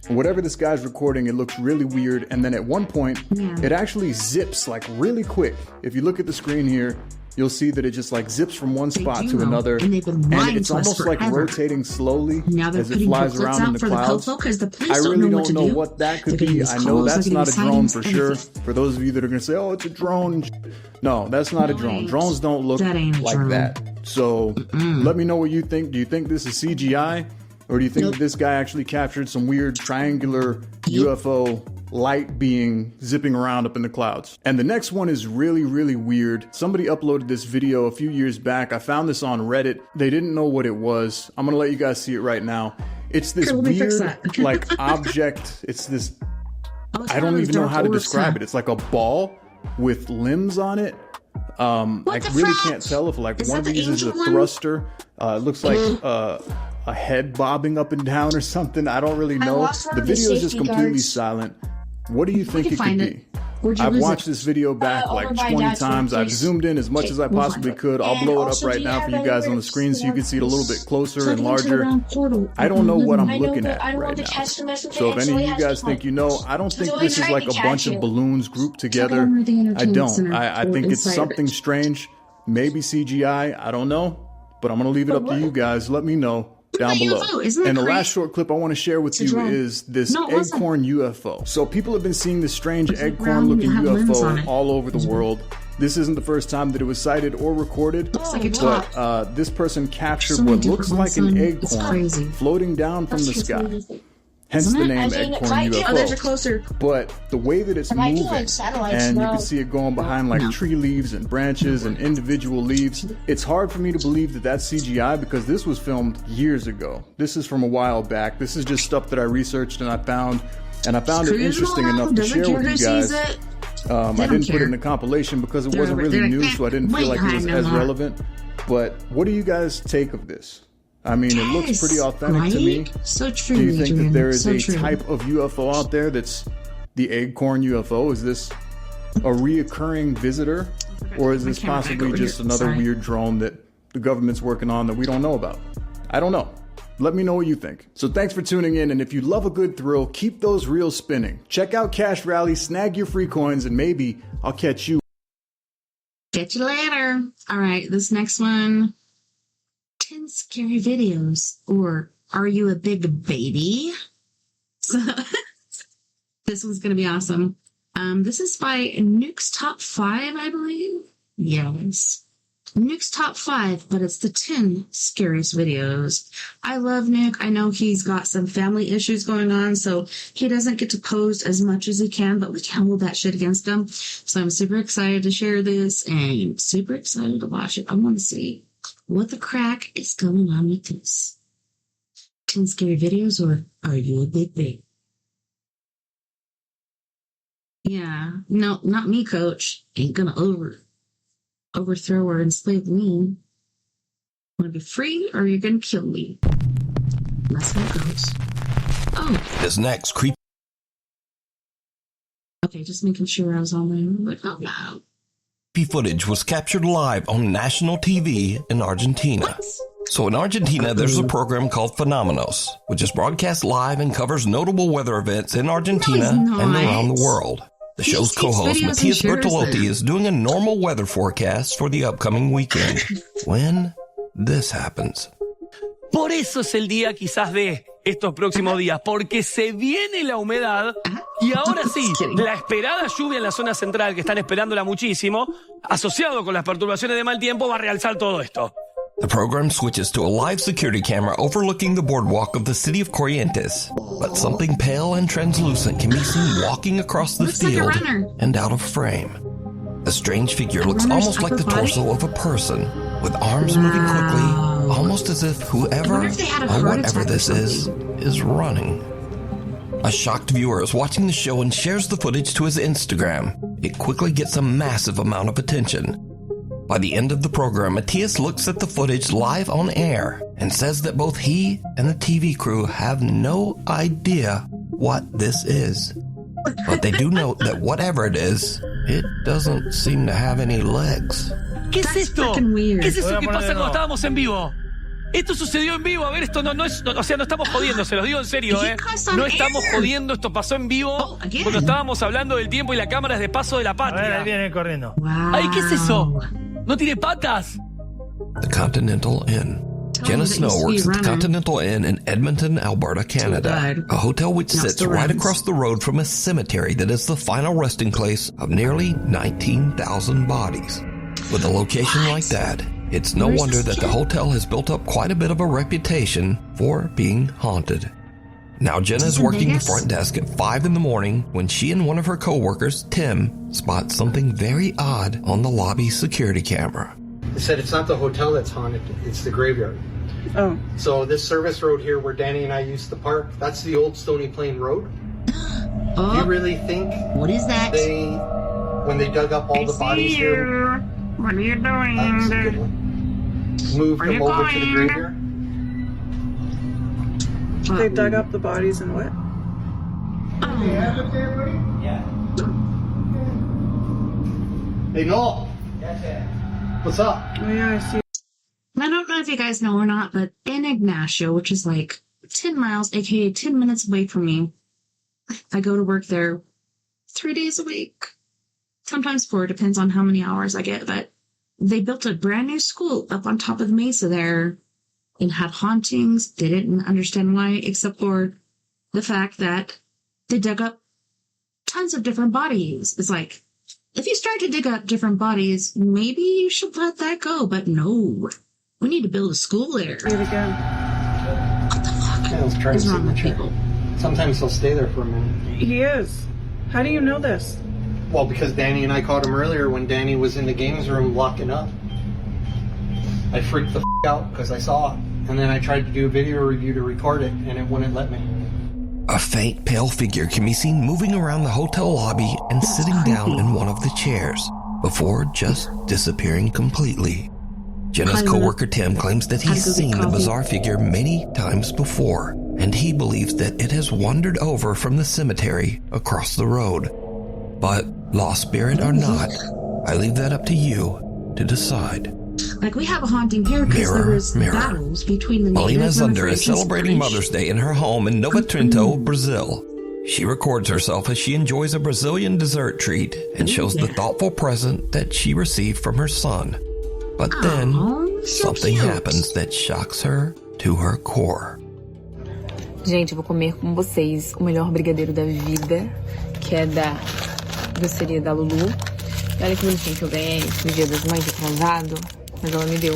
whatever this guy's recording, it looks really weird. And then at one point, it actually zips like really quick. If you look at the screen here, you'll see that it just like zips from one spot to another. And it's almost like rotating slowly as it flies around in the clouds. I really don't know what that could be. I know that's not a drone for sure. For those of you that are going to say, oh, it's a drone. No, that's not a drone. Drones don't look like that. So let me know what you think. Do you think this is CGI? Or do you think that this guy actually captured some weird triangular UFO light being zipping around up in the clouds? And the next one is really, really weird. Somebody uploaded this video a few years back. I found this on Reddit. They didn't know what it was. I'm gonna let you guys see it right now. It's this weird, like, object. It's this, I don't even know how to describe it. It's like a ball with limbs on it. I really can't tell if like one of these is a thruster. It looks like a head bobbing up and down or something. I don't really know. The video is just completely silent. What do you think it could be? I've watched this video back like 20 times. I've zoomed in as much as I possibly could. I'll blow it up right now for you guys on the screen so you can see it a little bit closer and larger. I don't know what I'm looking at right now. So if any of you guys think you know, I don't think this is like a bunch of balloons grouped together. I don't. I think it's something strange. Maybe CGI. I don't know. But I'm going to leave it up to you guys. Let me know down below. And the last short clip I want to share with you is this eggcorn UFO. So people have been seeing this strange eggcorn looking UFO all over the world. This isn't the first time that it was sighted or recorded, but this person captured what looks like an eggcorn floating down from the sky. Hence the name Eggcorn UFO. But the way that it's moving, and you can see it going behind like tree leaves and branches and individual leaves, it's hard for me to believe that that's CGI because this was filmed years ago. This is from a while back. This is just stuff that I researched and I found it interesting enough to share with you guys. I didn't put it in the compilation because it wasn't really new, so I didn't feel like it was as relevant. But what do you guys take of this? I mean, it looks pretty authentic to me.
So true.
Do you think that there is a type of UFO out there that's the Eggcorn UFO? Is this a reoccurring visitor? Or is this possibly just another weird drone that the government's working on that we don't know about? I don't know. Let me know what you think. So thanks for tuning in, and if you love a good thrill, keep those reels spinning. Check out Cash Rally, snag your free coins, and maybe I'll catch you.
Catch you later. All right, this next one. 10 scary videos, or are you a big baby? So this one's gonna be awesome. This is by Nuke's Top 5, I believe. Yes, Nuke's Top 5, but it's the 10 scariest videos. I love Nuke. I know he's got some family issues going on, so he doesn't get to post as much as he can, but we can't hold that shit against him. So I'm super excited to share this and super excited to watch it. I want to see what the crack is going on with this. 10 scary videos, or are you a big baby? Yeah, no, not me, coach. Ain't gonna overthrow or enslave me. Want to be free, or you're gonna kill me? That's how it goes. Oh.
This next creep.
Okay, just making sure I was on there. But oh no.
Footage was captured live on national TV in Argentina. So in Argentina, there's a program called Phenomenos, which is broadcast live and covers notable weather events in Argentina and around the world. The show's co-host, Matthias Bertolotti, is doing a normal weather forecast for the upcoming weekend when this happens.
Por eso es el día quizás de estos próximos días, porque se viene la humedad y ahora sí, la esperada lluvia en la zona central, que están esperándola muchísimo, asociado con las perturbaciones de mal tiempo, va a realzar todo esto.
The program switches to a live security camera overlooking the boardwalk of the city of Corrientes. But something pale and translucent can be seen walking across the field and out of frame. The strange figure looks almost like the torso of a person, with arms moving quickly, almost as if whoever or whatever this is running. A shocked viewer is watching the show and shares the footage to his Instagram. It quickly gets a massive amount of attention. By the end of the program, Matthias looks at the footage live on air and says that both he and the TV crew have no idea what this is. But they do note that whatever it is, it doesn't seem to have any legs.
¿Qué es esto? ¿Qué es eso que pasa cuando estábamos en vivo? Esto sucedió en vivo. A ver, esto no es... O sea, no estamos jodiendo, se los digo en serio, ¿eh? No estamos jodiendo, esto pasó en vivo cuando estábamos hablando del tiempo y la cámara es de paso de la patria.
A ver, ahí viene corriendo.
Ay, ¿qué es eso? ¿No tiene patas?
The Continental Inn. Jenna Snow works at the Continental Inn in Edmonton, Alberta, Canada, a hotel which sits right across the road from a cemetery that is the final resting place of nearly 19,000 bodies. With a location like that, it's no wonder that the hotel has built up quite a bit of a reputation for being haunted. Now Jenna is working the front desk at 5 in the morning when she and one of her co-workers, Tim, spot something very odd on the lobby security camera.
They said it's not the hotel that's haunted, it's the graveyard.
Oh.
So this service road here where Danny and I used to park, that's the old Stony Plain Road. Do you really think
what is that?
When they dug up all the bodies here,
what are you doing?
Moved them over to the graveyard?
They dug up the bodies and what?
Yeah. Hey, Noel. What's up?
Oh, yeah, I see.
I don't know if you guys know or not, but in Ignacio, which is like 10 miles, aka 10 minutes away from me, I go to work there 3 days a week. Sometimes 4, depends on how many hours I get, but they built a brand new school up on top of the mesa there and had hauntings. Didn't understand why, except for the fact that they dug up tons of different bodies. It's like, if you start to dig up different bodies, maybe you should let that go. But no, we need to build a school there.
Do it again.
What the fuck is wrong with people?
Sometimes they'll stay there for a minute.
He is. How do you know this?
Well, because Danny and I caught him earlier when Danny was in the games room locking up. I freaked the out because I saw it. And then I tried to do a video review to record it, and it wouldn't let me.
A faint, pale figure can be seen moving around the hotel lobby and sitting down in one of the chairs, before just disappearing completely. Jenna's co-worker Tim claims that he's seen the bizarre figure many times before, and he believes that it has wandered over from the cemetery across the road. But, lost spirit or not, I leave that up to you to decide.
Like, we have a haunting here because there was battles between the
Melina
natives and the
Zunder is celebrating Mother's Day in her home in Nova Trento, Brazil. She records herself as she enjoys a Brazilian dessert treat and shows the thoughtful present that she received from her son. But then, something happens that shocks her to her core.
Gente, eu vou comer com vocês o melhor brigadeiro da vida, que é da doceria da Lulu. E olha que bonitinho que eu ganhei no Dia das Mães atrasado, mas ela me deu.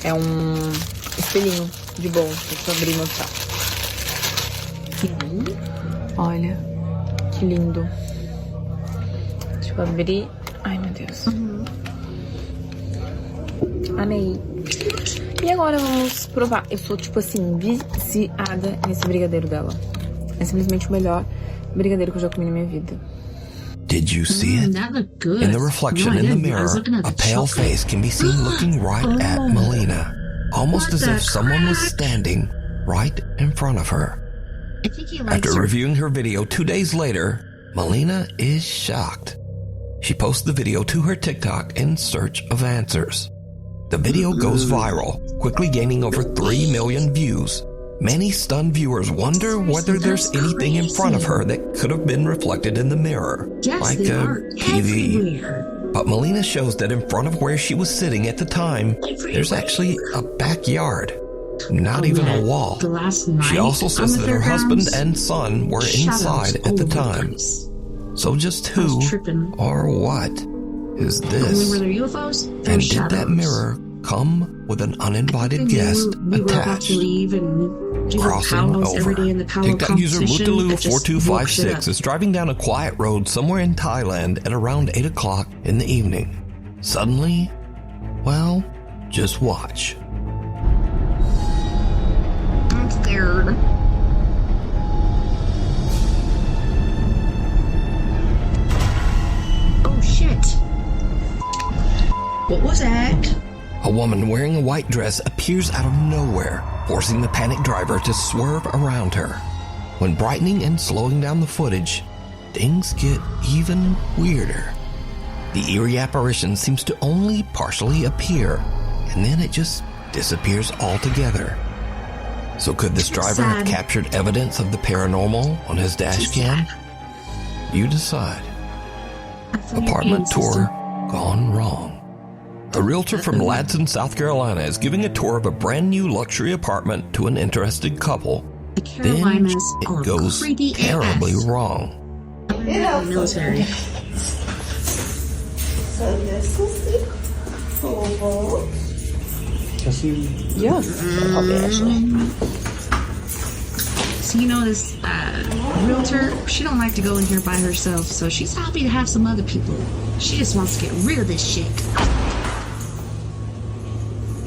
É espelhinho de bolo, deixa eu abrir e mostrar. Olha, que lindo. Deixa eu abrir. Ai, meu Deus. Amei. E agora vamos provar. Eu sou, tipo assim, viciada nesse brigadeiro dela. É simplesmente o melhor brigadeiro que eu já comi na minha vida.
Did you see it? In the reflection in the mirror, a pale face can be seen looking right at Melina, almost as if someone was standing right in front of her. After reviewing her video 2 days later, Melina is shocked. She posts the video to her TikTok in search of answers. The video goes viral, quickly gaining over 3 million views. Many stunned viewers wonder whether there's anything in front of her that could have been reflected in the mirror,
Yes,
like
they
a
are
TV.
everywhere.
But Melina shows that in front of where she was sitting at the time, there's actually a backyard, not even a wall.
The last night
She also says
on the
that her husband
fairgrounds,
and son were
shadows
inside
all
at the
over
time.
place.
So just
I was
who
tripping.
or what is
Only
this?
were there UFOs? There
And
were
did that
shadows.
mirror come with an uninvited guest
we were about
attached?
to leave and do the
Crossing
powwows every
over.
day in the powwow
TikTok user
competition. It just woke shit
Mutalu4256
up.
is driving down a quiet road somewhere in Thailand at around 8 o'clock in the evening. Suddenly, well, just watch.
I'm scared. Oh shit. What was that?
A woman wearing a white dress appears out of nowhere, forcing the panicked driver to swerve around her. When brightening and slowing down the footage, things get even weirder. The eerie apparition seems to only partially appear, and then it just disappears altogether. So could this driver have captured evidence of the paranormal on his dash cam? You decide. Apartment tour gone wrong. A realtor from Ladson, South Carolina is giving a tour of a brand new luxury apartment to an interested couple. Then
Carolinas are
it goes
creepy
terribly
ass.
wrong.
Military.
So this is the oval.
Yeah.
So you know this realtor, she don't like to go in here by herself, so she's happy to have some other people. She just wants to get rid of this shit.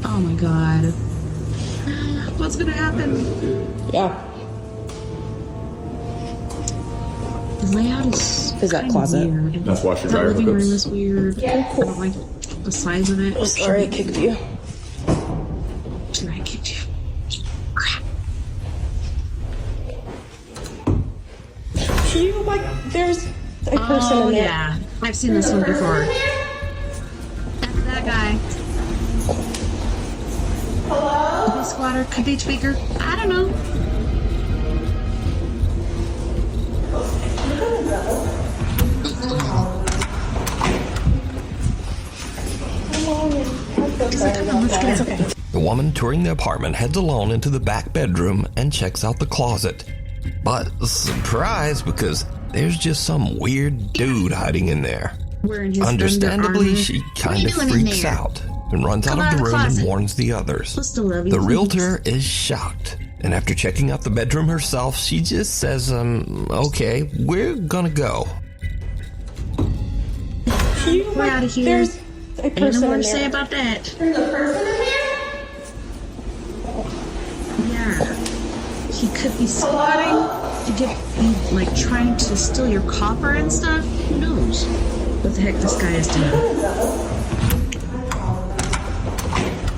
Oh my god. What's gonna happen?
Yeah.
The layout is
that
kinda
closet?
weird.
That's washer
The
dryer
living room
hookups.
is weird. I don't like the size of it.
Oh, sorry, I kicked you.
I kicked you. Crap.
You like there's a person in there.
Yeah, I've seen this one before. That's that guy. Hello? Could be squatter, could be tweaker. I don't know.
It's okay.
The woman touring the apartment heads alone into the back bedroom and checks out the closet. But surprise, because there's just some weird dude hiding in there.
Wearing his
Understandably,
Under
she
Armour.
kind of
What are you doing in
freaks
there?
out and runs
Come
out
out
of
of
the
the
room and
closet.
warns the others.
Supposed to love you,
The
please.
realtor is shocked, and after checking out the bedroom herself, she just says, okay, we're gonna go.
We're out of here.
There's a
Ain't no
person
more
in
to say
there.
about that.
There's a person in there?
Yeah. He could be squatting. He could be, like, trying to steal your copper and stuff. Who knows what the heck this guy is doing?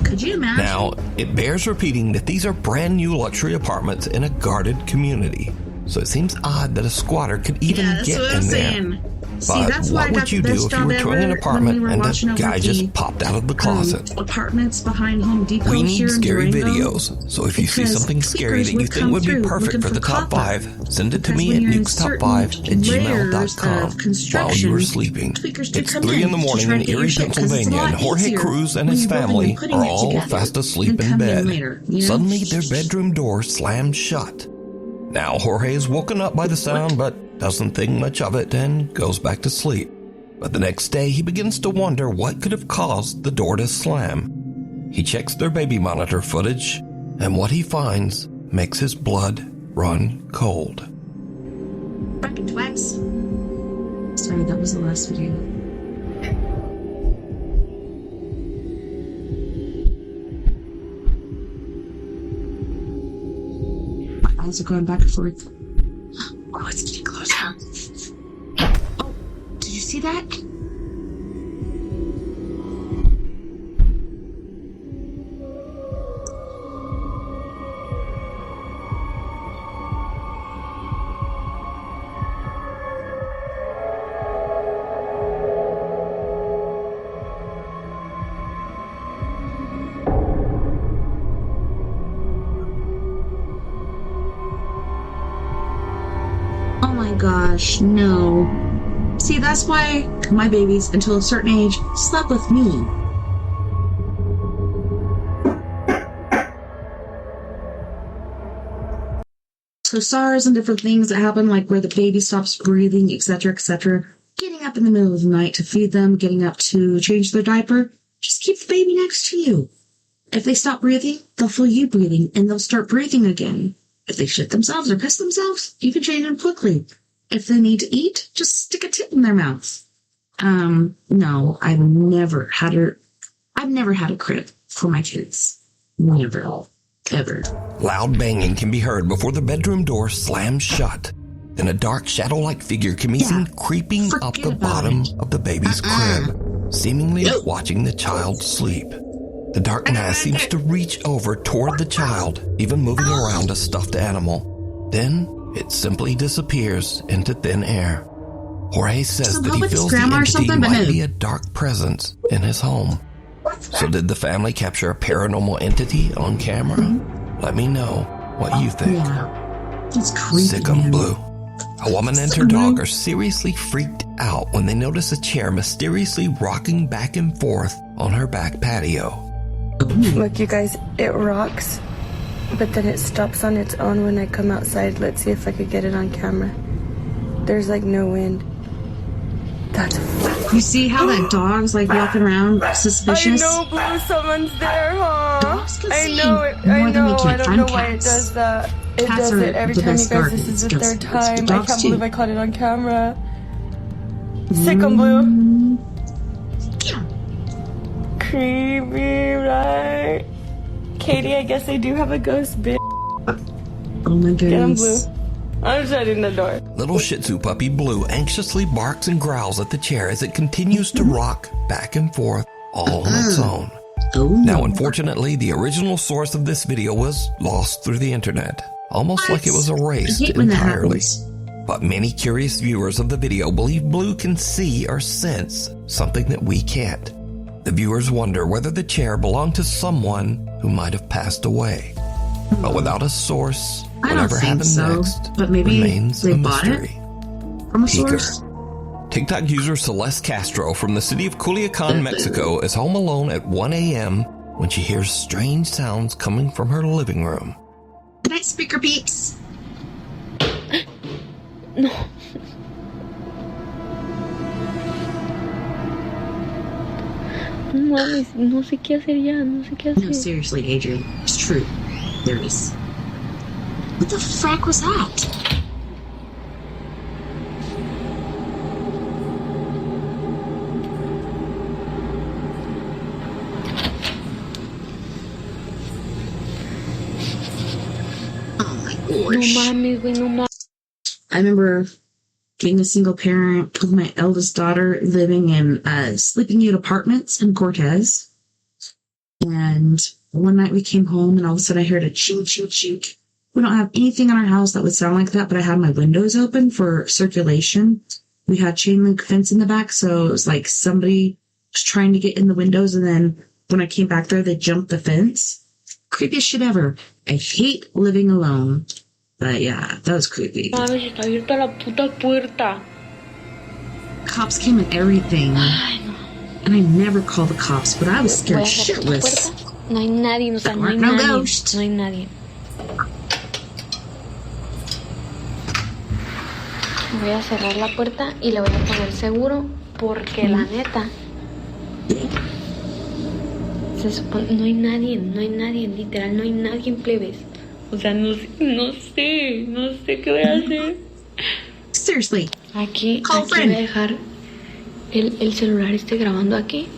Could you imagine?
Now, it bears repeating that these are brand new luxury apartments in a guarded community. So it seems odd that a squatter could even
yeah, that's
get
what I'm
in there.
saying. See,
But
that's why I
what
got
would you
the
do
best
if you
job
were
ever
touring an
when
apartment
we were
and
watching
a
over
guy
the
just popped out of the closet?
Apartments behind Home Depot
We
here
need
in
scary
Durango,
videos, so if you see
because
something scary
tweakers
that you
would
think
come
would be
through
perfect
looking
for the top
copper.
5, send it to
Because
me
when
at
you're in
nukestop5@gmail.com
certain layers of
while you were
construction,
sleeping.
tweakers do
It's
come
3 in the
in to
morning
try
in
to get your
Erie,
shit, 'cause it's a
Pennsylvania,
lot
and Jorge
easier
Cruz and
when
his
you're building
family
and putting
are
it
all
together
fast asleep
than
in
coming in
bed.
later, you know?
Suddenly, their bedroom door slams shut. Now, Jorge is woken up by the sound, but doesn't think much of it and goes back to sleep. But the next day, he begins to wonder what could have caused the door to slam. He checks their baby monitor footage, and what he finds makes his blood run cold.
Fucking twats. Sorry, that was the last video. My eyes are going back and forth. Oh, it's getting closer. Oh, did you see that? gosh, no. See, that's why my babies, until a certain age, slept with me. So SARS and different things that happen, like where the baby stops breathing, etc., etc., getting up in the middle of the night to feed them, getting up to change their diaper, just keep the baby next to you. If they stop breathing, they'll feel you breathing, and they'll start breathing again. If they shit themselves or piss themselves, you can change them quickly. If they need to eat, just stick a tip in their mouth. No, I've never had a crib for my kids. Never. Ever.
Loud banging can be heard before the bedroom door slams shut. Then a dark shadow-like figure can be seen creeping up the bottom of the baby's crib, seemingly watching the child sleep. The dark mass seems to reach over toward the child, even moving around a stuffed animal. Then it simply disappears into thin air. Jorge says that he feels the entity might be a dark presence in his home. So did the family capture a paranormal entity on camera? Let me know what you think.
Yeah. It's creepy.
Sick 'em blue. A woman and her dog are seriously freaked out when they notice a chair mysteriously rocking back and forth on her back patio.
Look, you guys, it rocks, but then it stops on its own when I come outside. Let's see if I could get it on camera. There's like no wind. That's
You see how that dog's like walking around suspicious?
I know, Blue, someone's there, huh?
Dogs can
I
see
know it.
more
I
than
know.
we can.
I don't
I'm
know why it
cats.
does that. It
Cats
does
are
it every
the
time, you
best
guys. This is the
guardians,
third
because
time. I
dogs
can't
too.
believe I caught it on camera. Sick 'em, Blue. Creepy, right? Katie, I guess I do have a ghost, bitch.
Oh my goodness.
Get 'em, Blue. I'm shutting the door.
Little Shih Tzu puppy Blue anxiously barks and growls at the chair as it continues to rock back and forth all on its own. Now, unfortunately, the original source of this video was lost through the internet, almost like it was erased entirely. But many curious viewers of the video believe Blue can see or sense something that we can't. The viewers wonder whether the chair belonged to someone who might have passed away. But without a source, whatever happens next
but maybe
remains
they
a
bought
mystery.
it from a source.
TikTok user Celeste Castro from the city of Culiacan, Mexico is home alone at 1 a.m. when she hears strange sounds coming from her living room.
Good night, speaker beeps.
No. No mames, no sé qué hacer ya, no sé qué hacer.
No, seriously, Adrian. It's true. There is. What the frack was that? Oh my gosh.
No mames, güey, no mames.
I remember being a single parent with my eldest daughter living in sleeping unit apartments in Cortez. And one night we came home and all of a sudden I heard a chink, chink, chink. We don't have anything in our house that would sound like that, but I had my windows open for circulation. We had chain link fence in the back, so it was like somebody was trying to get in the windows, and then when I came back there, they jumped the fence. Creepiest shit ever. I hate living alone. But yeah, that was creepy.
Mames, está abierta la puta puerta.
Cops came and everything. And I never called the cops, but I was scared shitless.
No hay nadie, o sea, no hay nadie. No hay nadie. Voy a cerrar la puerta y le voy a poner seguro porque la neta se supone, no hay nadie, literal, no hay nadie en plebes. O sea, no sé qué voy a hacer.
Seriously.
Aquí voy a dejar el celular grabando aquí.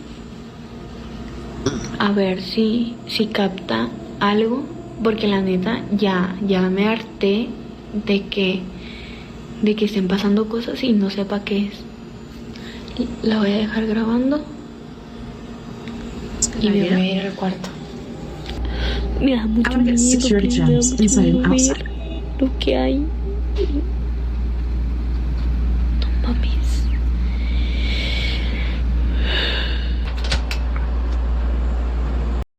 A ver si capta algo, porque la neta ya me harté de que estén pasando cosas y no sepa qué es. La voy a dejar grabando y me voy a ir al cuarto. Me da mucho miedo, ver lo que hay.